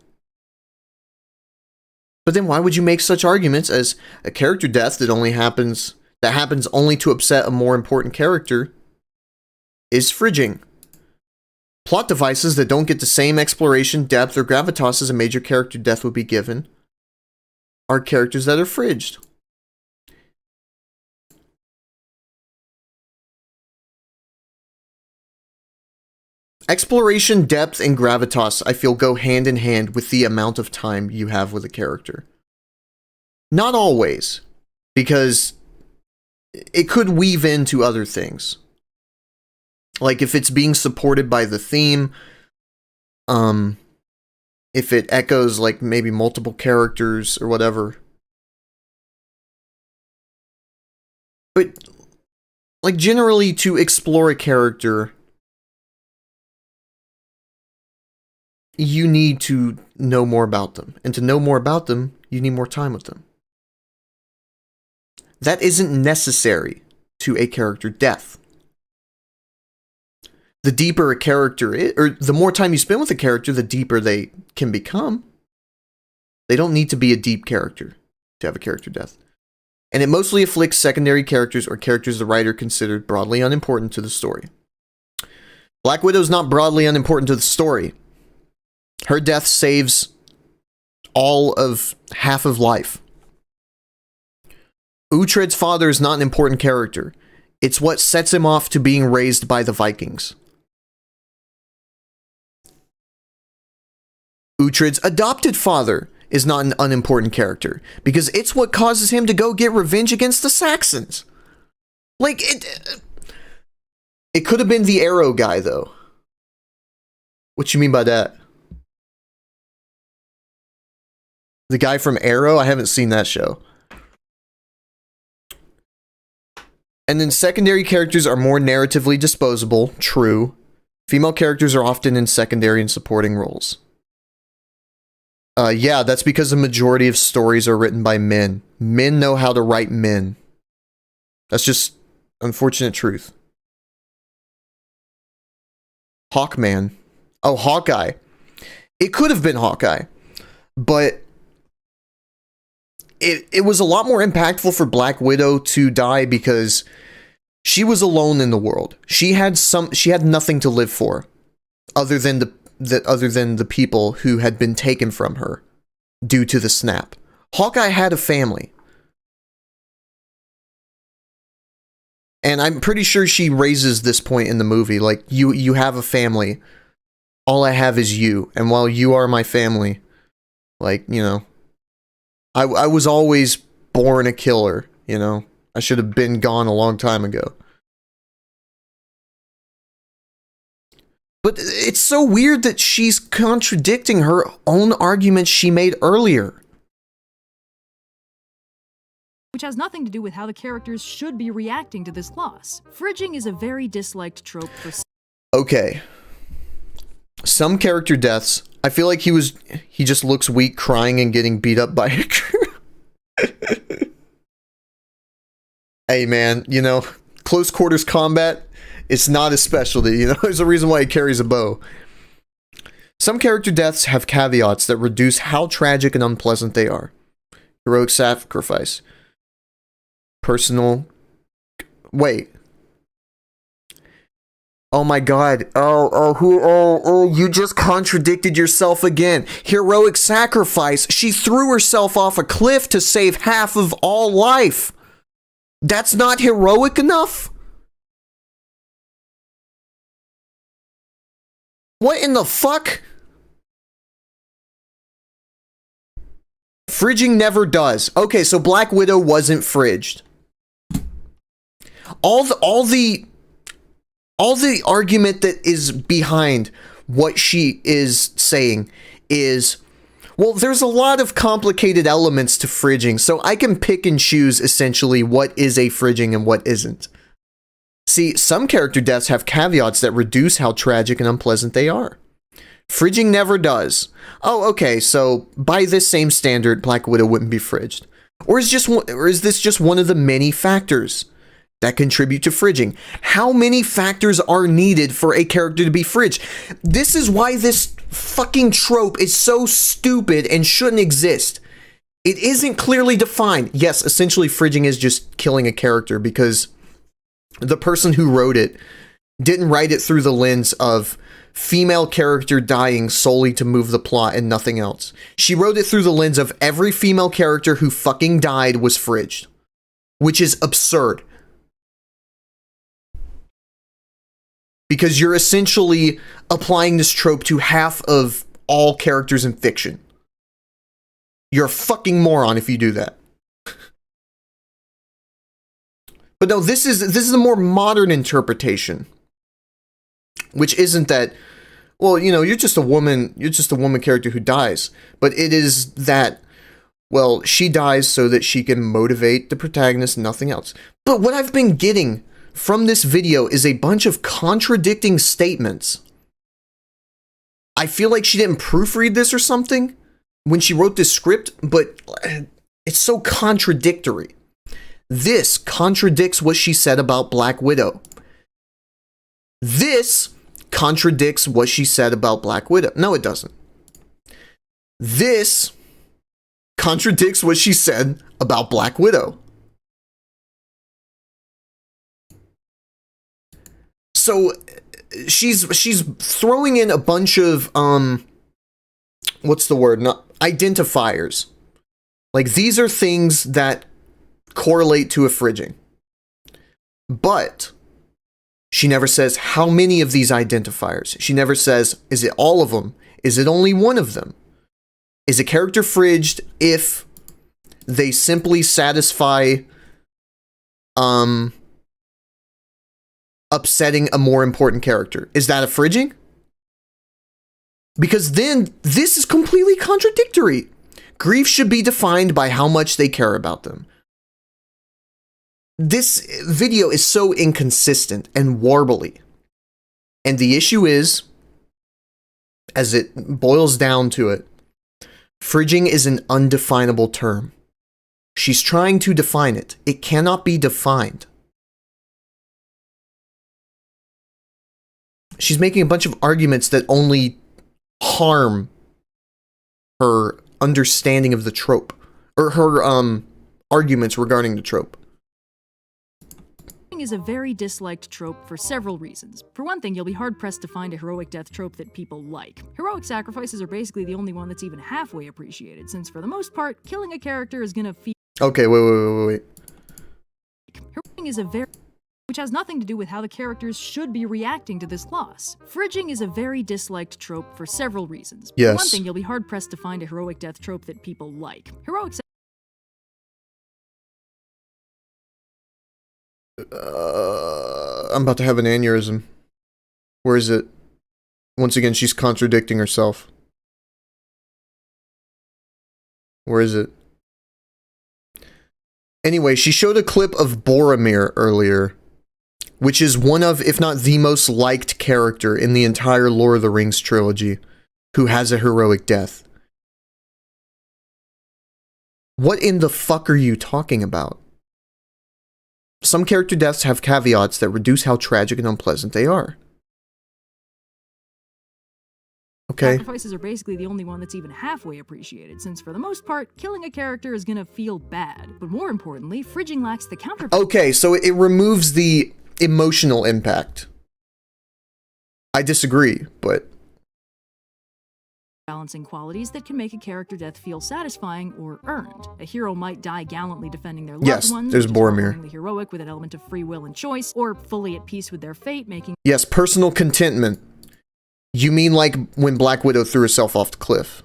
But then why would you make such arguments as a character death that happens only to upset a more important character is fridging? Plot devices that don't get the same exploration, depth, or gravitas as a major character death would be given are characters that are fridged. Exploration, depth, and gravitas, I feel, go hand in hand with the amount of time you have with a character. Not always, because it could weave into other things. Like if it's being supported by the theme, if it echoes like maybe multiple characters or whatever. But like generally to explore a character, you need to know more about them. And to know more about them, you need more time with them. That isn't necessary to a character death. The deeper a character is, or the more time you spend with a character, the deeper they can become. They don't need to be a deep character to have a character death. And it mostly afflicts secondary characters or characters the writer considered broadly unimportant to the story. Black Widow's not broadly unimportant to the story. Her death saves all of half of life. Uhtred's father is not an important character. It's what sets him off to being raised by the Vikings. Uhtred's adopted father is not an unimportant character, because it's what causes him to go get revenge against the Saxons. Like, it could have been the Arrow guy, though. What you mean by that? The guy from Arrow? I haven't seen that show. And then secondary characters are more narratively disposable. True. Female characters are often in secondary and supporting roles. Yeah, that's because the majority of stories are written by men. Men know how to write men. That's just unfortunate truth. Hawkman. Oh, Hawkeye. It could have been Hawkeye, but it was a lot more impactful for Black Widow to die because she was alone in the world. She had nothing to live for other than the people who had been taken from her due to the snap. Hawkeye had a family. And I'm pretty sure she raises this point in the movie, like, you have a family. All I have is you, and while you are my family, like, you know, I was always born a killer, you know? I should have been gone a long time ago. But it's so weird that she's contradicting her own arguments she made earlier. Which has nothing to do with how the characters should be reacting to this loss. Fridging is a very disliked trope for... Okay. Some character deaths, I feel like he just looks weak crying and getting beat up by a crew. Hey man, you know, close quarters combat, it's not his specialty, you know, there's a reason why he carries a bow. Some character deaths have caveats that reduce how tragic and unpleasant they are. Heroic sacrifice. Personal... Wait. Oh my god. You just contradicted yourself again. Heroic sacrifice. She threw herself off a cliff to save half of all life. That's not heroic enough? What in the fuck? Fridging never does. Okay, so Black Widow wasn't fridged. All the argument that is behind what she is saying is, well, there's a lot of complicated elements to fridging, so I can pick and choose essentially what is a fridging and what isn't. See, some character deaths have caveats that reduce how tragic and unpleasant they are. Fridging never does. Oh, okay, so by this same standard, Black Widow wouldn't be fridged. Or is this just one of the many factors that contribute to fridging? How many factors are needed for a character to be fridged? This is why this fucking trope is so stupid and shouldn't exist. It isn't clearly defined. Yes, essentially fridging is just killing a character because the person who wrote it didn't write it through the lens of female character dying solely to move the plot and nothing else. She wrote it through the lens of every female character who fucking died was fridged, which is absurd. Because you're essentially applying this trope to half of all characters in fiction. You're a fucking moron if you do that. But no, this is a more modern interpretation. Which isn't that, well, you know, you're just a woman character who dies. But it is that, well, she dies so that she can motivate the protagonist, nothing else. But what I've been getting from this video is a bunch of contradicting statements. I feel like she didn't proofread this or something when she wrote this script, but it's so contradictory. This contradicts what she said about Black Widow. This contradicts what she said about Black Widow. No, it doesn't. This contradicts what she said about Black Widow. So she's throwing in a bunch of what's the word? Not identifiers. Like, these are things that correlate to a fridging. But she never says how many of these identifiers. She never says, is it all of them? Is it only one of them? Is a character fridged if they simply satisfy upsetting a more important character? Is that a fridging? Because then this is completely contradictory. Grief should be defined by how much they care about them. This video is so inconsistent and warbly. And the issue is, as it boils down to it, fridging is an undefinable term. She's trying to define it. It cannot be defined. She's making a bunch of arguments that only harm her understanding of the trope, or her arguments regarding the trope. Is a very disliked trope for several reasons. For one thing, you'll be hard-pressed to find a heroic death trope that people like. Heroic sacrifices are basically the only one that's even halfway appreciated, since for the most part, killing a character is gonna feel... Okay, wait. Heroic is a very... which has nothing to do with how the characters should be reacting to this loss. Fridging is a very disliked trope for several reasons. Yes. For one thing, you'll be hard-pressed to find a heroic death trope that people like. Heroic I'm about to have an aneurysm. Where is it? Once again, she's contradicting herself. Where is it? Anyway, she showed a clip of Boromir earlier, which is one of, if not the most liked character in the entire Lord of the Rings trilogy, who has a heroic death. What in the fuck are you talking about? Some character deaths have caveats that reduce how tragic and unpleasant they are. Okay. Sacrifices are basically the only one that's even halfway appreciated, since for the most part, killing a character is gonna feel bad. But more importantly, fridging lacks the counter... Okay, so it removes the emotional impact. I disagree, but... balancing qualities that can make a character death feel satisfying or earned. A hero might die gallantly defending their loved yes, ones, there's Boromir. The heroic with an element of free will and choice, or fully at peace with their fate, making... Yes, personal contentment. You mean like when Black Widow threw herself off the cliff?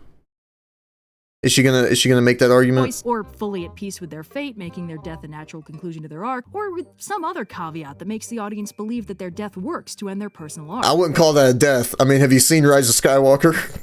Is she gonna make that argument? Or fully at peace with their fate, making their death a natural conclusion to their arc, or with some other caveat that makes the audience believe that their death works to end their personal arc. I wouldn't call that a death. I mean, have you seen Rise of Skywalker?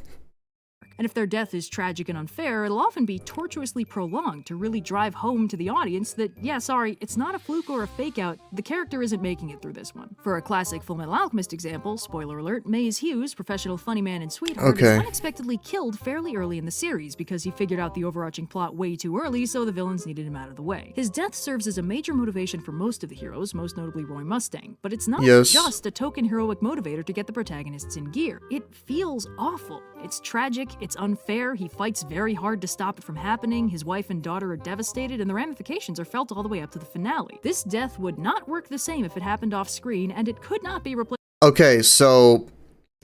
And if their death is tragic and unfair, it'll often be tortuously prolonged to really drive home to the audience that, yeah, sorry, it's not a fluke or a fake out, the character isn't making it through this one. For a classic Fullmetal Alchemist example, spoiler alert, Maze Hughes, professional funny man and sweetheart, is unexpectedly killed fairly early in the series because he figured out the overarching plot way too early, so the villains needed him out of the way. His death serves as a major motivation for most of the heroes, most notably Roy Mustang, but it's not just a token heroic motivator to get the protagonists in gear. It feels awful. It's tragic, it's unfair, he fights very hard to stop it from happening, his wife and daughter are devastated, and the ramifications are felt all the way up to the finale. This death would not work the same if it happened off screen, and it could not be replaced. Okay, so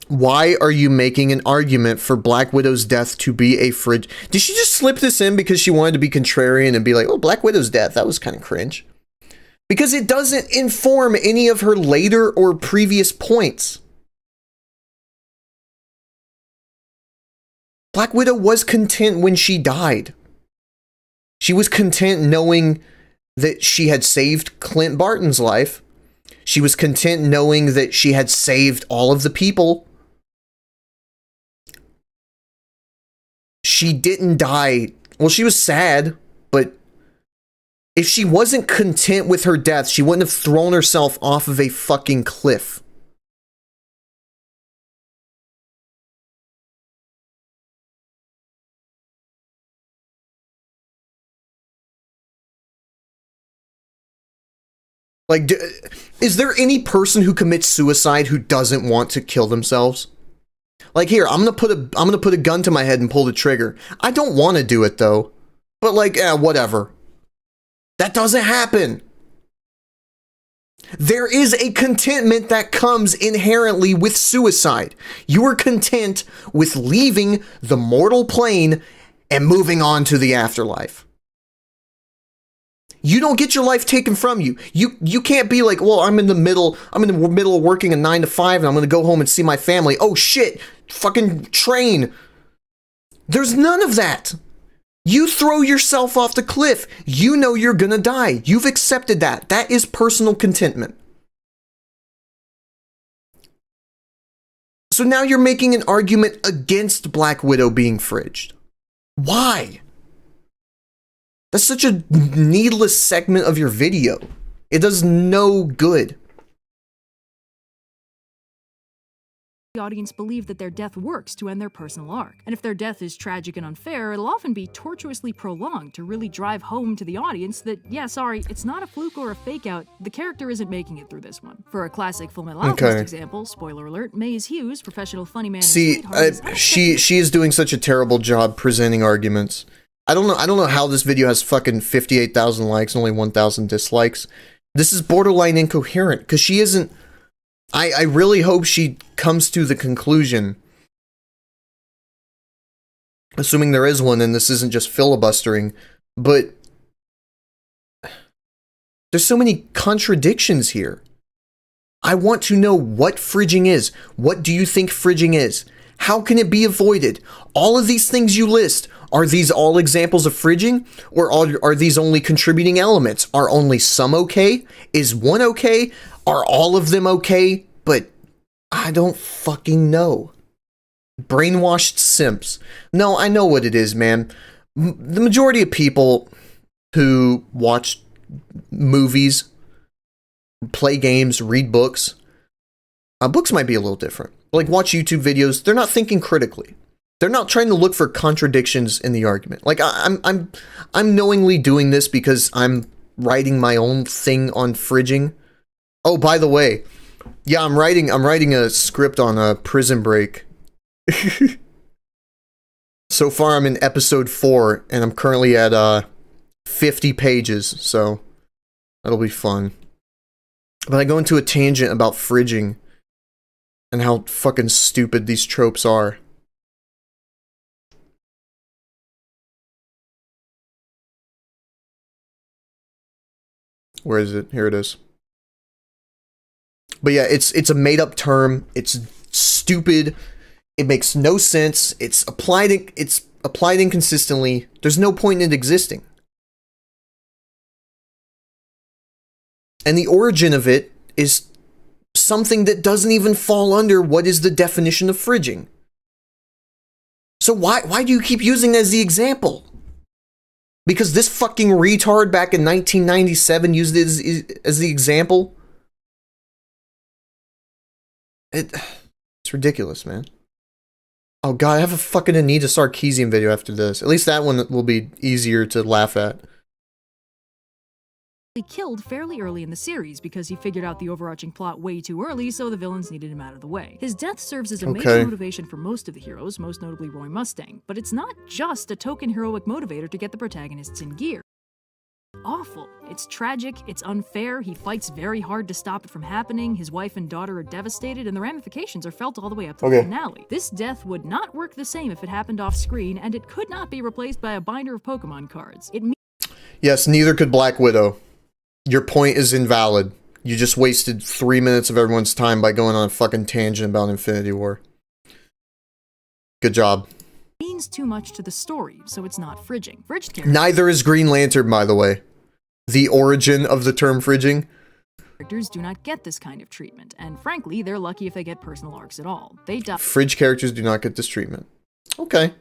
Why are you making an argument for Black Widow's death to be a fridge? Did she just slip this in because she wanted to be contrarian and be like, oh, Black Widow's death, that was kind of cringe? Because it doesn't inform any of her later or previous points. Black Widow was content when she died. She was content knowing that she had saved Clint Barton's life. She was content knowing that she had saved all of the people. She didn't die. Well, she was sad, but if she wasn't content with her death, she wouldn't have thrown herself off of a fucking cliff. Like, is there any person who commits suicide who doesn't want to kill themselves? Like, here, I'm gonna put a gun to my head and pull the trigger. I don't want to do it though, but like, whatever. That doesn't happen. There is a contentment that comes inherently with suicide. You are content with leaving the mortal plane and moving on to the afterlife. You don't get your life taken from you. You can't be like, well, I'm in the middle of working a 9 to 5 and I'm gonna go home and see my family. Oh shit, fucking train. There's none of that. You throw yourself off the cliff. You know you're gonna die. You've accepted that. That is personal contentment. So now you're making an argument against Black Widow being fridged. Why? That's such a needless segment of your video. It does no good. The audience believe that their death works to end their personal arc. And if their death is tragic and unfair, it'll often be tortuously prolonged to really drive home to the audience that, yeah, sorry, it's not a fluke or a fake out. The character isn't making it through this one. For a classic Fullmetal Alchemist example, spoiler alert, Maze Hughes, professional funny man. See, she is doing such a terrible job presenting arguments. I don't know how this video has fucking 58,000 likes and only 1,000 dislikes. This is borderline incoherent because she isn't. I really hope she comes to the conclusion, assuming there is one and this isn't just filibustering, but there's so many contradictions here. I want to know what fridging is. What do you think fridging is? How can it be avoided? All of these things you list, are these all examples of fridging? Or are these only contributing elements? Are only some okay? Is one okay? Are all of them okay? But I don't fucking know. Brainwashed simps. No, I know what it is, man. The majority of people who watch movies, play games, read books, books might be a little different. Like, watch YouTube videos, they're not thinking critically. They're not trying to look for contradictions in the argument. Like, I'm knowingly doing this because I'm writing my own thing on fridging. Oh, by the way, yeah, I'm writing a script on Prison Break. So far, I'm in episode 4, and I'm currently at 50 pages, so that'll be fun. But I go into a tangent about fridging and how fucking stupid these tropes are. Where is it? Here it is. But yeah, it's a made-up term. It's stupid. It makes no sense. It's applied inconsistently. There's no point in it existing. And the origin of it is something that doesn't even fall under what is the definition of fridging. So why do you keep using it as the example? Because this fucking retard back in 1997 used it as the example? It's ridiculous, man. Oh god, I have a fucking Anita Sarkeesian video after this. At least that one will be easier to laugh at. He killed fairly early in the series because he figured out the overarching plot way too early, so the villains needed him out of the way. His death serves as a major motivation for most of the heroes, most notably Roy Mustang, but it's not just a token heroic motivator to get the protagonists in gear. awful. It's tragic, it's unfair, he fights very hard to stop it from happening, his wife and daughter are devastated, and the ramifications are felt all the way up to the finale. This death would not work the same if it happened off screen, and it could not be replaced by a binder of Pokemon cards. Yes, neither could Black Widow. Your point is invalid. You just wasted 3 minutes of everyone's time by going on a fucking tangent about Infinity War. Good job. Means too much to the story, so it's not fridging. Fridged Neither is Green Lantern, by the way. The origin of the term fridging. Characters do not get this kind of treatment, and frankly, they're lucky if they get personal arcs at all. They die. Fridge characters do not get this treatment. Okay.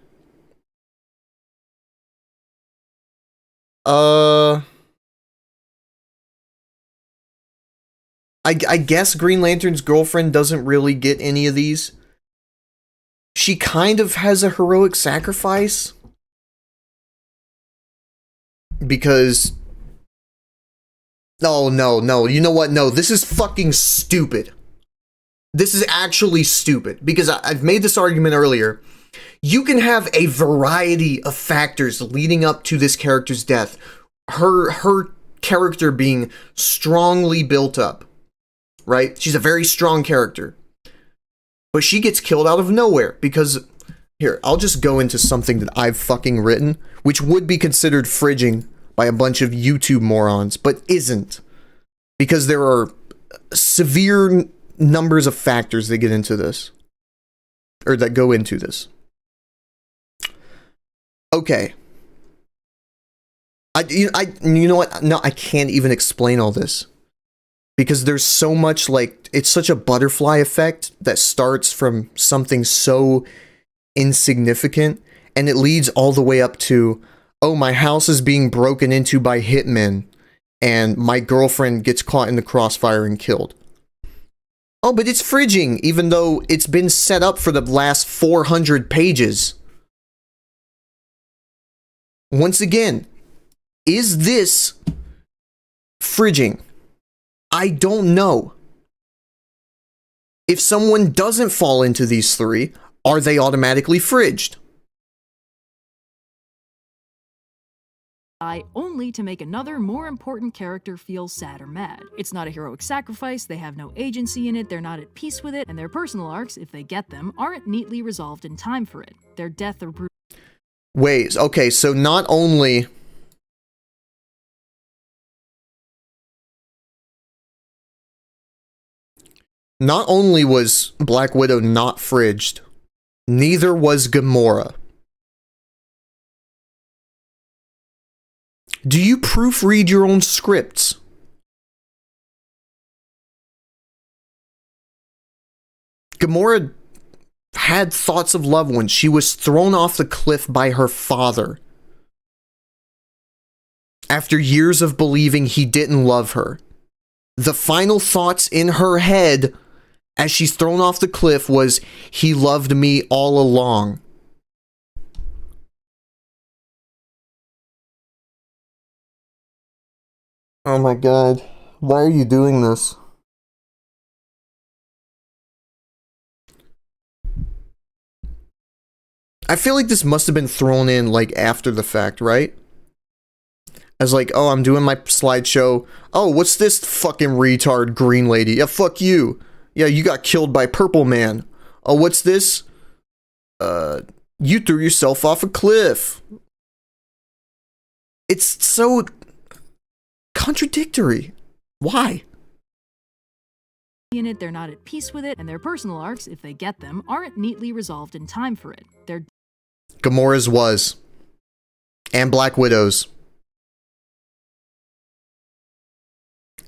I guess Green Lantern's girlfriend doesn't really get any of these. She kind of has a heroic sacrifice. Because... Oh, no. You know what? No, this is fucking stupid. This is actually stupid. Because I've made this argument earlier. You can have a variety of factors leading up to this character's death. Her character being strongly built up. Right? She's a very strong character. But she gets killed out of nowhere because... Here, I'll just go into something that I've fucking written, which would be considered fridging by a bunch of YouTube morons, but isn't. Because there are severe numbers of factors that get into this. Or that go into this. Okay. You know what? No, I can't even explain all this. Because there's so much, like, it's such a butterfly effect that starts from something so insignificant, and it leads all the way up to, oh, my house is being broken into by hitmen, and my girlfriend gets caught in the crossfire and killed. Oh, but it's fridging, even though it's been set up for the last 400 pages. Once again, is this fridging? I don't know. If someone doesn't fall into these three, are they automatically fridged? Only to make another, more important character feel sad or mad. It's not a heroic sacrifice, they have no agency in it, they're not at peace with it, and their personal arcs, if they get them, aren't neatly resolved in time for it. Their death or brutal. Wait, okay, so not only... Not only was Black Widow not fridged, neither was Gamora. Do you proofread your own scripts? Gamora had thoughts of loved ones. She was thrown off the cliff by her father. After years of believing he didn't love her. The final thoughts in her head as she's thrown off the cliff was, he loved me all along. Oh my god. Why are you doing this? I feel like this must have been thrown in, like, after the fact, right? As like, oh, I'm doing my slideshow. Oh, what's this fucking retard green lady? Yeah, fuck you. Yeah, you got killed by Purple Man. Oh, what's this? You threw yourself off a cliff. It's so contradictory. Why? In it, they're not at peace with it, and their personal arcs, if they get them, aren't neatly resolved in time for it. They're Gamora's was. And Black Widow's.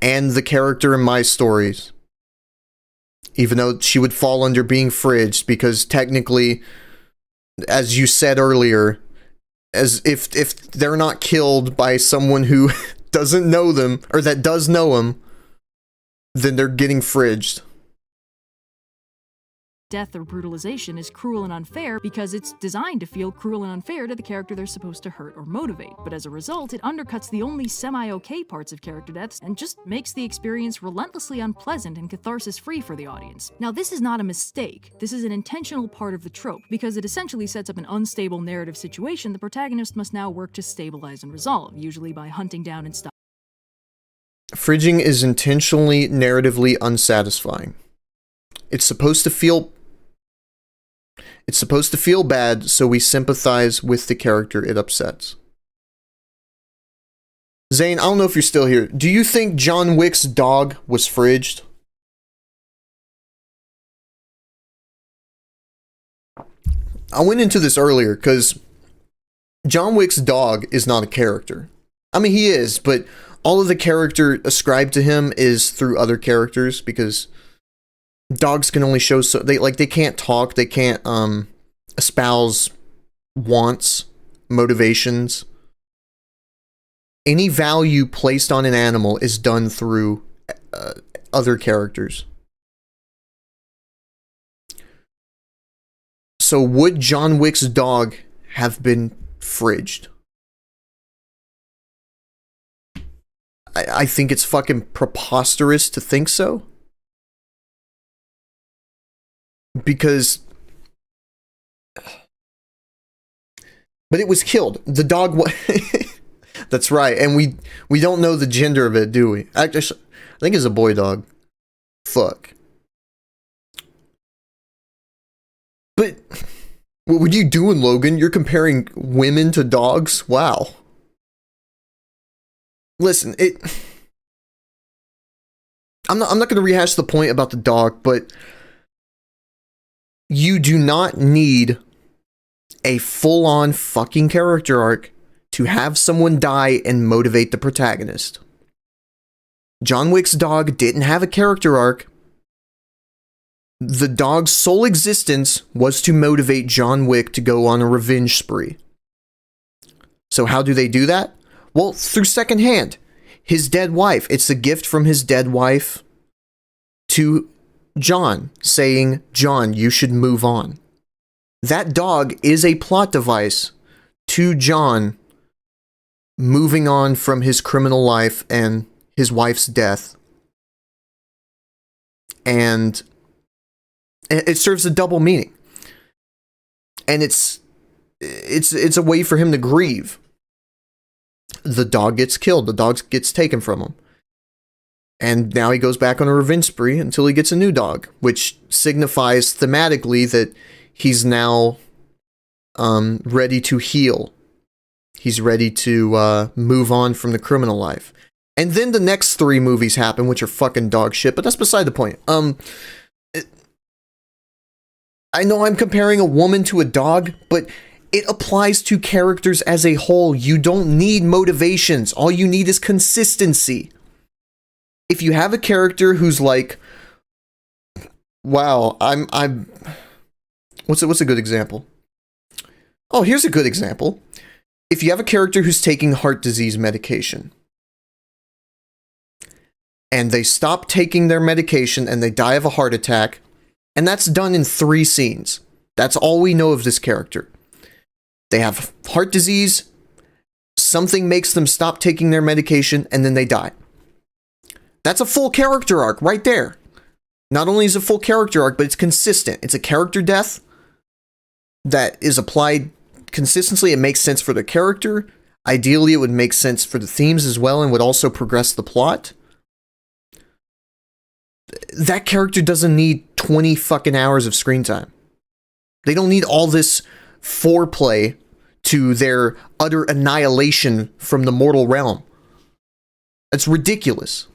And the character in my stories. Even though she would fall under being fridged, because technically, as you said earlier, as if they're not killed by someone who doesn't know them, or that does know them, then they're getting fridged. death or brutalization is cruel and unfair because it's designed to feel cruel and unfair to the character they're supposed to hurt or motivate. But as a result, it undercuts the only semi-okay parts of character deaths and just makes the experience relentlessly unpleasant and catharsis-free for the audience. Now, this is not a mistake. This is an intentional part of the trope, because it essentially sets up an unstable narrative situation the protagonist must now work to stabilize and resolve, usually by hunting down and stopping. Fridging is intentionally narratively unsatisfying. It's supposed to feel bad, so we sympathize with the character it upsets. Zane, I don't know if you're still here. Do you think John Wick's dog was fridged? I went into this earlier because John Wick's dog is not a character. I mean, he is, but all of the character ascribed to him is through other characters, because dogs can only show so they can't talk, they can't espouse wants, motivations. Any value placed on an animal is done through other characters. So would John Wick's dog have been fridged? I think it's fucking preposterous to think so. Because, but it was killed. The dog that's right, and we don't know the gender of it, do we? I think it's a boy dog. Fuck. But what were you doing, Logan? You're comparing women to dogs? Wow. Listen, I'm not going to rehash the point about the dog, but you do not need a full-on fucking character arc to have someone die and motivate the protagonist. John Wick's dog didn't have a character arc. The dog's sole existence was to motivate John Wick to go on a revenge spree. So how do they do that? Well, through secondhand. His dead wife. It's a gift from his dead wife to John, saying, John, you should move on. That dog is a plot device to John moving on from his criminal life and his wife's death. And it serves a double meaning. And it's a way for him to grieve. The dog gets killed. The dog gets taken from him. And now he goes back on a revenge spree until he gets a new dog, which signifies thematically that he's now ready to heal. He's ready to move on from the criminal life. And then the next 3 movies happen, which are fucking dog shit, but that's beside the point. I know I'm comparing a woman to a dog, but it applies to characters as a whole. You don't need motivations. All you need is consistency. If you have a character who's like, wow, I'm what's a good example? Oh, here's a good example. If you have a character who's taking heart disease medication, and they stop taking their medication and they die of a heart attack, and that's done in 3 scenes. That's all we know of this character. They have heart disease, something makes them stop taking their medication, and then they die. That's a full character arc right there. Not only is it a full character arc, but it's consistent. It's a character death that is applied consistently. It makes sense for the character. Ideally, it would make sense for the themes as well and would also progress the plot. That character doesn't need 20 fucking hours of screen time. They don't need all this foreplay to their utter annihilation from the mortal realm. That's ridiculous.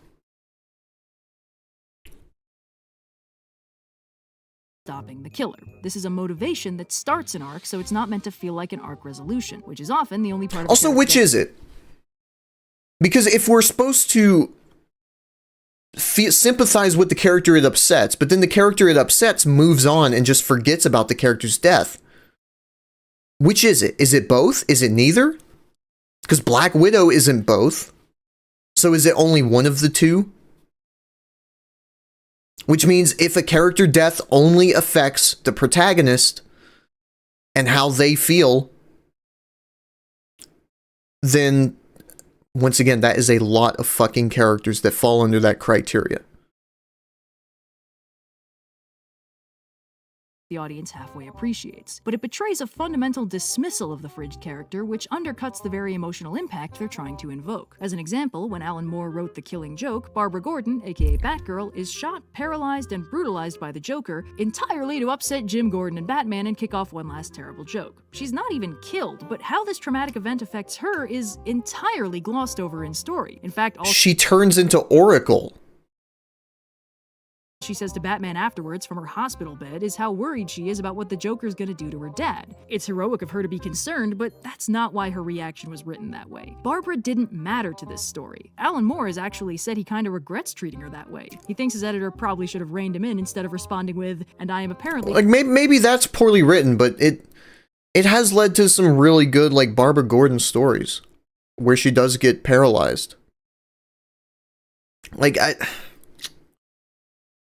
Stopping the killer. This is a motivation that starts an arc, so it's not meant to feel like an arc resolution, which is often the only part of Also, which is it? Because if we're supposed to sympathize with the character it upsets, but then the character it upsets moves on and just forgets about the character's death, which is it? Is it both? Is it neither? Because Black Widow isn't both. So is it only one of the two? Which means if a character death only affects the protagonist and how they feel, then once again, that is a lot of fucking characters that fall under that criteria. The audience halfway appreciates, but it betrays a fundamental dismissal of the Fridge character, which undercuts the very emotional impact they're trying to invoke. As an example, when Alan Moore wrote The Killing Joke, Barbara Gordon, aka Batgirl, is shot, paralyzed, and brutalized by the Joker, entirely to upset Jim Gordon and Batman and kick off one last terrible joke. She's not even killed, but how this traumatic event affects her is entirely glossed over in story. In fact, all She turns into Oracle. she says to Batman afterwards from her hospital bed is how worried she is about what the Joker's gonna do to her dad. It's heroic of her to be concerned, but that's not why her reaction was written that way. Barbara didn't matter to this story. Alan Moore has actually said he kinda regrets treating her that way. He thinks his editor probably should have reined him in instead of responding with, "And I am apparently..." Like, maybe that's poorly written, but it has led to some really good, like, Barbara Gordon stories where she does get paralyzed. Like,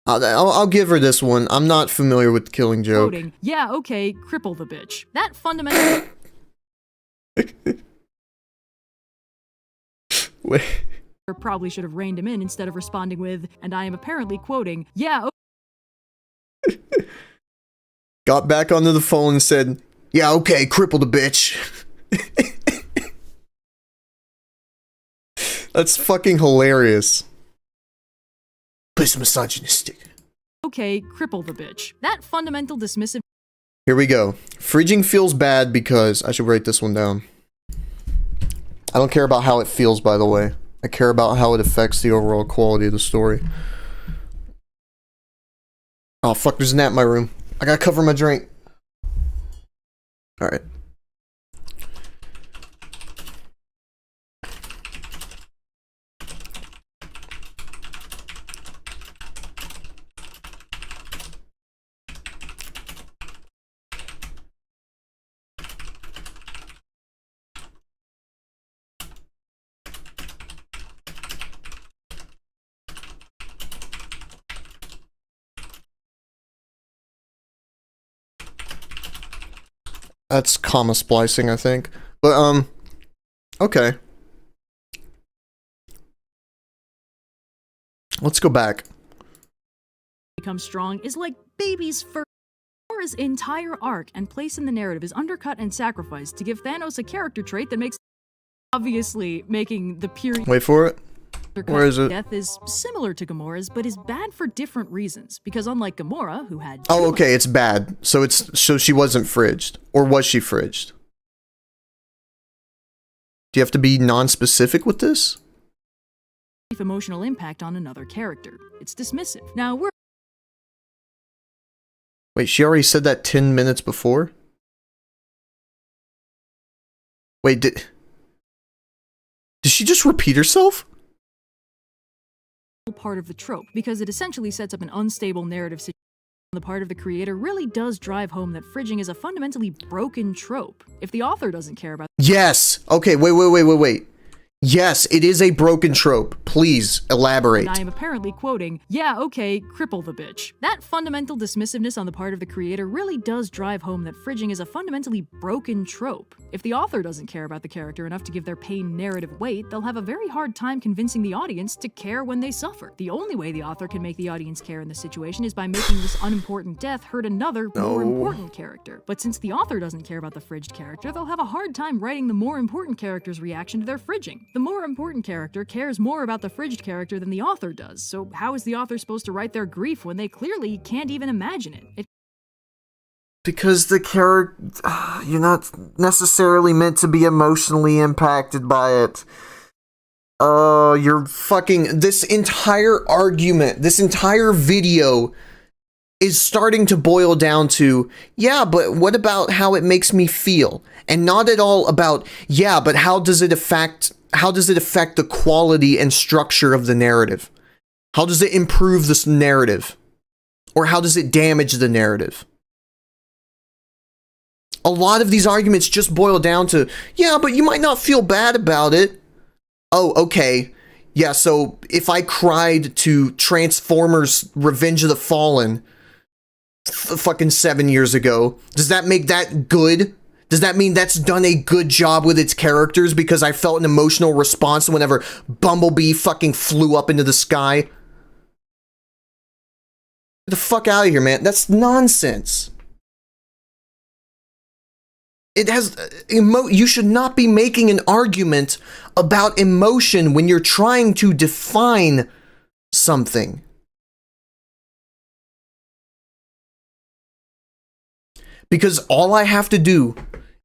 I'll give her this one. I'm not familiar with The Killing Joke. Quoting, "Yeah, okay, cripple the bitch." That fundamental... Wait. probably should have reined him in instead of responding with, "And I am apparently quoting, yeah, Got back onto the phone and said, "Yeah, okay, cripple the bitch." That's fucking hilarious. Please misogynistic. okay, cripple the bitch." That fundamental dismissive... Here we go. Fridging feels bad because... I should write this one down. I don't care about how it feels, by the way. I care about how it affects the overall quality of the story. Oh, fuck, there's a gnat in my room. I gotta cover my drink. Alright. That's comma splicing, I think. But, okay. Let's go back. becomes strong is like baby's fur. Gamora's entire arc and place in the narrative is undercut and sacrificed to give Thanos a character trait that makes... obviously making the period... Wait for it. Where is it? Death is similar to Gamora's, but is bad for different reasons. Because unlike Gamora, who had... Oh, okay, it's bad. So she wasn't fridged. Or was she fridged? Do you have to be non-specific with this? emotional impact on another character. It's dismissive. Now, we're... Wait, she already said that 10 minutes before? Wait, did she just repeat herself? part of the trope, because it essentially sets up an unstable narrative situation on the part of the creator really does drive home that fridging is a fundamentally broken trope. If the author doesn't care about... Yes! Okay, wait. Yes, it is a broken trope. Please, elaborate. And I am apparently quoting, "Yeah, okay, cripple the bitch." That fundamental dismissiveness on the part of the creator really does drive home that fridging is a fundamentally broken trope. If the author doesn't care about the character enough to give their pain narrative weight, they'll have a very hard time convincing the audience to care when they suffer. The only way the author can make the audience care in this situation is by making this unimportant death hurt another, more important character. But since the author doesn't care about the fridged character, they'll have a hard time writing the more important character's reaction to their fridging. The more important character cares more about the fridged character than the author does, so how is the author supposed to write their grief when they clearly can't even imagine it? Because the character... you're not necessarily meant to be emotionally impacted by it. You're fucking... This entire argument, this entire video is starting to boil down to, yeah, but what about how it makes me feel? And not at all about, yeah, but how does it affect the quality and structure of the narrative? How does it improve this narrative? Or how does it damage the narrative? A lot of these arguments just boil down to, yeah, but you might not feel bad about it. Oh, okay. Yeah, so if I cried to Transformers Revenge of the Fallen fucking 7 years ago, does that make that good? Does that mean that's done a good job with its characters because I felt an emotional response whenever Bumblebee fucking flew up into the sky? Get the fuck out of here, man. That's nonsense. It has you should not be making an argument about emotion when you're trying to define something. Because all I have to do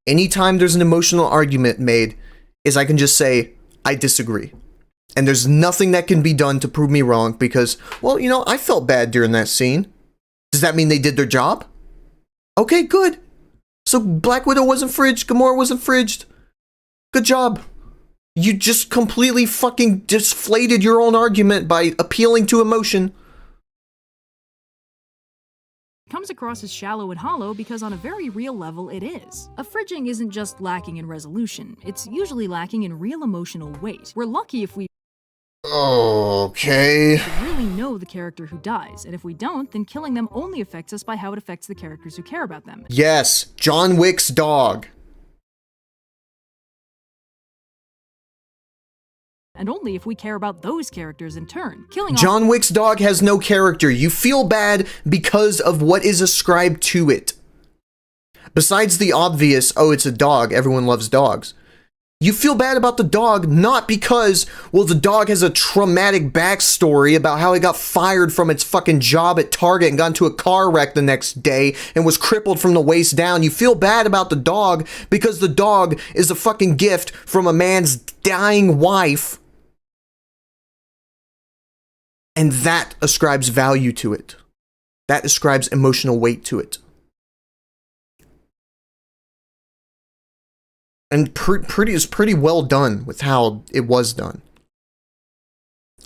anytime there's an emotional argument made is I can just say, I disagree. And there's nothing that can be done to prove me wrong because, well, you know, I felt bad during that scene. Does that mean they did their job? Okay, good. So Black Widow wasn't fridged, Gamora wasn't fridged. Good job. You just completely fucking deflated your own argument by appealing to emotion. Comes across as shallow and hollow because on a very real level it is. A fridging isn't just lacking in resolution, it's usually lacking in real emotional weight. We're lucky if we Okay. really know the character who dies, and if we don't, then killing them only affects us by how it affects the characters who care about them. Yes, John Wick's dog. And only if we care about those characters in turn. Killing John Wick's dog has no character. You feel bad because of what is ascribed to it. Besides the obvious, oh, it's a dog, everyone loves dogs. You feel bad about the dog not because, well, the dog has a traumatic backstory about how it got fired from its fucking job at Target and got into a car wreck the next day and was crippled from the waist down. You feel bad about the dog because the dog is a fucking gift from a man's dying wife. And that ascribes value to it. That ascribes emotional weight to it. And pretty well done with how it was done.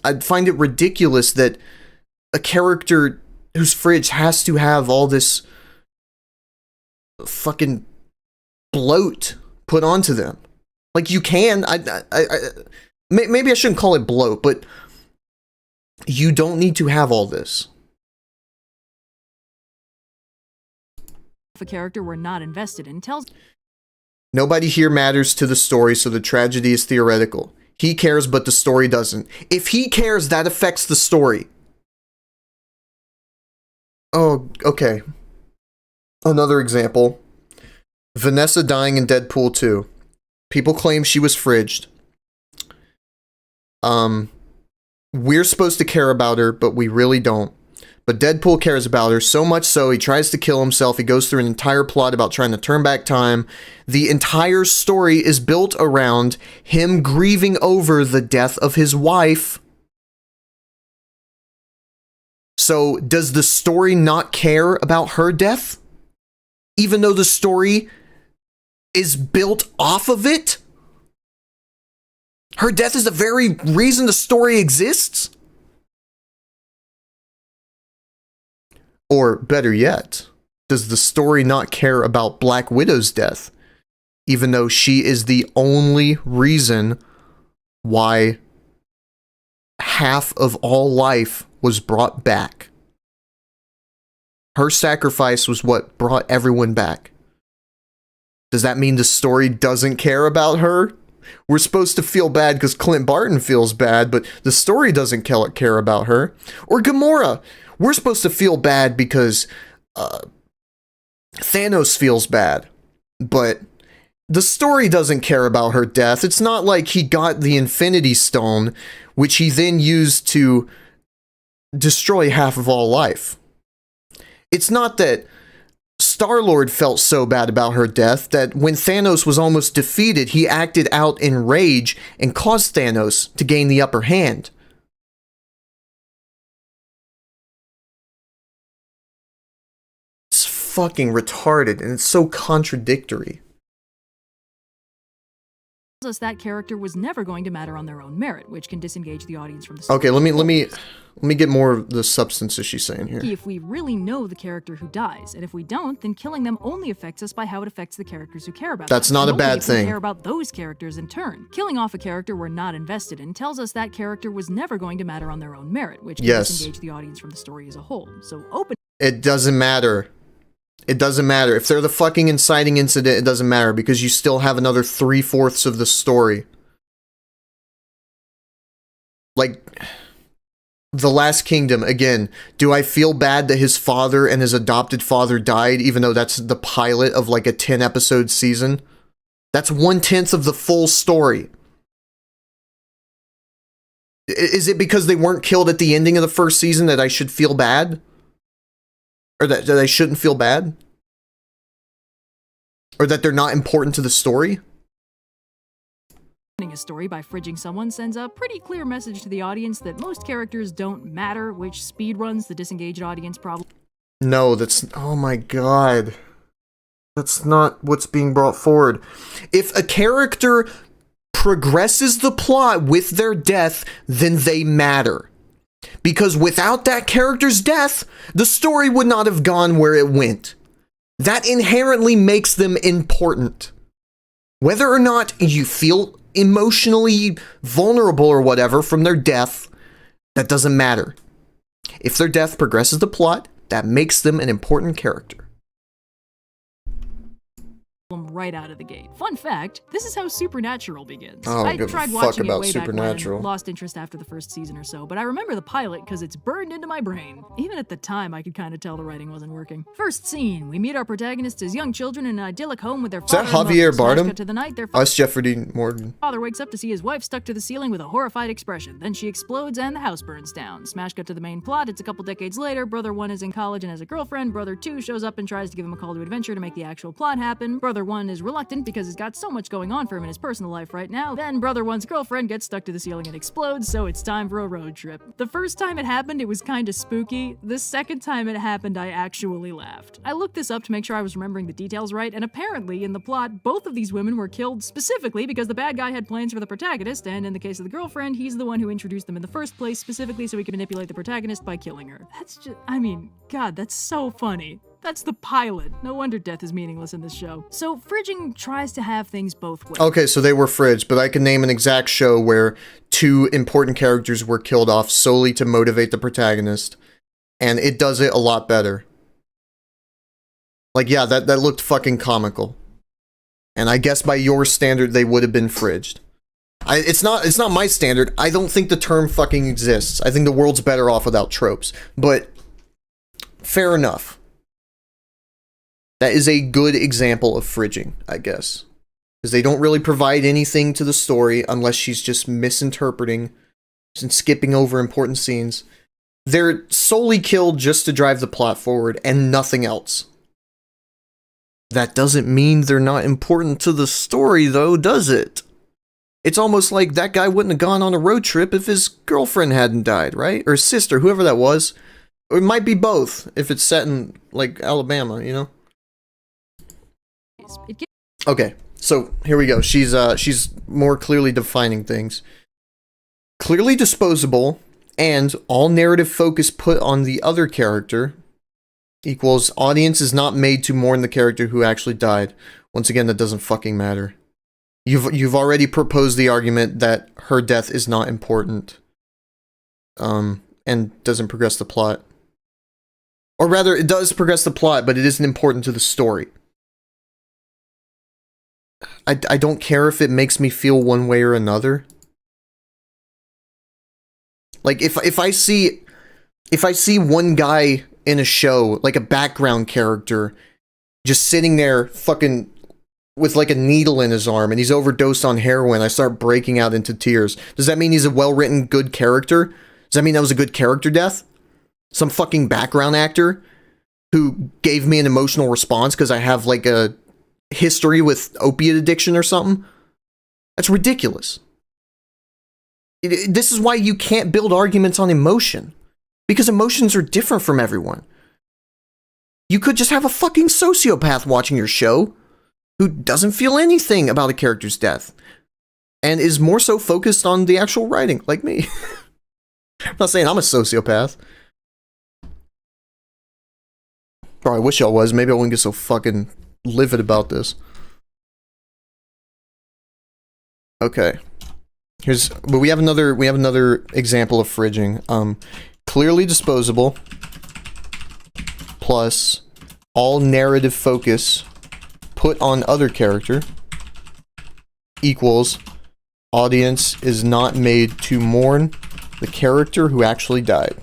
I'd find it ridiculous that a character whose fridge has to have all this fucking bloat put onto them. Like, you can, maybe I shouldn't call it bloat, but you don't need to have all this. if a character we're not invested in tells Nobody here matters to the story, so the tragedy is theoretical. He cares, but the story doesn't. If he cares, that affects the story. Oh, okay. Another example. Vanessa dying in Deadpool 2. People claim she was fridged. We're supposed to care about her, but we really don't. But Deadpool cares about her so much so he tries to kill himself. He goes through an entire plot about trying to turn back time. The entire story is built around him grieving over the death of his wife. So does the story not care about her death? Even though the story is built off of it? Her death is the very reason the story exists? Or better yet, does the story not care about Black Widow's death, even though she is the only reason why half of all life was brought back? Her sacrifice was what brought everyone back. Does that mean the story doesn't care about her? We're supposed to feel bad because Clint Barton feels bad, but the story doesn't care about her. Or Gamora. We're supposed to feel bad because Thanos feels bad, but the story doesn't care about her death. It's not like he got the Infinity Stone, which he then used to destroy half of all life. It's not that Star-Lord felt so bad about her death that when Thanos was almost defeated, he acted out in rage and caused Thanos to gain the upper hand. It's fucking retarded and it's so contradictory. us that character was never going to matter on their own merit, which can disengage the audience from the story. Okay, let me get more of the substance that she's saying here. If we really know the character who dies, and if we don't, then killing them only affects us by how it affects the characters who care about them. That's not a And only bad if we thing. care about those characters in turn. Killing off a character we're not invested in tells us that character was never going to matter on their own merit, which can Yes. disengage the audience from the story as a whole. So open It doesn't matter. It doesn't matter. If they're the fucking inciting incident, it doesn't matter because you still have another 3/4 of the story. Like, The Last Kingdom, again, do I feel bad that his father and his adopted father died, even though that's the pilot of like a 10-episode season? That's 1/10 of the full story. Is it because they weren't killed at the ending of the first season that I should feel bad? Or that I shouldn't feel bad? Or that they're not important to the story? a story by fridging someone sends a pretty clear message to the audience that most characters don't matter, which speedruns the disengaged audience problem. No, that's... Oh my god. That's not what's being brought forward. If a character progresses the plot with their death, then they matter. Because without that character's death, the story would not have gone where it went. That inherently makes them important. Whether or not you feel emotionally vulnerable or whatever from their death, that doesn't matter. If their death progresses the plot, that makes them an important character. Right out of the gate. Fun fact, this is how Supernatural begins. Oh, I give a tried fuck watching about it way Supernatural. back when, lost interest after the first season or so, but I remember the pilot because it's burned into my brain. Even at the time, I could kind of tell the writing wasn't working. First scene, we meet our protagonists as young children in an idyllic home with their Is that father and Javier mother. Smash Bardem? cut to the night, their Us, Jeffrey Dean Morgan. father wakes up to see his wife stuck to the ceiling with a horrified expression. Then she explodes and the house burns down. Smash cut to the main plot. It's a couple decades later. Brother 1 is in college and has a girlfriend. Brother 2 shows up and tries to give him a call to adventure to make the actual plot happen. Brother 1 is reluctant because he's got so much going on for him in his personal life right now. Then Brother 1's girlfriend gets stuck to the ceiling and explodes, so it's time for a road trip. The first time it happened, it was kinda spooky. The second time it happened, I actually laughed. I looked this up to make sure I was remembering the details right, and apparently in the plot, both of these women were killed specifically because the bad guy had plans for the protagonist, and in the case of the girlfriend, he's the one who introduced them in the first place specifically so he could manipulate the protagonist by killing her. That's just, I mean, God, that's so funny. That's the pilot. No wonder death is meaningless in this show. So, fridging tries to have things both ways. Okay, so they were fridged, but I can name an exact show where 2 important characters were killed off solely to motivate the protagonist, and it does it a lot better. Like, yeah, that looked fucking comical. And I guess by your standard, they would have been fridged. It's not my standard. I don't think the term fucking exists. I think the world's better off without tropes. But, fair enough. That is a good example of fridging, I guess. Because they don't really provide anything to the story unless she's just misinterpreting and skipping over important scenes. They're solely killed just to drive the plot forward and nothing else. That doesn't mean they're not important to the story, though, does it? It's almost like that guy wouldn't have gone on a road trip if his girlfriend hadn't died, right? Or his sister, whoever that was. Or it might be both, if it's set in, like, Alabama, you know? It gives Okay, so here we go. She's more clearly defining things. Clearly disposable, and all narrative focus put on the other character equals audience is not made to mourn the character who actually died. Once again, that doesn't fucking matter. You've already proposed the argument that her death is not important, and doesn't progress the plot. Or rather, it does progress the plot, but it isn't important to the story. I don't care if it makes me feel one way or another. Like, if I see one guy in a show, like a background character, just sitting there fucking with like a needle in his arm and he's overdosed on heroin, I start breaking out into tears. Does that mean he's a well-written, good character? Does that mean that was a good character death? Some fucking background actor who gave me an emotional response because I have like a history with opiate addiction or something? That's ridiculous. This is why you can't build arguments on emotion. Because emotions are different from everyone. You could just have a fucking sociopath watching your show who doesn't feel anything about a character's death. and is more so focused on the actual writing, like me. I'm not saying I'm a sociopath. Or I wish I was. Maybe I wouldn't get so fucking livid about this. Okay. But we have another example of fridging. Clearly disposable plus all narrative focus put on other character equals audience is not made to mourn the character who actually died.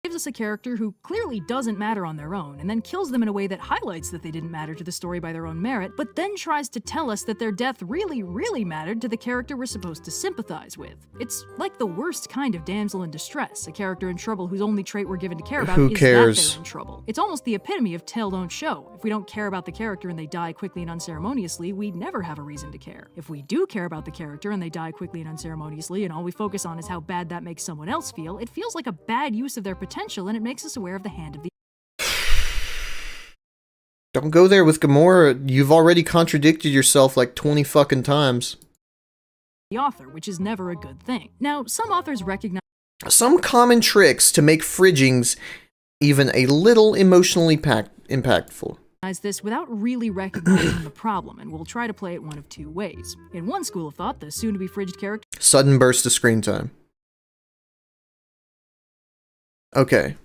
Gives us a character who clearly doesn't matter on their own, and then kills them in a way that highlights that they didn't matter to the story by their own merit, but then tries to tell us that their death really, really mattered to the character we're supposed to sympathize with. It's like the worst kind of damsel in distress, a character in trouble whose only trait we're given to care about Who is cares? that they're in trouble. It's almost the epitome of tell don't show. If we don't care about the character and they die quickly and unceremoniously, we never have a reason to care. If we do care about the character and they die quickly and unceremoniously, and all we focus on is how bad that makes someone else feel, it feels like a bad use of their potential, and it makes us aware of the hand of the Don't go there with Gamora. You've already contradicted yourself like 20 fucking times. author, which is never a good thing. Now, some authors recognize Some common tricks to make fridgings even a little emotionally impactful. this without really recognizing the problem, and will try to play it one of two ways. In one school of thought, the soon-to-be fridged character Sudden burst of screen time. Okay.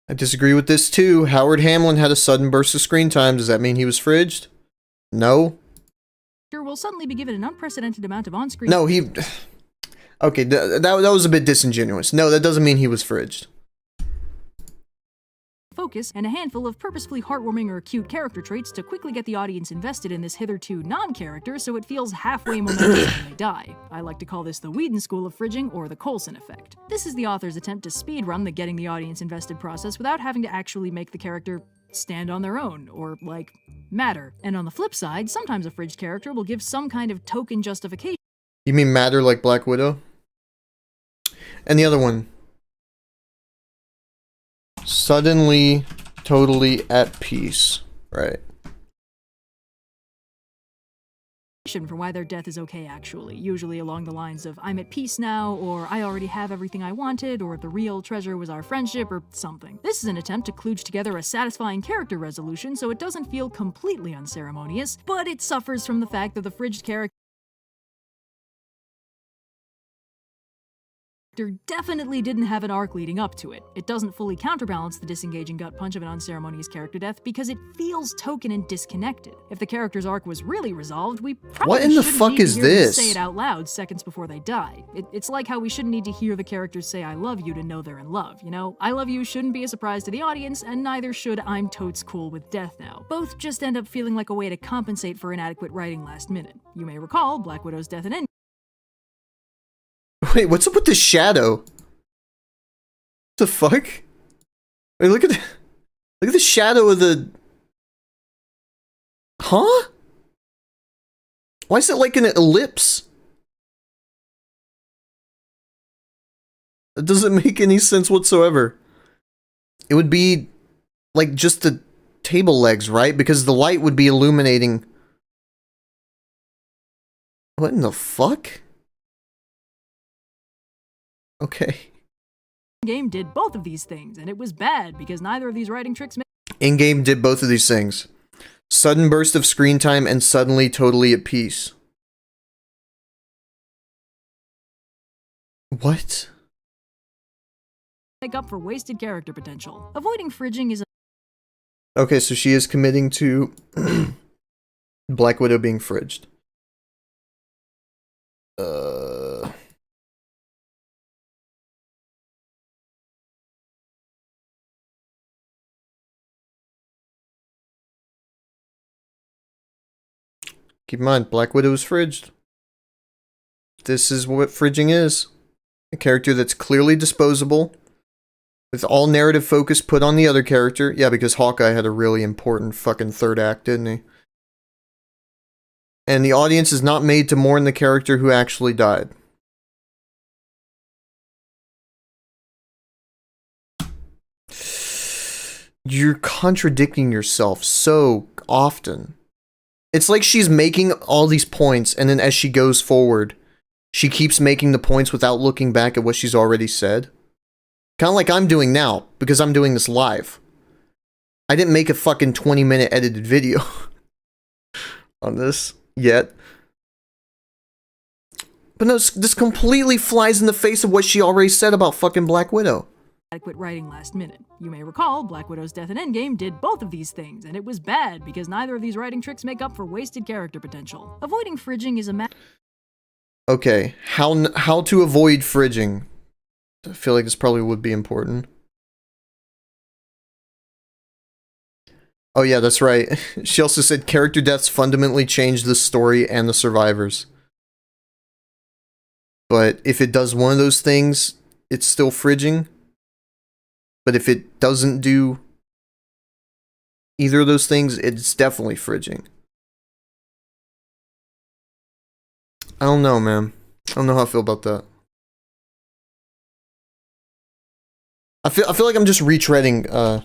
I disagree with this too. Howard Hamlin had a sudden burst of screen time. Does that mean he was fridged? No. will suddenly be given an unprecedented amount of on-screen No, he... Okay, that was a bit disingenuous. No, that doesn't mean he was fridged. focus, and a handful of purposefully heartwarming or cute character traits to quickly get the audience invested in this hitherto non-character so it feels halfway momentous when they die. I like to call this the Whedon School of Fridging, or the Coulson Effect. This is the author's attempt to speedrun the getting the audience invested process without having to actually make the character stand on their own, or, like, matter. And on the flip side, sometimes a fridged character will give some kind of token justification. You mean matter like Black Widow? And the other one. Suddenly, totally at peace. Right. For why their death is okay, actually. Usually along the lines of, I'm at peace now, or I already have everything I wanted, or the real treasure was our friendship, or something. This is an attempt to kludge together a satisfying character resolution so it doesn't feel completely unceremonious, but it suffers from the fact that the fridged character definitely didn't have an arc leading up to it. It doesn't fully counterbalance the disengaging gut punch of an unceremonious character death because it feels token and disconnected. If the character's arc was really resolved, we probably What in the shouldn't fuck need to is hear them this? say it out loud seconds before they die. It's like how we shouldn't need to hear the characters say I love you to know they're in love, you know? I love you shouldn't be a surprise to the audience, and neither should I'm totes cool with death now. Both just end up feeling like a way to compensate for inadequate writing last minute. You may recall Black Widow's death and end. Wait, what's up with this shadow? What the fuck? Wait, look at the shadow of the... Huh? Why is it like an ellipse? It doesn't make any sense whatsoever. It would be like just the table legs, right? Because the light would be illuminating... What in the fuck? Okay. Game did both of these things, and it was bad because neither of these writing tricks In-game did both of these things. Sudden burst of screen time and suddenly totally at peace. What? make up for wasted character potential. Avoiding fridging is Okay, so she is committing to Black Widow being fridged. Keep in mind, Black Widow is fridged. This is what fridging is. A character that's clearly disposable, with all narrative focus put on the other character. Yeah, because Hawkeye had a really important fucking third act, didn't he? And the audience is not made to mourn the character who actually died. You're contradicting yourself so often. It's like she's making all these points, and then as she goes forward, she keeps making the points without looking back at what she's already said. Kind of like I'm doing now, because I'm doing this live. I didn't make a fucking 20-minute edited video on this yet. But no, this completely flies in the face of what she already said about fucking Black Widow. Adequate writing last minute. You may recall Black Widow's death in Endgame did both of these things, and it was bad because neither of these writing tricks make up for wasted character potential. Avoiding fridging is a matter. Okay, how to avoid fridging? I feel like this probably would be important. Oh yeah, that's right. She also said character deaths fundamentally change the story and the survivors. But if it does one of those things, it's still fridging. But if it doesn't do either of those things, it's definitely fridging. I don't know, man. I don't know how I feel about that. I feel like I'm just retreading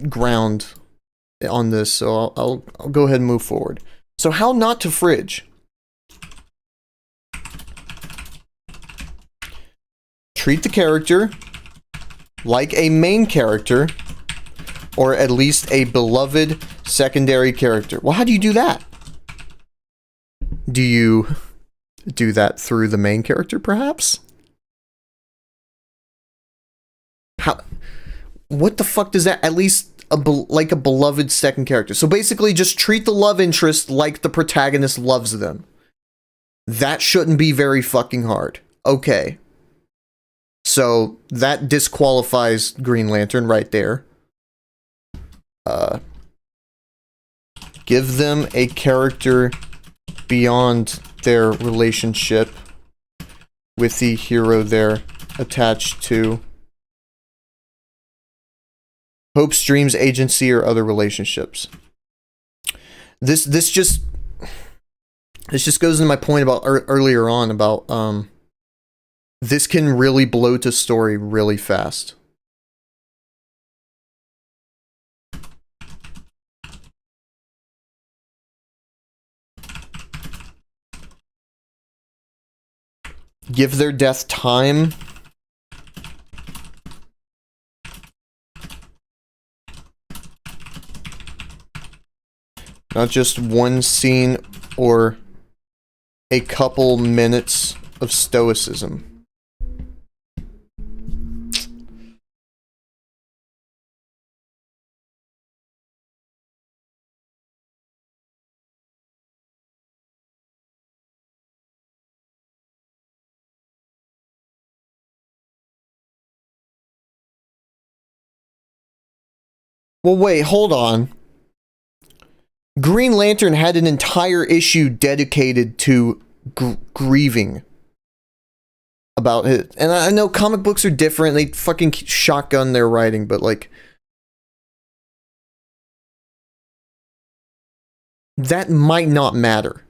ground on this, so I'll go ahead and move forward. So how not to fridge? Treat the character like a main character, or at least a beloved secondary character. Well, how do you do that? Do you do that through the main character, perhaps? How? What the fuck does that? At least like a beloved second character. So basically, just treat the love interest like the protagonist loves them. That shouldn't be very fucking hard. Okay. So that disqualifies Green Lantern right there. Give them a character beyond their relationship with the hero they're attached to. Hopes, dreams, agency, or other relationships. This just goes into my point about earlier on about this can really bloat a story really fast. Give their death time. Not just one scene or a couple minutes of stoicism. Well, wait, hold on. Green Lantern had an entire issue dedicated to grieving about it. And I know comic books are different. They fucking shotgun their writing, but like that might not matter.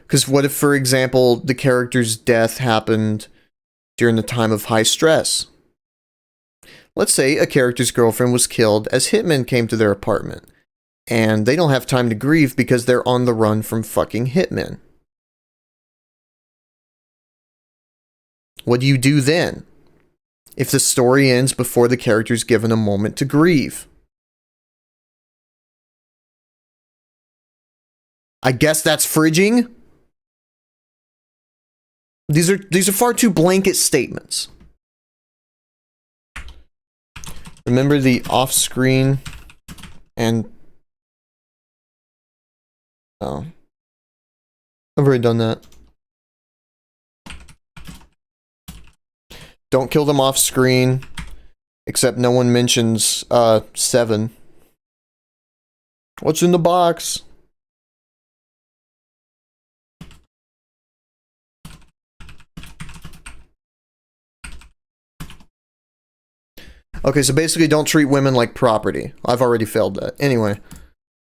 Because what if, for example, the character's death happened during the time of high stress? Let's say a character's girlfriend was killed as hitmen came to their apartment, and they don't have time to grieve because they're on the run from fucking hitmen. What do you do then? If the story ends before the character's given a moment to grieve? I guess that's fridging? These are far too blanket statements. Remember the off-screen and... Oh. I've already done that. Don't kill them off-screen, except no one mentions, 7. What's in the box? Okay, so basically don't treat women like property. I've already failed that. Anyway.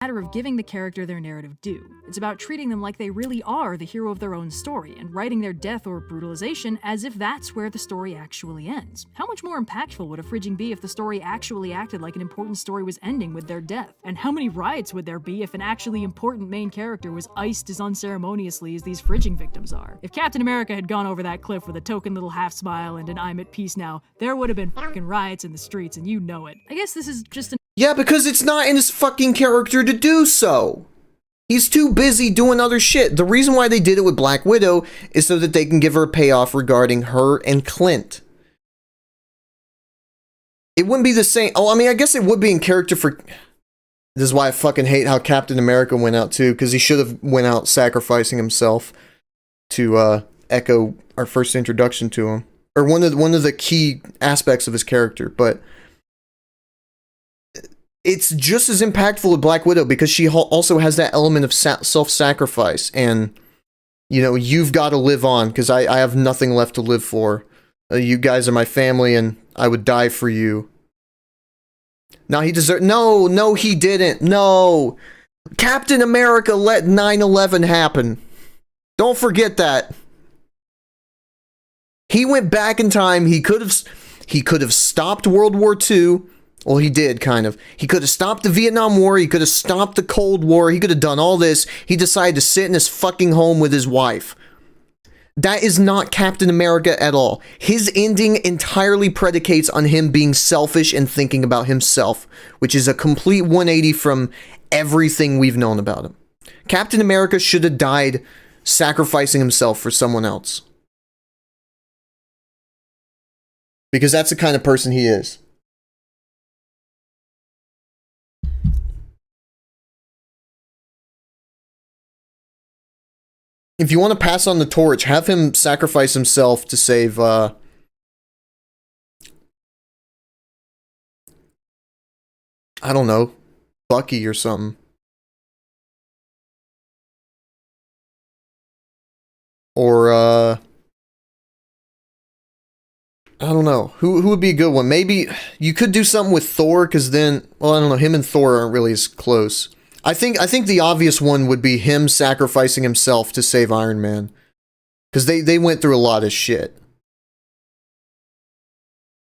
Matter of giving the character their narrative due. It's about treating them like they really are the hero of their own story, and writing their death or brutalization as if that's where the story actually ends. How much more impactful would a fridging be if the story actually acted like an important story was ending with their death? And how many riots would there be if an actually important main character was iced as unceremoniously as these fridging victims are? If Captain America had gone over that cliff with a token little half smile and an I'm at peace now, there would have been fucking riots in the streets, and you know it. I guess this is just an Yeah, because it's not in his fucking character to do so. He's too busy doing other shit. The reason why they did it with Black Widow is so that they can give her a payoff regarding her and Clint. It wouldn't be the same. Oh, I mean, I guess it would be in character for... This is why I fucking hate how Captain America went out too, because he should have went out sacrificing himself to echo our first introduction to him. Or one of the key aspects of his character, but... It's just as impactful with Black Widow because she also has that element of self-sacrifice and, you know, you've got to live on because I have nothing left to live for. You guys are my family and I would die for you. Now he deserved... No, he didn't. No. Captain America let 9/11 happen. Don't forget that. He went back in time. He could have stopped World War II. Well, he did, kind of. He could have stopped the Vietnam War. He could have stopped the Cold War. He could have done all this. He decided to sit in his fucking home with his wife. That is not Captain America at all. His ending entirely predicates on him being selfish and thinking about himself, which is a complete 180 from everything we've known about him. Captain America should have died sacrificing himself for someone else. Because that's the kind of person he is. If you want to pass on the torch, have him sacrifice himself to save, I don't know, Bucky or something. Or, I don't know. Who would be a good one? Maybe you could do something with Thor, because then, well, I don't know, him and Thor aren't really as close. I think the obvious one would be him sacrificing himself to save Iron Man. Because they went through a lot of shit.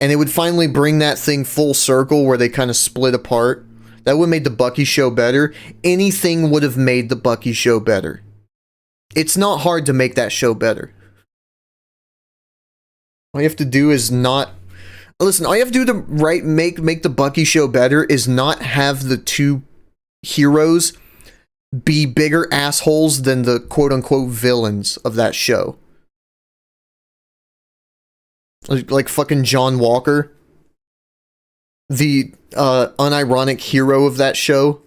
And it would finally bring that thing full circle where they kind of split apart. That would have made the Bucky show better. Anything would have made the Bucky show better. It's not hard to make that show better. All you have to do is not... Listen, all you have to do to make the Bucky show better is not have the two heroes be bigger assholes than the quote-unquote villains of that show. Like fucking John Walker. The unironic hero of that show.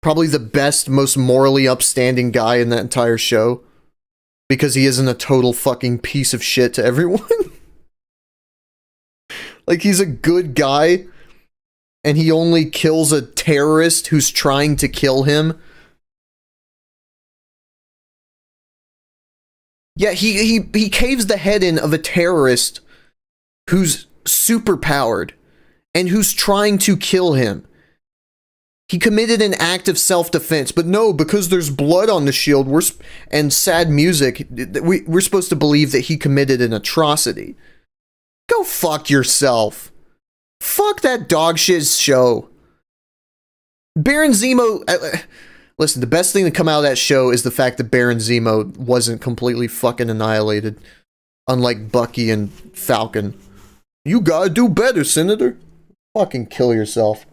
Probably the best, most morally upstanding guy in that entire show. Because he isn't a total fucking piece of shit to everyone. Like, he's a good guy, and he only kills a terrorist who's trying to kill him. Yeah, he caves the head in of a terrorist who's superpowered and who's trying to kill him. He committed an act of self-defense, but no, because there's blood on the shield and sad music, we're supposed to believe that he committed an atrocity. Go fuck yourself. Fuck that dog shit show. Baron Zemo... listen, the best thing to come out of that show is the fact that Baron Zemo wasn't completely fucking annihilated. Unlike Bucky and Falcon. You gotta do better, Senator. Fucking kill yourself.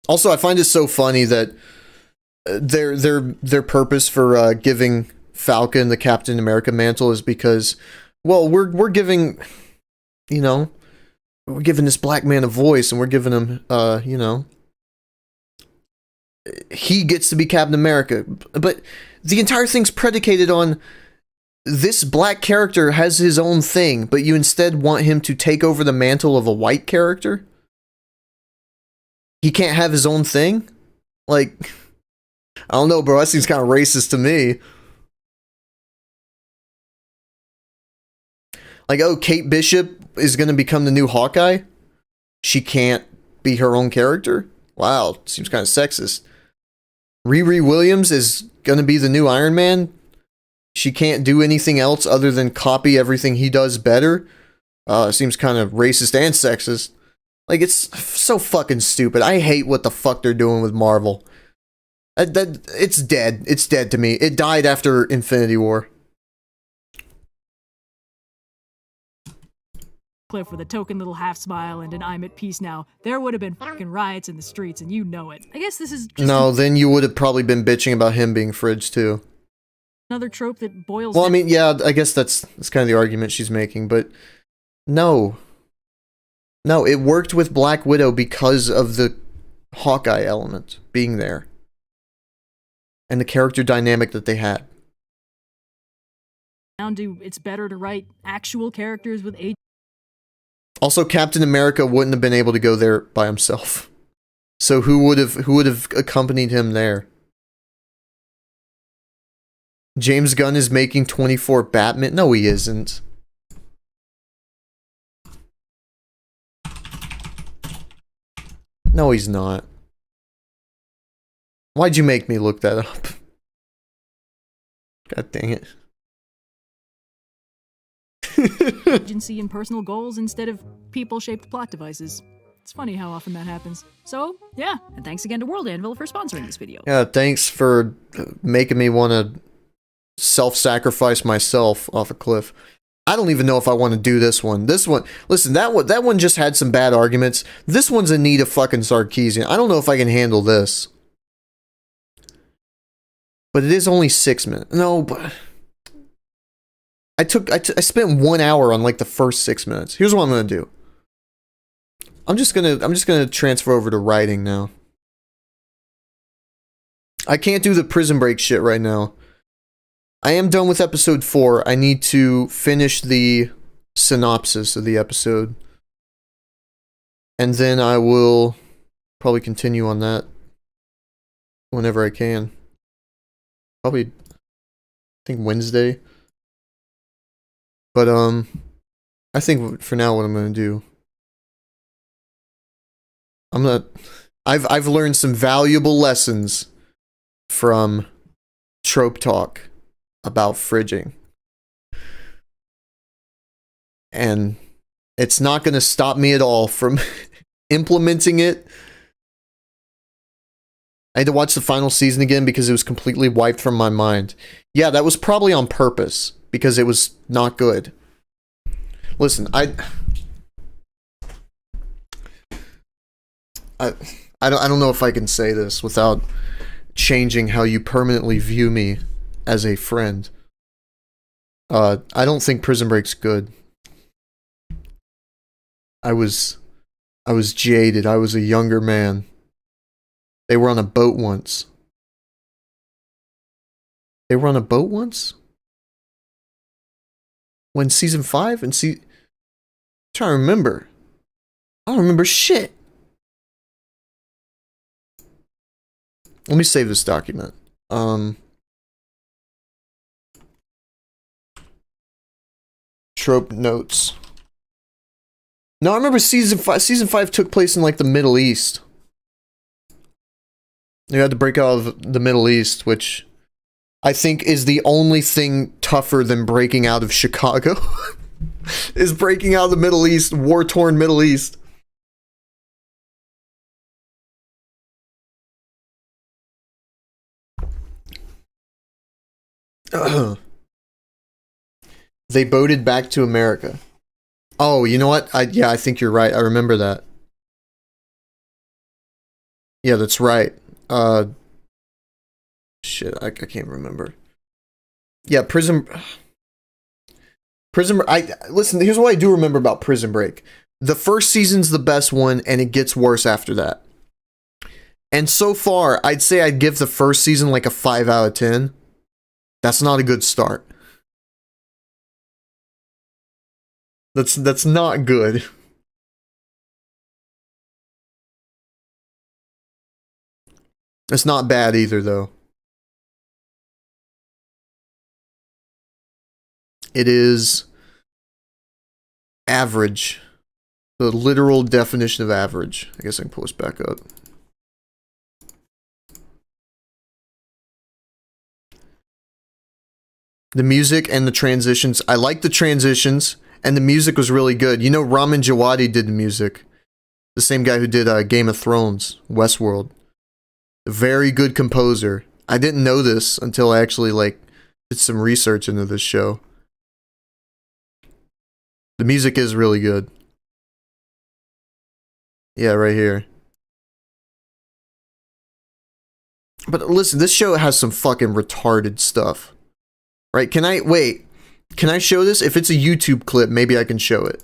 Also, I find it so funny that their purpose for giving Falcon the Captain America mantle is because, well, we're giving, you know, we're giving this black man a voice, and we're giving him, you know, he gets to be Captain America. But the entire thing's predicated on this black character has his own thing, but you instead want him to take over the mantle of a white character? He can't have his own thing? Like, I don't know, bro. That seems kind of racist to me. Like, oh, Kate Bishop is going to become the new Hawkeye? She can't be her own character? Wow, seems kind of sexist. Riri Williams is going to be the new Iron Man? She can't do anything else other than copy everything he does better? Seems kind of racist and sexist. Like, it's so fucking stupid. I hate what the fuck they're doing with Marvel. It's dead. It's dead to me. It died after Infinity War. Cliff with a token little half smile and an I'm at peace now, there would have been fucking riots in the streets, and you know it. I guess this is just No, then you would have probably been bitching about him being fridge too. another trope that boils Well, I down. mean, yeah, I guess that's kind of the argument she's making, but no. No, it worked with Black Widow because of the Hawkeye element being there. And the character dynamic that they had. down to it's better to write actual characters with age. Also, Captain America wouldn't have been able to go there by himself. So who would have accompanied him there? James Gunn is making 24 Batman? No, he isn't. No, he's not. Why'd you make me look that up? God dang it. Agency and personal goals instead of people-shaped plot devices. It's funny how often that happens. So, yeah, and thanks again to World Anvil for sponsoring this video. Yeah, thanks for making me want to self-sacrifice myself off a cliff. I don't even know if I want to do this one. This one, listen, that one just had some bad arguments. This one's in need of fucking Sarkeesian. I don't know if I can handle this. But it is only 6 minutes. No, but I spent 1 hour on like the first 6 minutes. Here's what I'm gonna do. I'm just gonna transfer over to writing now. I can't do the Prison Break shit right now. I am done with episode 4. I need to finish the synopsis of the episode. And then I will probably continue on that whenever I can. Probably, I think Wednesday. But, I think for now what I'm gonna do, I've learned some valuable lessons from Trope Talk about fridging. And it's not gonna stop me at all from implementing it. I had to watch the final season again because it was completely wiped from my mind. Yeah, that was probably on purpose, because it was not good. Listen, I don't know if I can say this without changing how you permanently view me as a friend. I don't think Prison Break's good. I was jaded. I was a younger man. They were on a boat once. They were on a boat once? When season 5 and I'm trying to remember. I don't remember shit. Let me save this document. Trope notes. No, I remember season 5. Season 5 took place in like the Middle East. You had to break out of the Middle East, which I think is the only thing tougher than breaking out of Chicago. Is breaking out of the Middle East, war-torn Middle East. They boated back to America. Oh, you know what? I think you're right. I remember that. Yeah, that's right. Shit, I can't remember. Yeah, Prison. Listen, here's what I do remember about Prison Break. The first season's the best one, and it gets worse after that. And so far, I'd say I'd give the first season like a 5 out of 10. That's not a good start. That's not good. It's not bad either, though. It is average. The literal definition of average. I guess I can pull this back up. The music and the transitions. I like the transitions, and the music was really good. You know, Ramin Djawadi did the music. The same guy who did Game of Thrones, Westworld. A very good composer. I didn't know this until I actually, like, did some research into this show. The music is really good. Yeah, right here. But listen, this show has some fucking retarded stuff. Right? Can I show this? If it's a YouTube clip, maybe I can show it.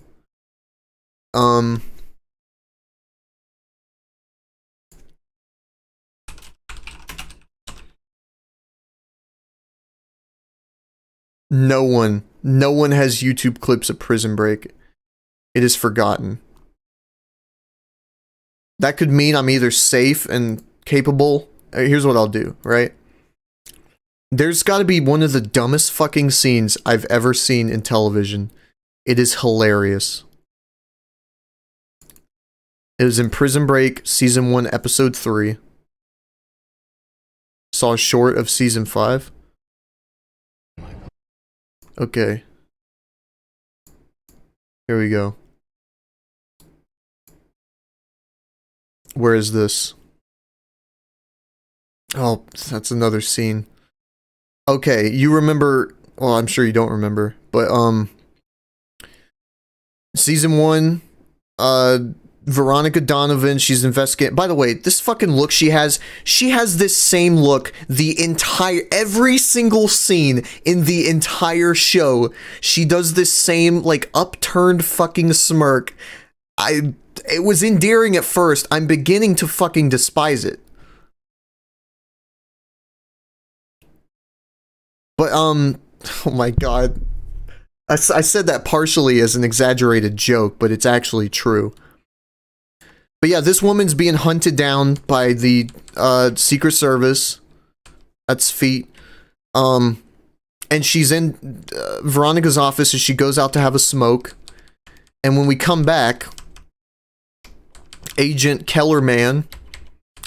No one has YouTube clips of Prison Break. It is forgotten. That could mean I'm either safe and capable. Here's what I'll do, right? There's gotta be one of the dumbest fucking scenes I've ever seen in television. It is hilarious. It was in Prison Break, Season 1, Episode 3. Saw a short of Season 5. Okay. Here we go. Where is this? Oh, that's another scene. Okay, you remember... Well, I'm sure you don't remember, but, Season 1, Veronica Donovan, she's investigating... By the way, this fucking look she has this same look every single scene in the entire show. She does this same, like, upturned fucking smirk. It was endearing at first. I'm beginning to fucking despise it. But, oh my god. I said that partially as an exaggerated joke, but it's actually true. But yeah, this woman's being hunted down by the, Secret Service. That's feet. And she's in, Veronica's office as she goes out to have a smoke. And when we come back, Agent Kellerman,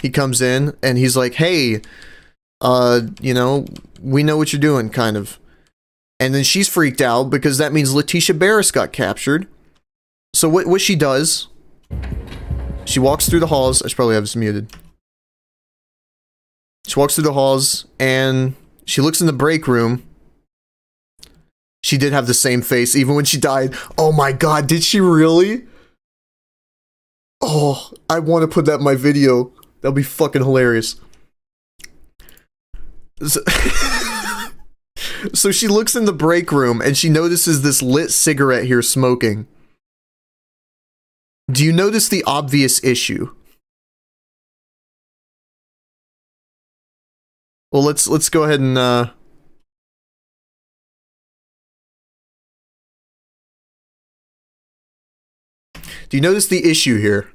he comes in, and he's like, hey, you know, we know what you're doing, kind of. And then she's freaked out because that means Letitia Barris got captured. So what she does, she walks through the halls. I should probably have this muted. She walks through the halls and she looks in the break room. She did have the same face even when she died. Oh my god, did she really? Oh, I want to put that in my video. That'll be fucking hilarious. So she looks in the break room and she notices this lit cigarette here smoking. Do you notice the obvious issue? Well, let's go ahead and do you notice the issue here?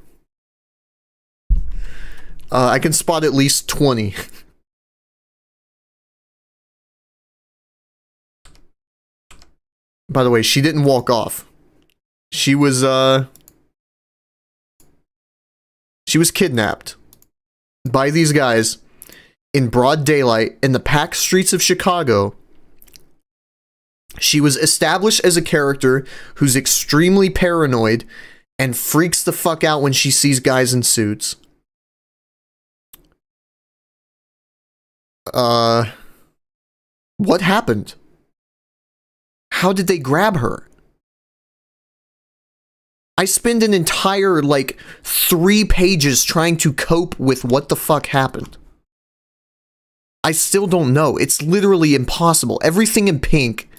I can spot at least 20. By the way, she didn't walk off. She was kidnapped by these guys in broad daylight in the packed streets of Chicago. She was established as a character who's extremely paranoid and freaks the fuck out when she sees guys in suits. What happened? How did they grab her? I spend an entire, like, 3 pages trying to cope with what the fuck happened. I still don't know. It's literally impossible. Everything in pink.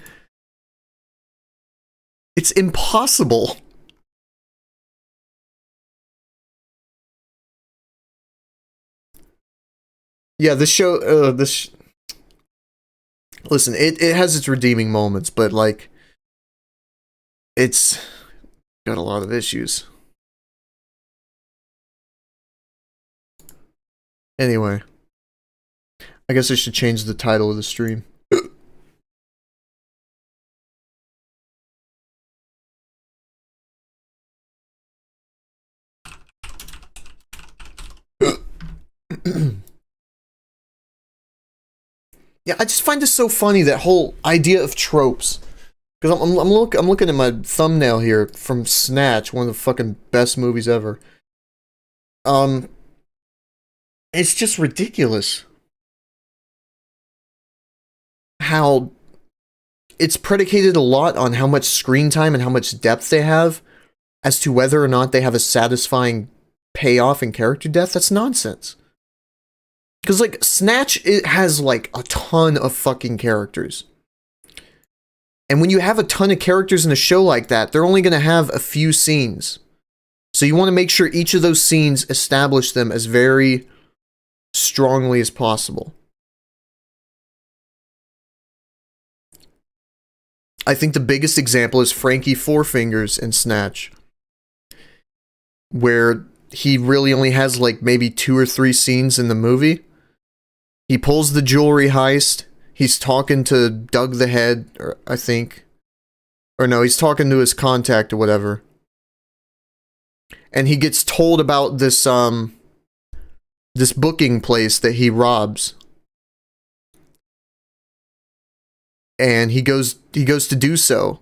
It's impossible. Yeah, this show, listen, it has its redeeming moments, but, like, it's got a lot of issues. Anyway, I guess I should change the title of the stream. Yeah, I just find this so funny, that whole idea of tropes. Because I'm looking at my thumbnail here from Snatch, one of the fucking best movies ever. It's just ridiculous how it's predicated a lot on how much screen time and how much depth they have as to whether or not they have a satisfying payoff in character death. That's nonsense. Because, like, Snatch, it has, like, a ton of fucking characters. And when you have a ton of characters in a show like that, they're only going to have a few scenes. So you want to make sure each of those scenes establish them as very strongly as possible. I think the biggest example is Frankie Four Fingers in Snatch, where he really only has like maybe 2 or 3 scenes in the movie. He pulls the jewelry heist. He's talking to Doug the Head, or I think. Or no, he's talking to his contact or whatever. And he gets told about this this booking place that he robs. And he goes to do so.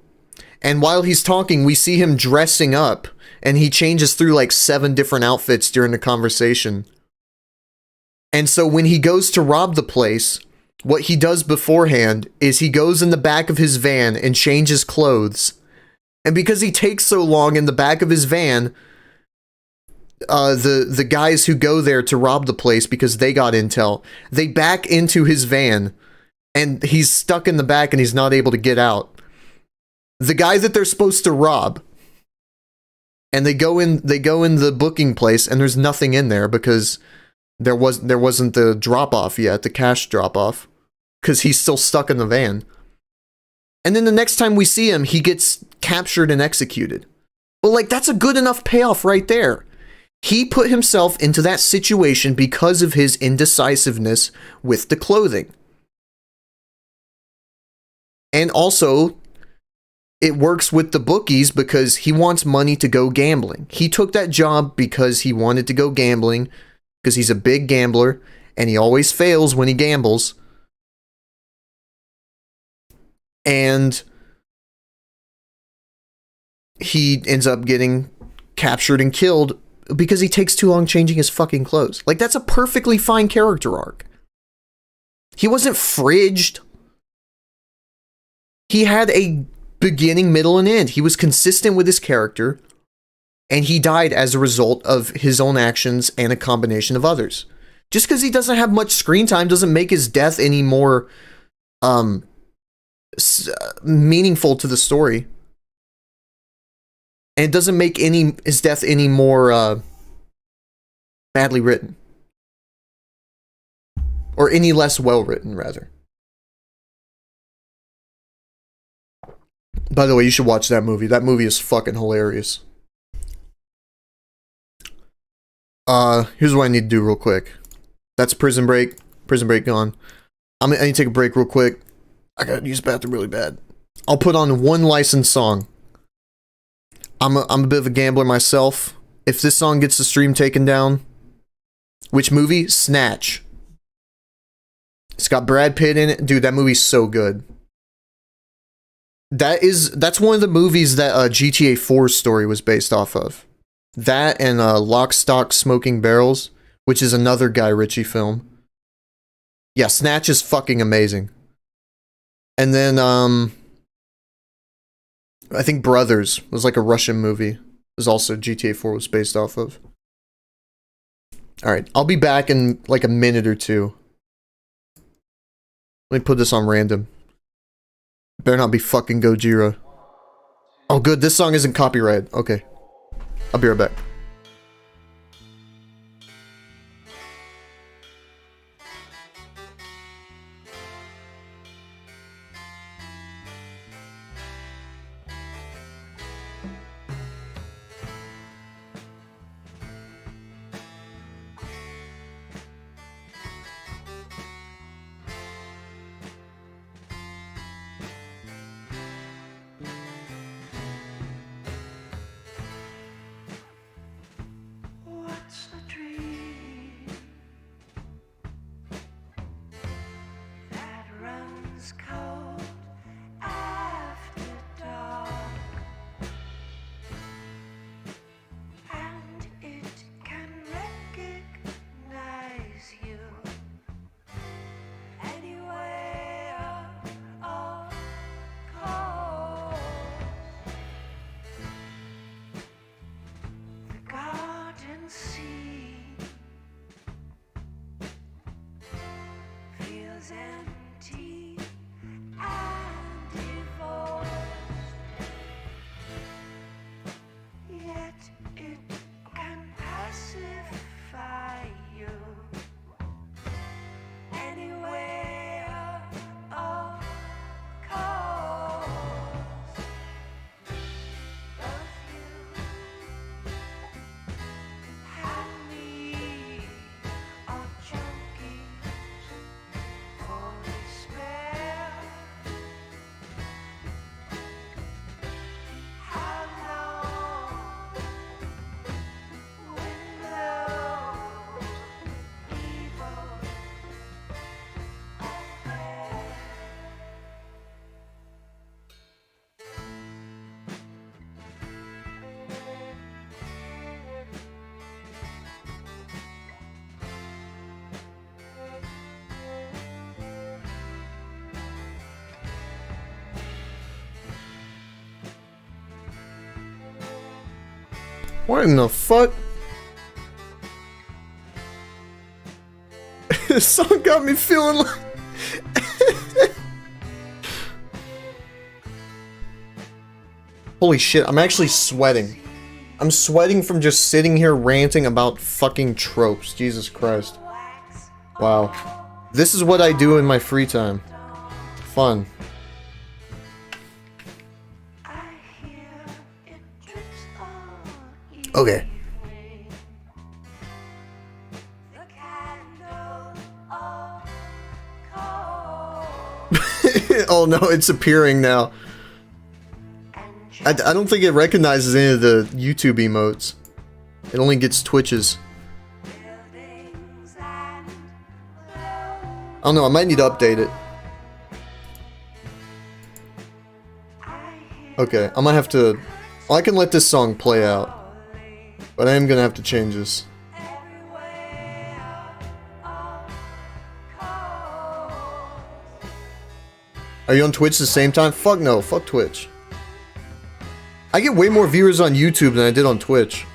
And while he's talking, we see him dressing up, and he changes through like 7 different outfits during the conversation. And so when he goes to rob the place, what he does beforehand is he goes in the back of his van and changes clothes. And because he takes so long in the back of his van, the guys who go there to rob the place because they got intel, they back into his van, and he's stuck in the back and he's not able to get out. The guy that they're supposed to rob, and they go in the booking place, and there's nothing in there because there wasn't the drop off yet, the cash drop off, because he's still stuck in the van. And then the next time we see him, he gets captured and executed. Well, like, that's a good enough payoff right there. He put himself into that situation because of his indecisiveness with the clothing. And also, it works with the bookies because he wants money to go gambling. He took that job because he wanted to go gambling, because he's a big gambler, and he always fails when he gambles. And he ends up getting captured and killed because he takes too long changing his fucking clothes. Like, that's a perfectly fine character arc. He wasn't fridged. He had a beginning, middle, and end. He was consistent with his character, and he died as a result of his own actions and a combination of others. Just because he doesn't have much screen time doesn't make his death any more meaningful to the story. And it doesn't make his death any more badly written. Or any less well written, rather. By the way, you should watch that movie. That movie is fucking hilarious. Here's what I need to do real quick. That's Prison Break. Prison Break gone. I need to take a break real quick. I gotta use the bathroom really bad. I'll put on one licensed song. I'm a bit of a gambler myself. If this song gets the stream taken down, which movie? Snatch. It's got Brad Pitt in it. Dude, that movie's so good. That's one of the movies that GTA 4's story was based off of. That and Lock, Stock, Smoking Barrels, which is another Guy Ritchie film. Yeah, Snatch is fucking amazing. And then, I think Brothers was like a Russian movie. It was also GTA 4 was based off of. Alright, I'll be back in like a minute or two. Let me put this on random. Better not be fucking Gojira. Oh good, this song isn't copyrighted. Okay. I'll be right back. feels cold after dark, and it can recognize you anywhere, of course. The garden scene feels empty and divorced, yet it can pacify you anywhere, of course. Both you and me are junkies for despair. How long when those evils are there? What in the fuck? This song got me feeling like. Holy shit, I'm actually sweating. I'm sweating from just sitting here ranting about fucking tropes. Jesus Christ. Wow. This is what I do in my free time. Fun. I hear it drips all Okay. evening. The candle of cold Oh no, it's appearing now. and I don't think it recognizes any of the YouTube emotes. It only gets Twitches. buildings and I don't know, I might need to update it. Okay, I might have to... Well, I can let this song play out. But I am gonna have to change this. Are you on Twitch at the same time? Fuck no, fuck Twitch. I get way more viewers on YouTube than I did on Twitch.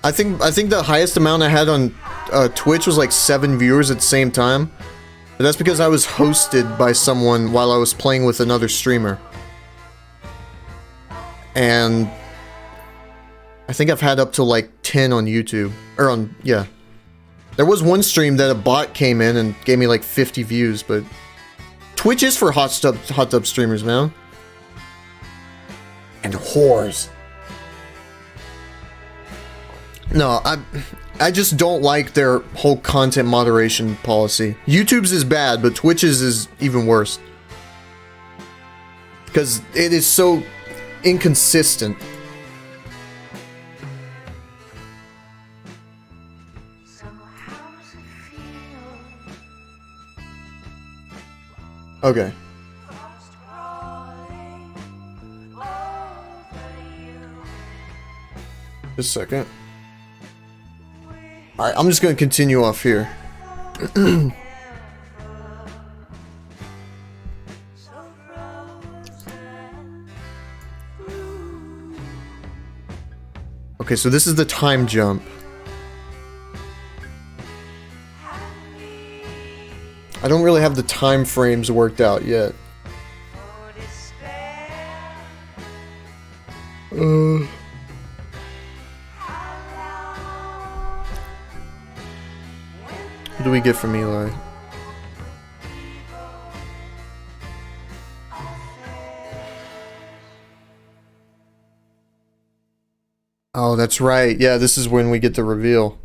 I think the highest amount I had on Twitch was like 7 viewers at the same time. But that's because I was hosted by someone while I was playing with another streamer. And I think I've had up to like 10 on YouTube. Or on, yeah. There was one stream that a bot came in and gave me like 50 views, but Twitch is for hot tub streamers, man. And whores. No, I just don't like their whole content moderation policy. YouTube's is bad, but Twitch's is even worse. Because it is so inconsistent. So how's it feel? Okay. Frost crawling over you. Just a second. Alright, I'm just gonna continue off here. So frozen. Okay, so this is the time jump. I don't really have the time frames worked out yet. For despair. What do we get from Eli? Oh, that's right. Yeah, this is when we get the reveal.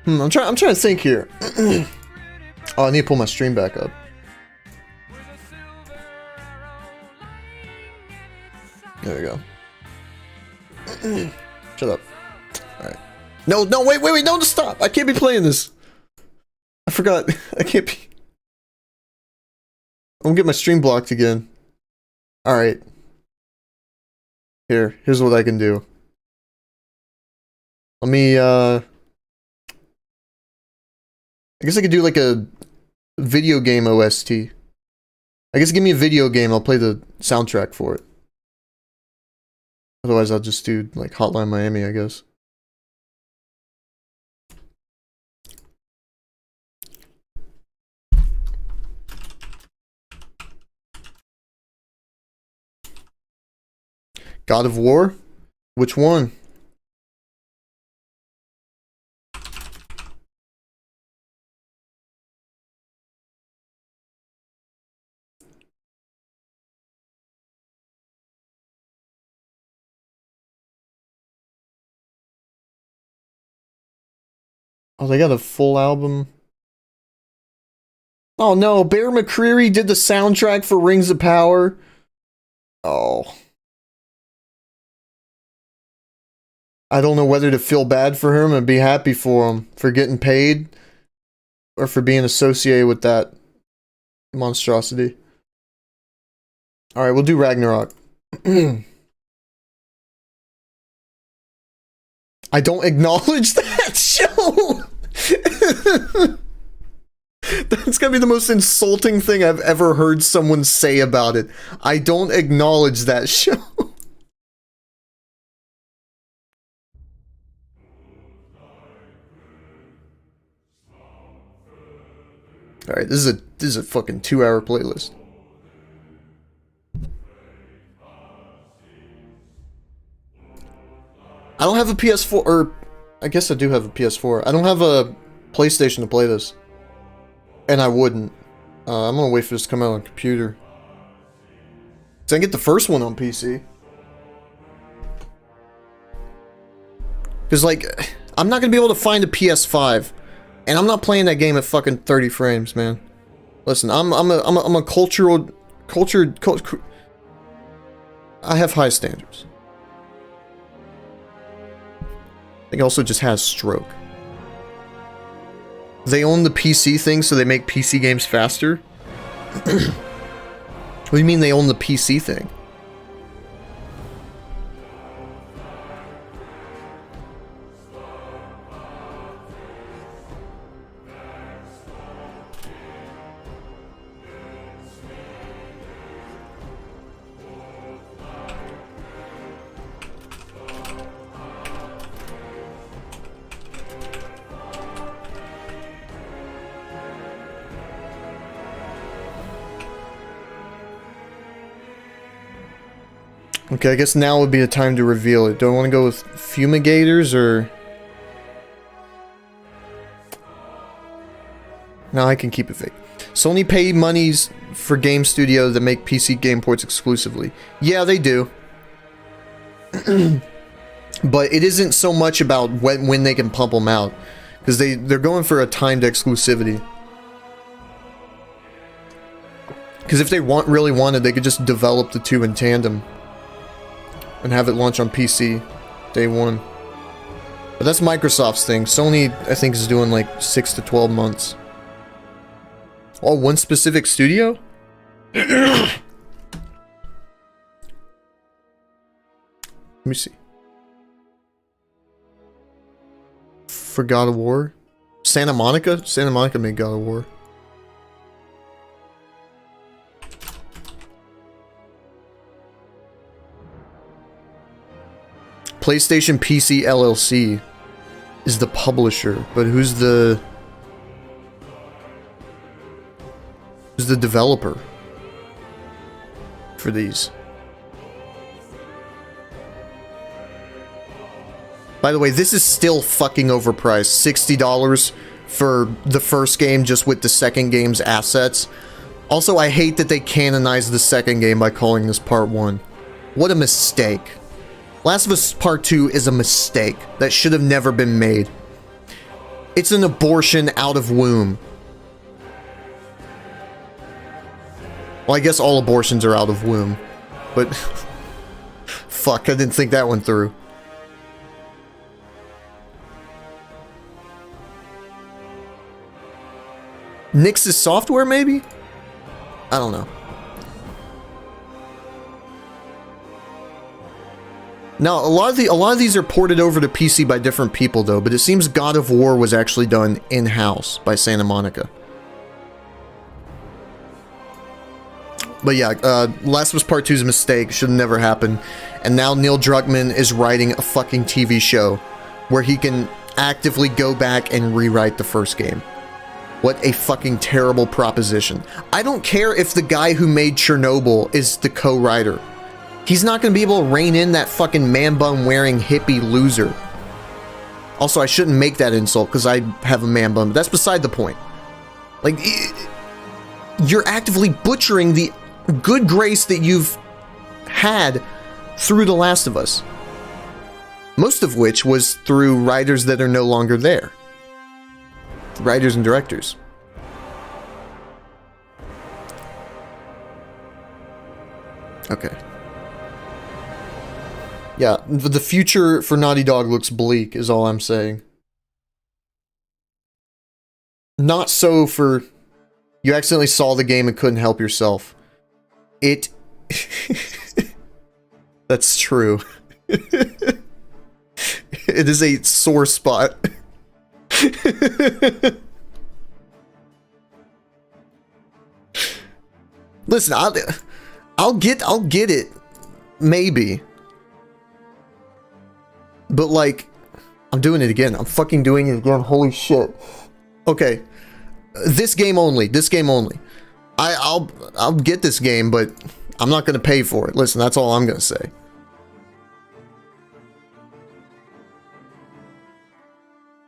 I'm trying to think here. Oh, I need to pull my stream back up. There we go. Shut up. Alright. No, wait, no, stop! I can't be playing this. I forgot. I can't be. I'm gonna get my stream blocked again. Alright. Here's what I can do. Let me, I guess I could do like a video game OST. I guess give me a video game, I'll play the soundtrack for it. Otherwise I'll just do like Hotline Miami, I guess. God of War? Which one? Oh, they got a full album. Oh no, Bear McCreary did the soundtrack for Rings of Power. Oh. I don't know whether to feel bad for him and be happy for him for getting paid or for being associated with that monstrosity. Alright, we'll do Ragnarok. I don't acknowledge that show! That's gonna be the most insulting thing I've ever heard someone say about it. I don't acknowledge that show. Alright, this is a fucking 2-hour playlist. I don't have a PS4, or I guess I do have a PS4. I don't have a PlayStation to play this. And I wouldn't. I'm gonna wait for this to come out on computer. So I can get the first one on PC. Because, like, I'm not gonna be able to find a PS5. And I'm not playing that game at fucking 30 frames, man. Listen, I'm a cultured. I have high standards. I think also just has stroke. They own the PC thing, so they make PC games faster? What do you mean they own the PC thing? Okay, I guess now would be the time to reveal it. Do I want to go with Fumigators or... No, I can keep it fake. Sony pay monies for game studios that make PC game ports exclusively. Yeah, they do. But it isn't so much about when they can pump them out. Because they're going for a timed exclusivity. Because if they really wanted, they could just develop the two in tandem. And have it launch on PC day one. But that's Microsoft's thing. Sony, I think, is doing like 6 to 12 months. Oh, one specific studio? Let me see. For God of War? Santa Monica? Santa Monica made God of War. PlayStation PC LLC is the publisher, but who's the developer for these? By the way, this is still fucking overpriced. $60 for the first game just with the second game's assets. Also, I hate that they canonized the second game by calling this Part 1. What a mistake. Last of Us Part 2 is a mistake that should have never been made. It's an abortion out of womb. Well, I guess all abortions are out of womb. But... fuck, I didn't think that one through. Nix's software, maybe? I don't know. Now, a lot of these are ported over to PC by different people, though, but it seems God of War was actually done in-house by Santa Monica. But yeah, Last of Us Part 2's a mistake, should have never happened. And now Neil Druckmann is writing a fucking TV show where he can actively go back and rewrite the first game. What a fucking terrible proposition. I don't care if the guy who made Chernobyl is the co-writer. He's not going to be able to rein in that fucking man-bun wearing hippie loser. Also, I shouldn't make that insult because I have a man-bun, but that's beside the point. Like, you're actively butchering the good grace that you've had through The Last of Us. Most of which was through writers that are no longer there. Writers and directors. Okay. Yeah, the future for Naughty Dog looks bleak, is all I'm saying. Not so for... you accidentally saw the game and couldn't help yourself. It... That's true. It is a sore spot. Listen, I'll get it. Maybe. But like, I'm doing it again. I'm fucking doing it again. Holy shit. Okay. This game only. This game only. I'll get this game, but I'm not gonna pay for it. Listen, that's all I'm gonna say.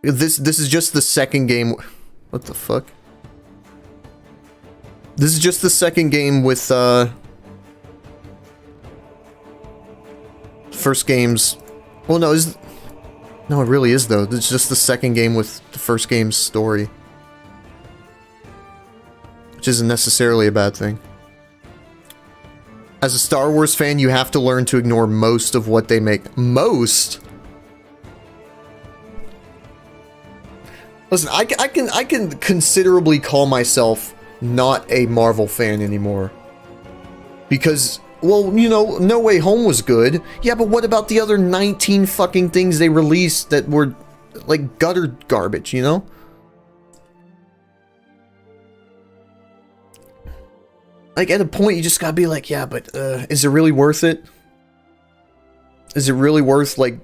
This is just the second game. What the fuck? This is just the second game with first game's. Well, no, no, it really is though. It's just the second game with the first game's story, which isn't necessarily a bad thing. As a Star Wars fan, you have to learn to ignore most of what they make. Most. Listen, I can considerably call myself not a Marvel fan anymore. Because, well, you know, No Way Home was good. Yeah, but what about the other 19 fucking things they released that were, like, gutter garbage, you know? Like, at a point, you just gotta be like, yeah, but, is it really worth it? Is it really worth, like...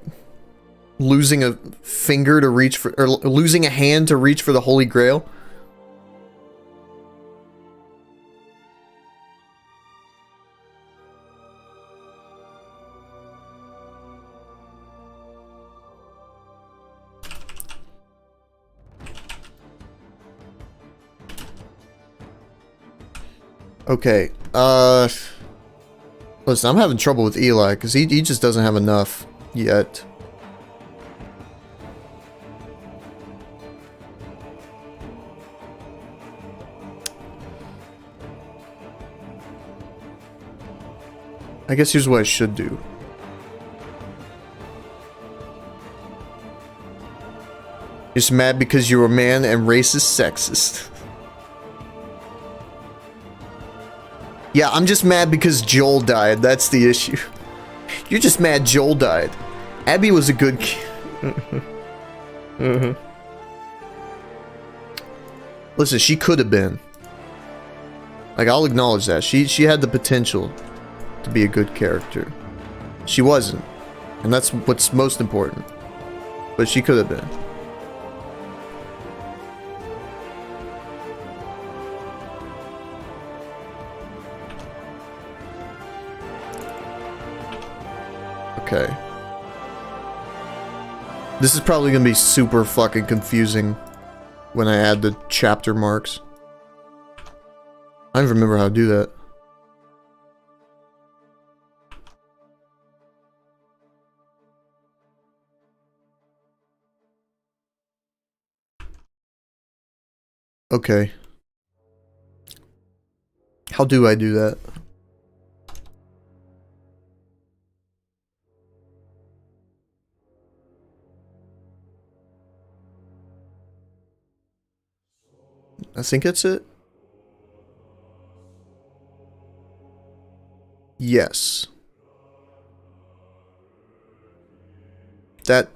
losing a finger to reach for, or losing a hand to reach for the Holy Grail? Okay, listen, I'm having trouble with Eli, because he just doesn't have enough yet. I guess here's what I should do. Just mad because you're a man and racist sexist. Yeah, I'm just mad because Joel died. That's the issue. You're just mad Joel died. Abby was a good Listen, she could have been. Like, I'll acknowledge that. She had the potential to be a good character. She wasn't. And that's what's most important. But she could have been. Okay. This is probably gonna be super fucking confusing when I add the chapter marks. I don't even remember how to do that. Okay. How do I do that? I think that's it. Yes. That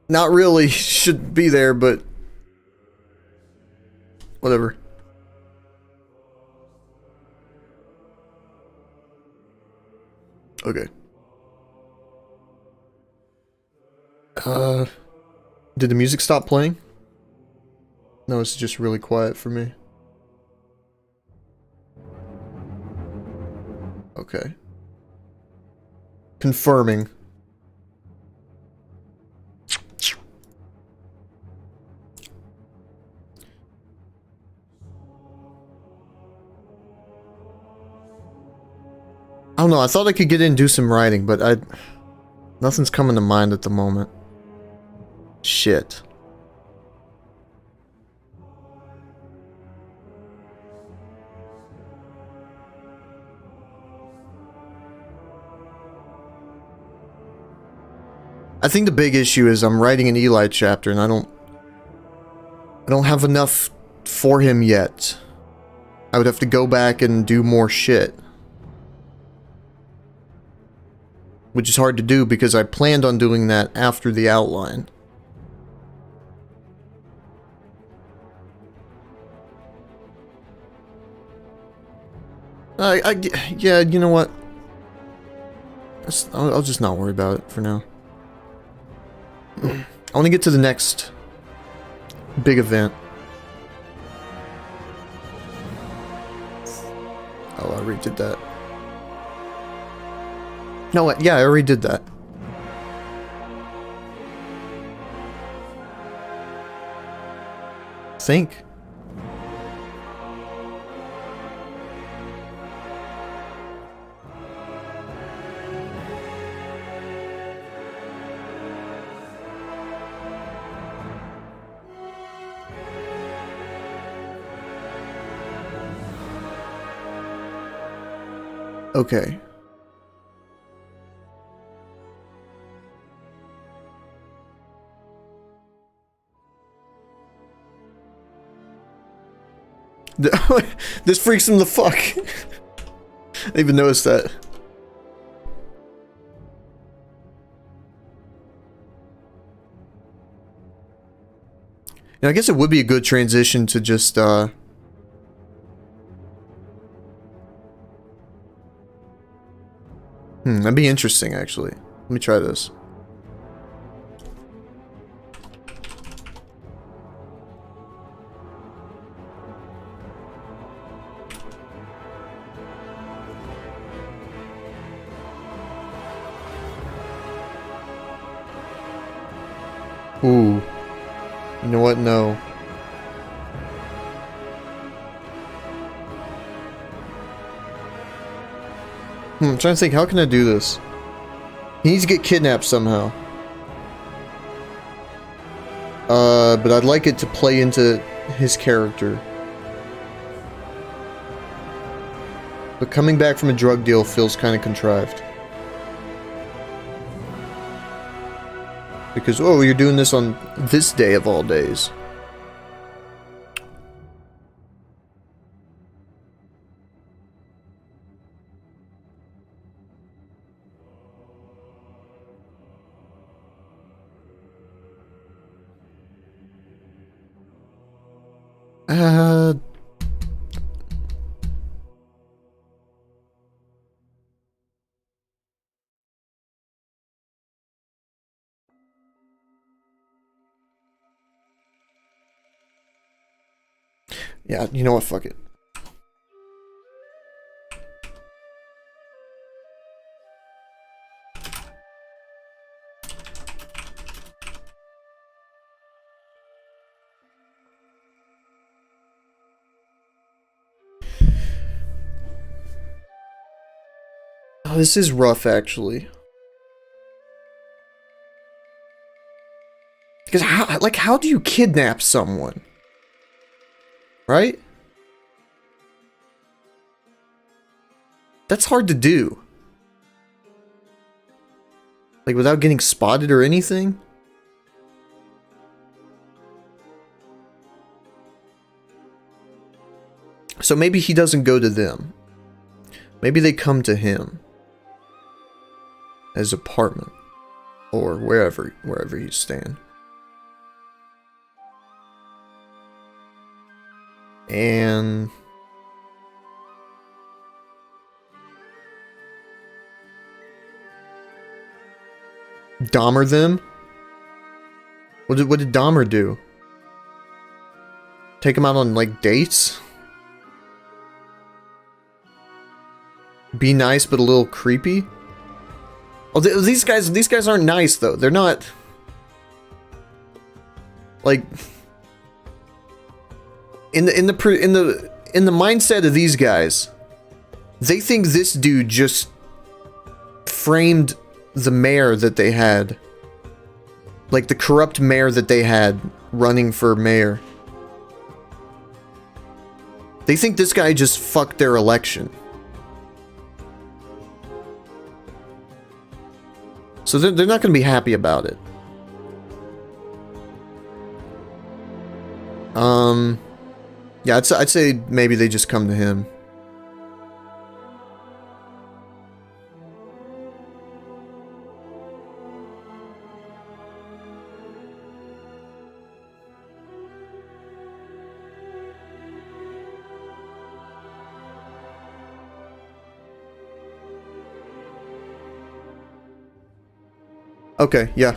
not really should be there, but whatever. Okay. Did the music stop playing? No, it's just really quiet for me. Okay. Confirming. I don't know, I thought I could get in and do some writing, but nothing's coming to mind at the moment. Shit. I think the big issue is I'm writing an Eli chapter and I don't have enough for him yet. I would have to go back and do more shit. Which is hard to do because I planned on doing that after the outline. Yeah, you know what? I'll just not worry about it for now. I want to get to the next big event. Oh, I already did that. No, yeah, I already did that. Think. Okay. This freaks him the fuck. I didn't even noticed that. I guess it would be a good transition to just, that'd be interesting, actually. Let me try this. Ooh. You know what? No. I'm trying to think, how can I do this? He needs to get kidnapped somehow. But I'd like it to play into his character. But coming back from a drug deal feels kind of contrived. Because, oh, you're doing this on this day of all days. Yeah, you know what? Fuck it. Oh, this is rough, actually. Because how do you kidnap someone? Right? That's hard to do. Like, without getting spotted or anything? So maybe he doesn't go to them. Maybe they come to him. His apartment. Or wherever he's staying. And... Dahmer them? What did Dahmer do? Take him out on, like, dates? Be nice but a little creepy? Oh, these guys aren't nice though. They're not like in the mindset of these guys. They think this dude just framed the mayor that they had. Like the corrupt mayor that they had running for mayor. They think this guy just fucked their election. So they're not going to be happy about it. Yeah, I'd say maybe they just come to him. Okay, yeah.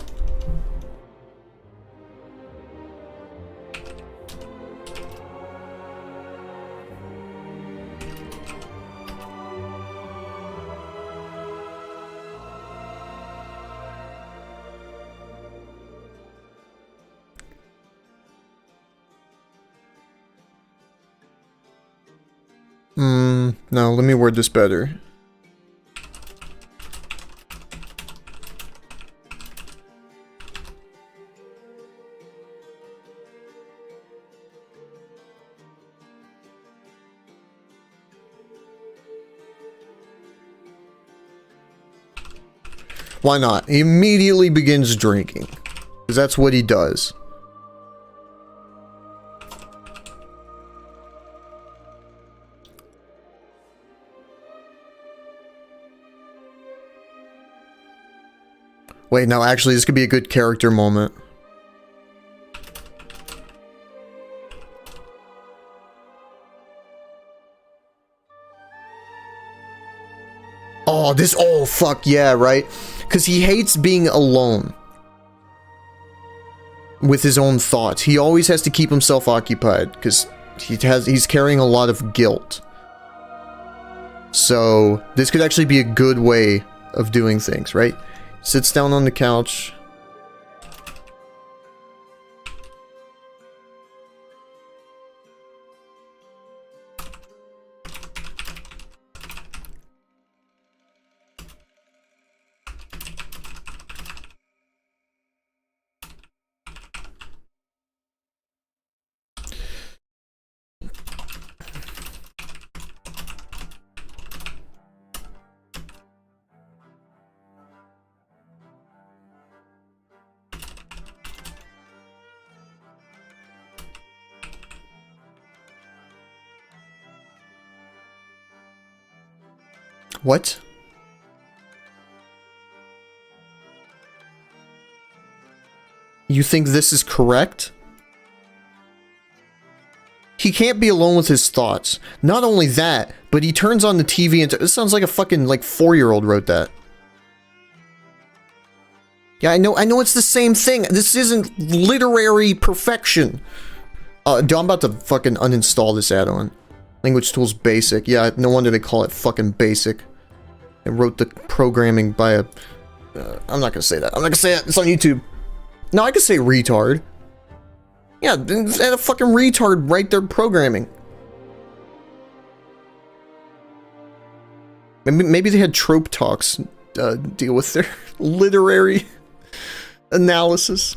No, let me word this better. Why not? He immediately begins drinking. Because that's what he does. Wait, no, actually, this could be a good character moment. Oh, fuck yeah, right? Because he hates being alone with his own thoughts. He always has to keep himself occupied because he's carrying a lot of guilt. So this could actually be a good way of doing things, right? Sits down on the couch. What? You think this is correct? He can't be alone with his thoughts. Not only that, but he turns on the TV and this sounds like a fucking like 4-year-old wrote that. Yeah, I know it's the same thing. This isn't literary perfection. Dude, I'm about to fucking uninstall this add-on. Language Tools Basic. Yeah, no wonder they call it fucking basic. I wrote the programming by a... I'm not gonna say that. I'm not gonna say it. It's on YouTube. No, I could say retard. Yeah, they had a fucking retard write their programming. Maybe they had Trope Talks deal with their literary analysis.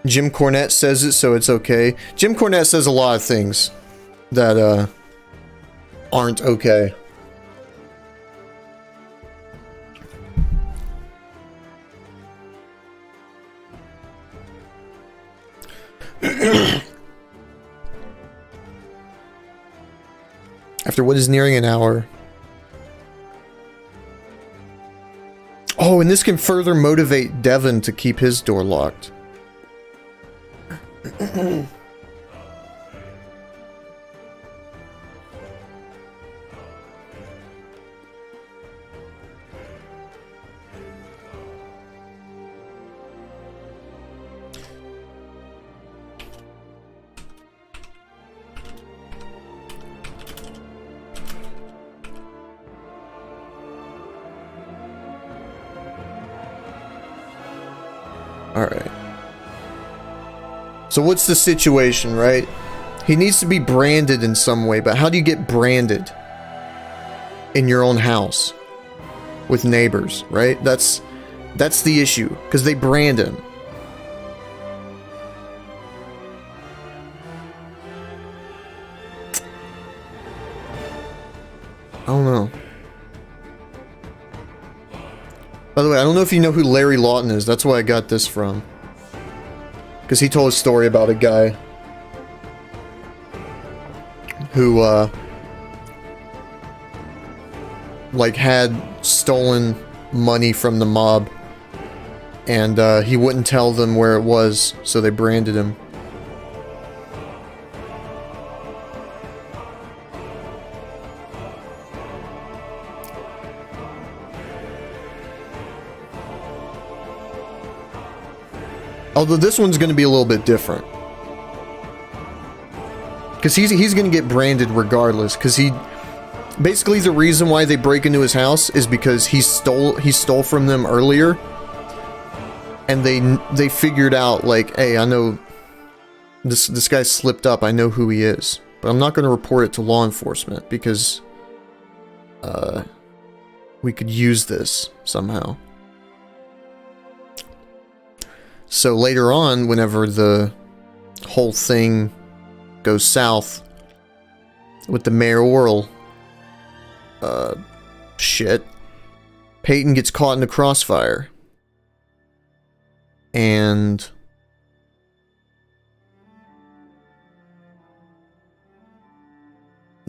Jim Cornette says it, so it's okay. Jim Cornette says a lot of things that aren't okay. After what is nearing an hour. Oh, and this can further motivate Devon to keep his door locked. Alright. So what's the situation, right? He needs to be branded in some way, but how do you get branded? In your own house. With neighbors, right? That's the issue. Because they brand him. I don't know. By the way, I don't know if you know who Larry Lawton is. That's where I got this from. Because he told a story about a guy who, like, had stolen money from the mob. And, he wouldn't tell them where it was, so they branded him. Although this one's going to be a little bit different. Because he's going to get branded regardless. Because he... Basically, the reason why they break into his house is because he stole from them earlier. And they figured out, like, hey, I know... This guy slipped up. I know who he is. But I'm not going to report it to law enforcement. Because... we could use this somehow. So later on, whenever the whole thing goes south with the mayoral shit, Peyton gets caught in the crossfire. And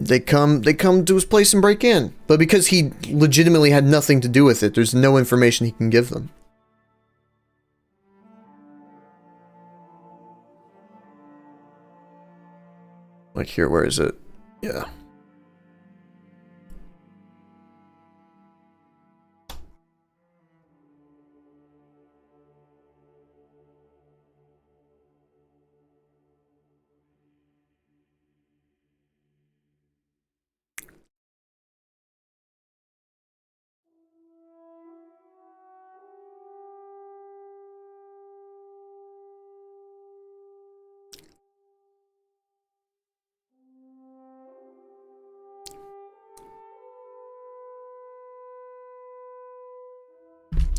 they come to his place and break in. But because he legitimately had nothing to do with it, there's no information he can give them. Like here, where is it? Yeah.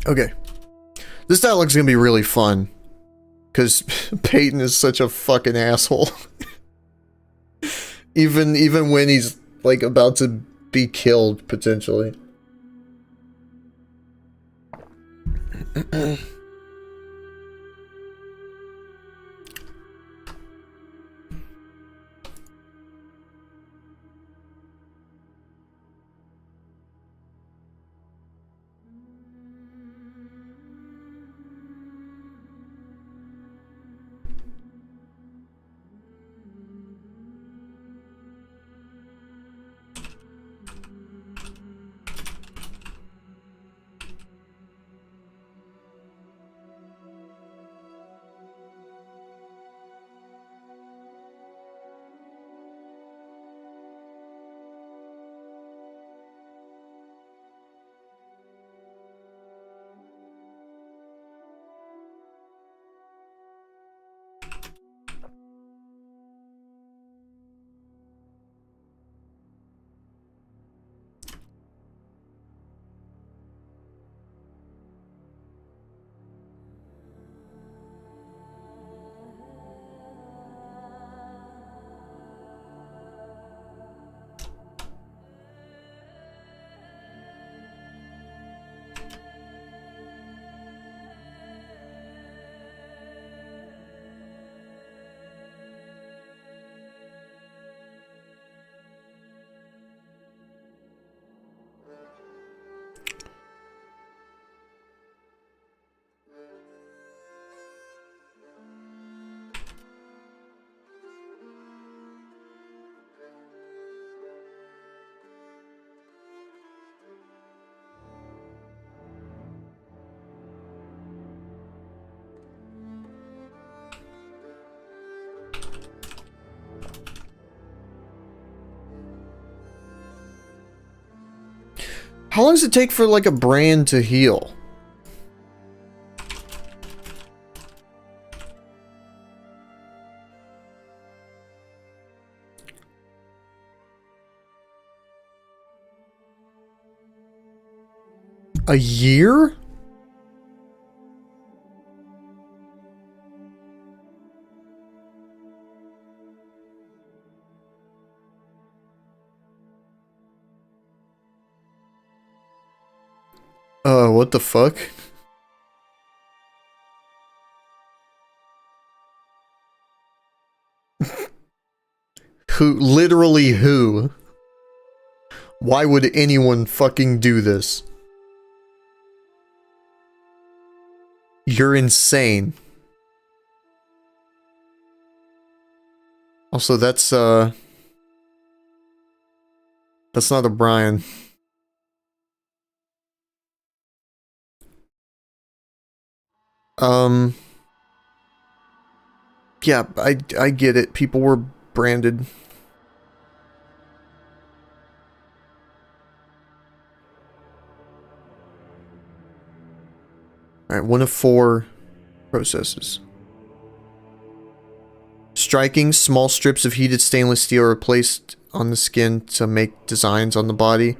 Okay. This dialogue's gonna be really fun. Because Peyton is such a fucking asshole. even when he's, like, about to be killed, potentially. How long does it take for like a brand to heal? A year? What the fuck? Who? Literally who? Why would anyone fucking do this? You're insane. Also, that's not a Brian. Yeah, I get it. People were branded. Alright, 1 of 4 processes. Striking, small strips of heated stainless steel are placed on the skin to make designs on the body.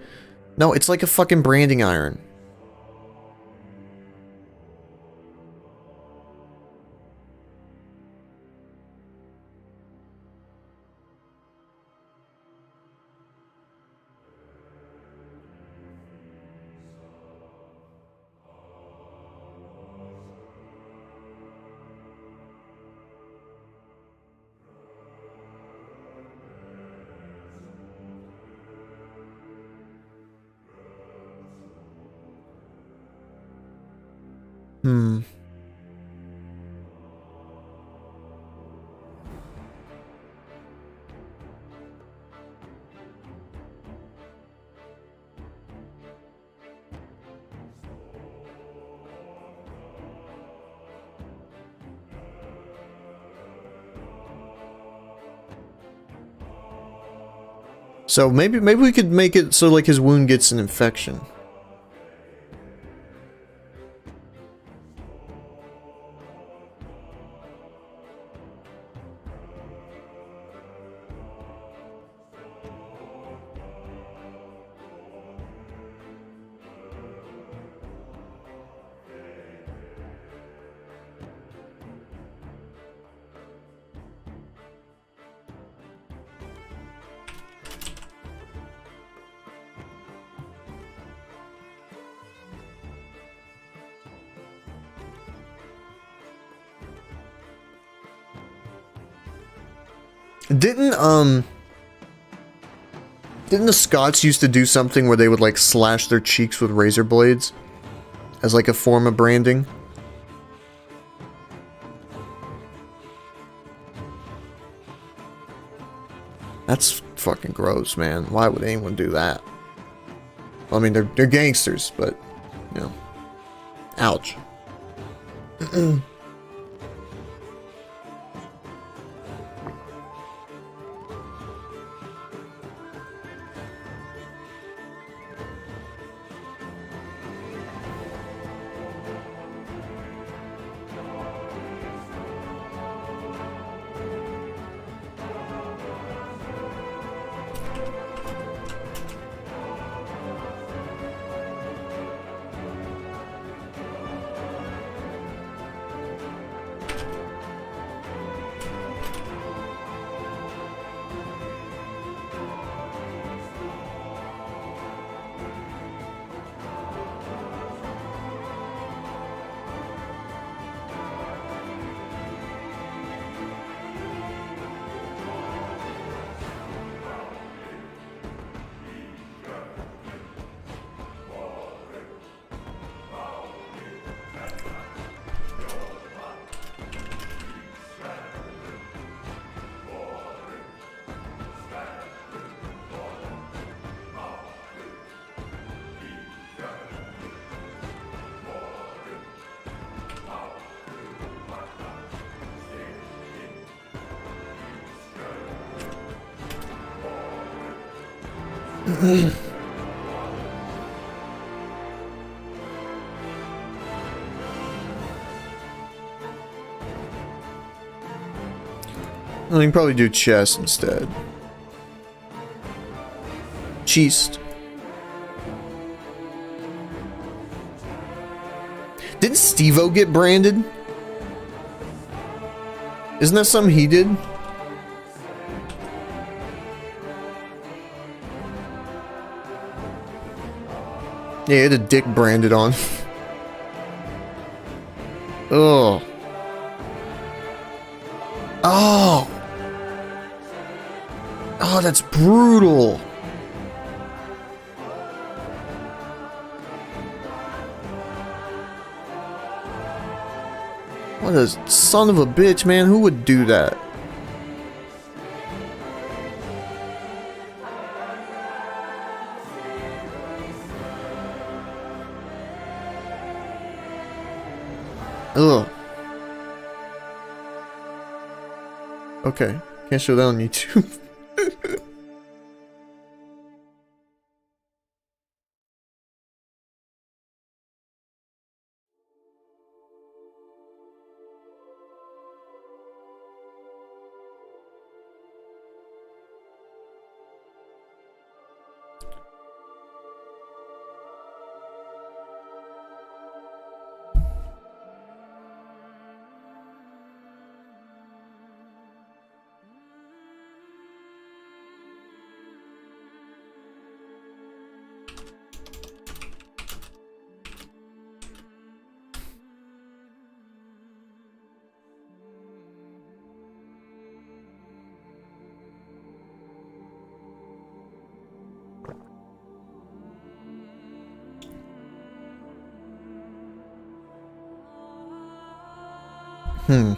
No, it's like a fucking branding iron. Hmm. So maybe we could make it so like his wound gets an infection. Didn't the Scots used to do something where they would like slash their cheeks with razor blades as like a form of branding? That's fucking gross, man. Why would anyone do that? I mean, they're gangsters, but you know, ouch. I can probably do chest instead. Chest. Didn't Steve-O get branded? Isn't that something he did? Yeah, he had a dick branded on. Oh. Oh. Oh, that's brutal. What a son of a bitch, man. Who would do that? Ugh. Okay. Can't show that on YouTube. Hmm.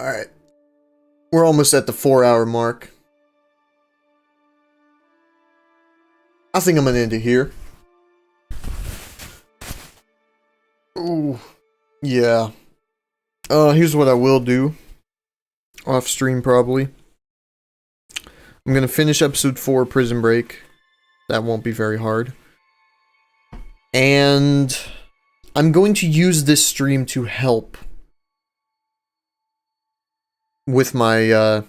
Alright. We're almost at the 4-hour mark. I think I'm gonna end it here. Ooh. Yeah. Here's what I will do. Off stream, probably. I'm gonna finish episode 4, Prison Break. That won't be very hard. And I'm going to use this stream to help with my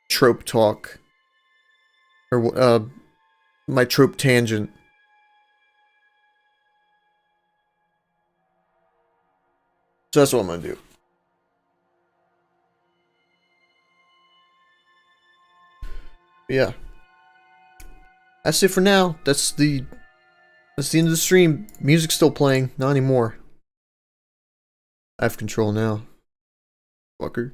trope talk, or my trope tangent. So that's what I'm gonna do. Yeah, that's it for now. That's the end of the stream. Music's still playing, not anymore. I have control now, fucker.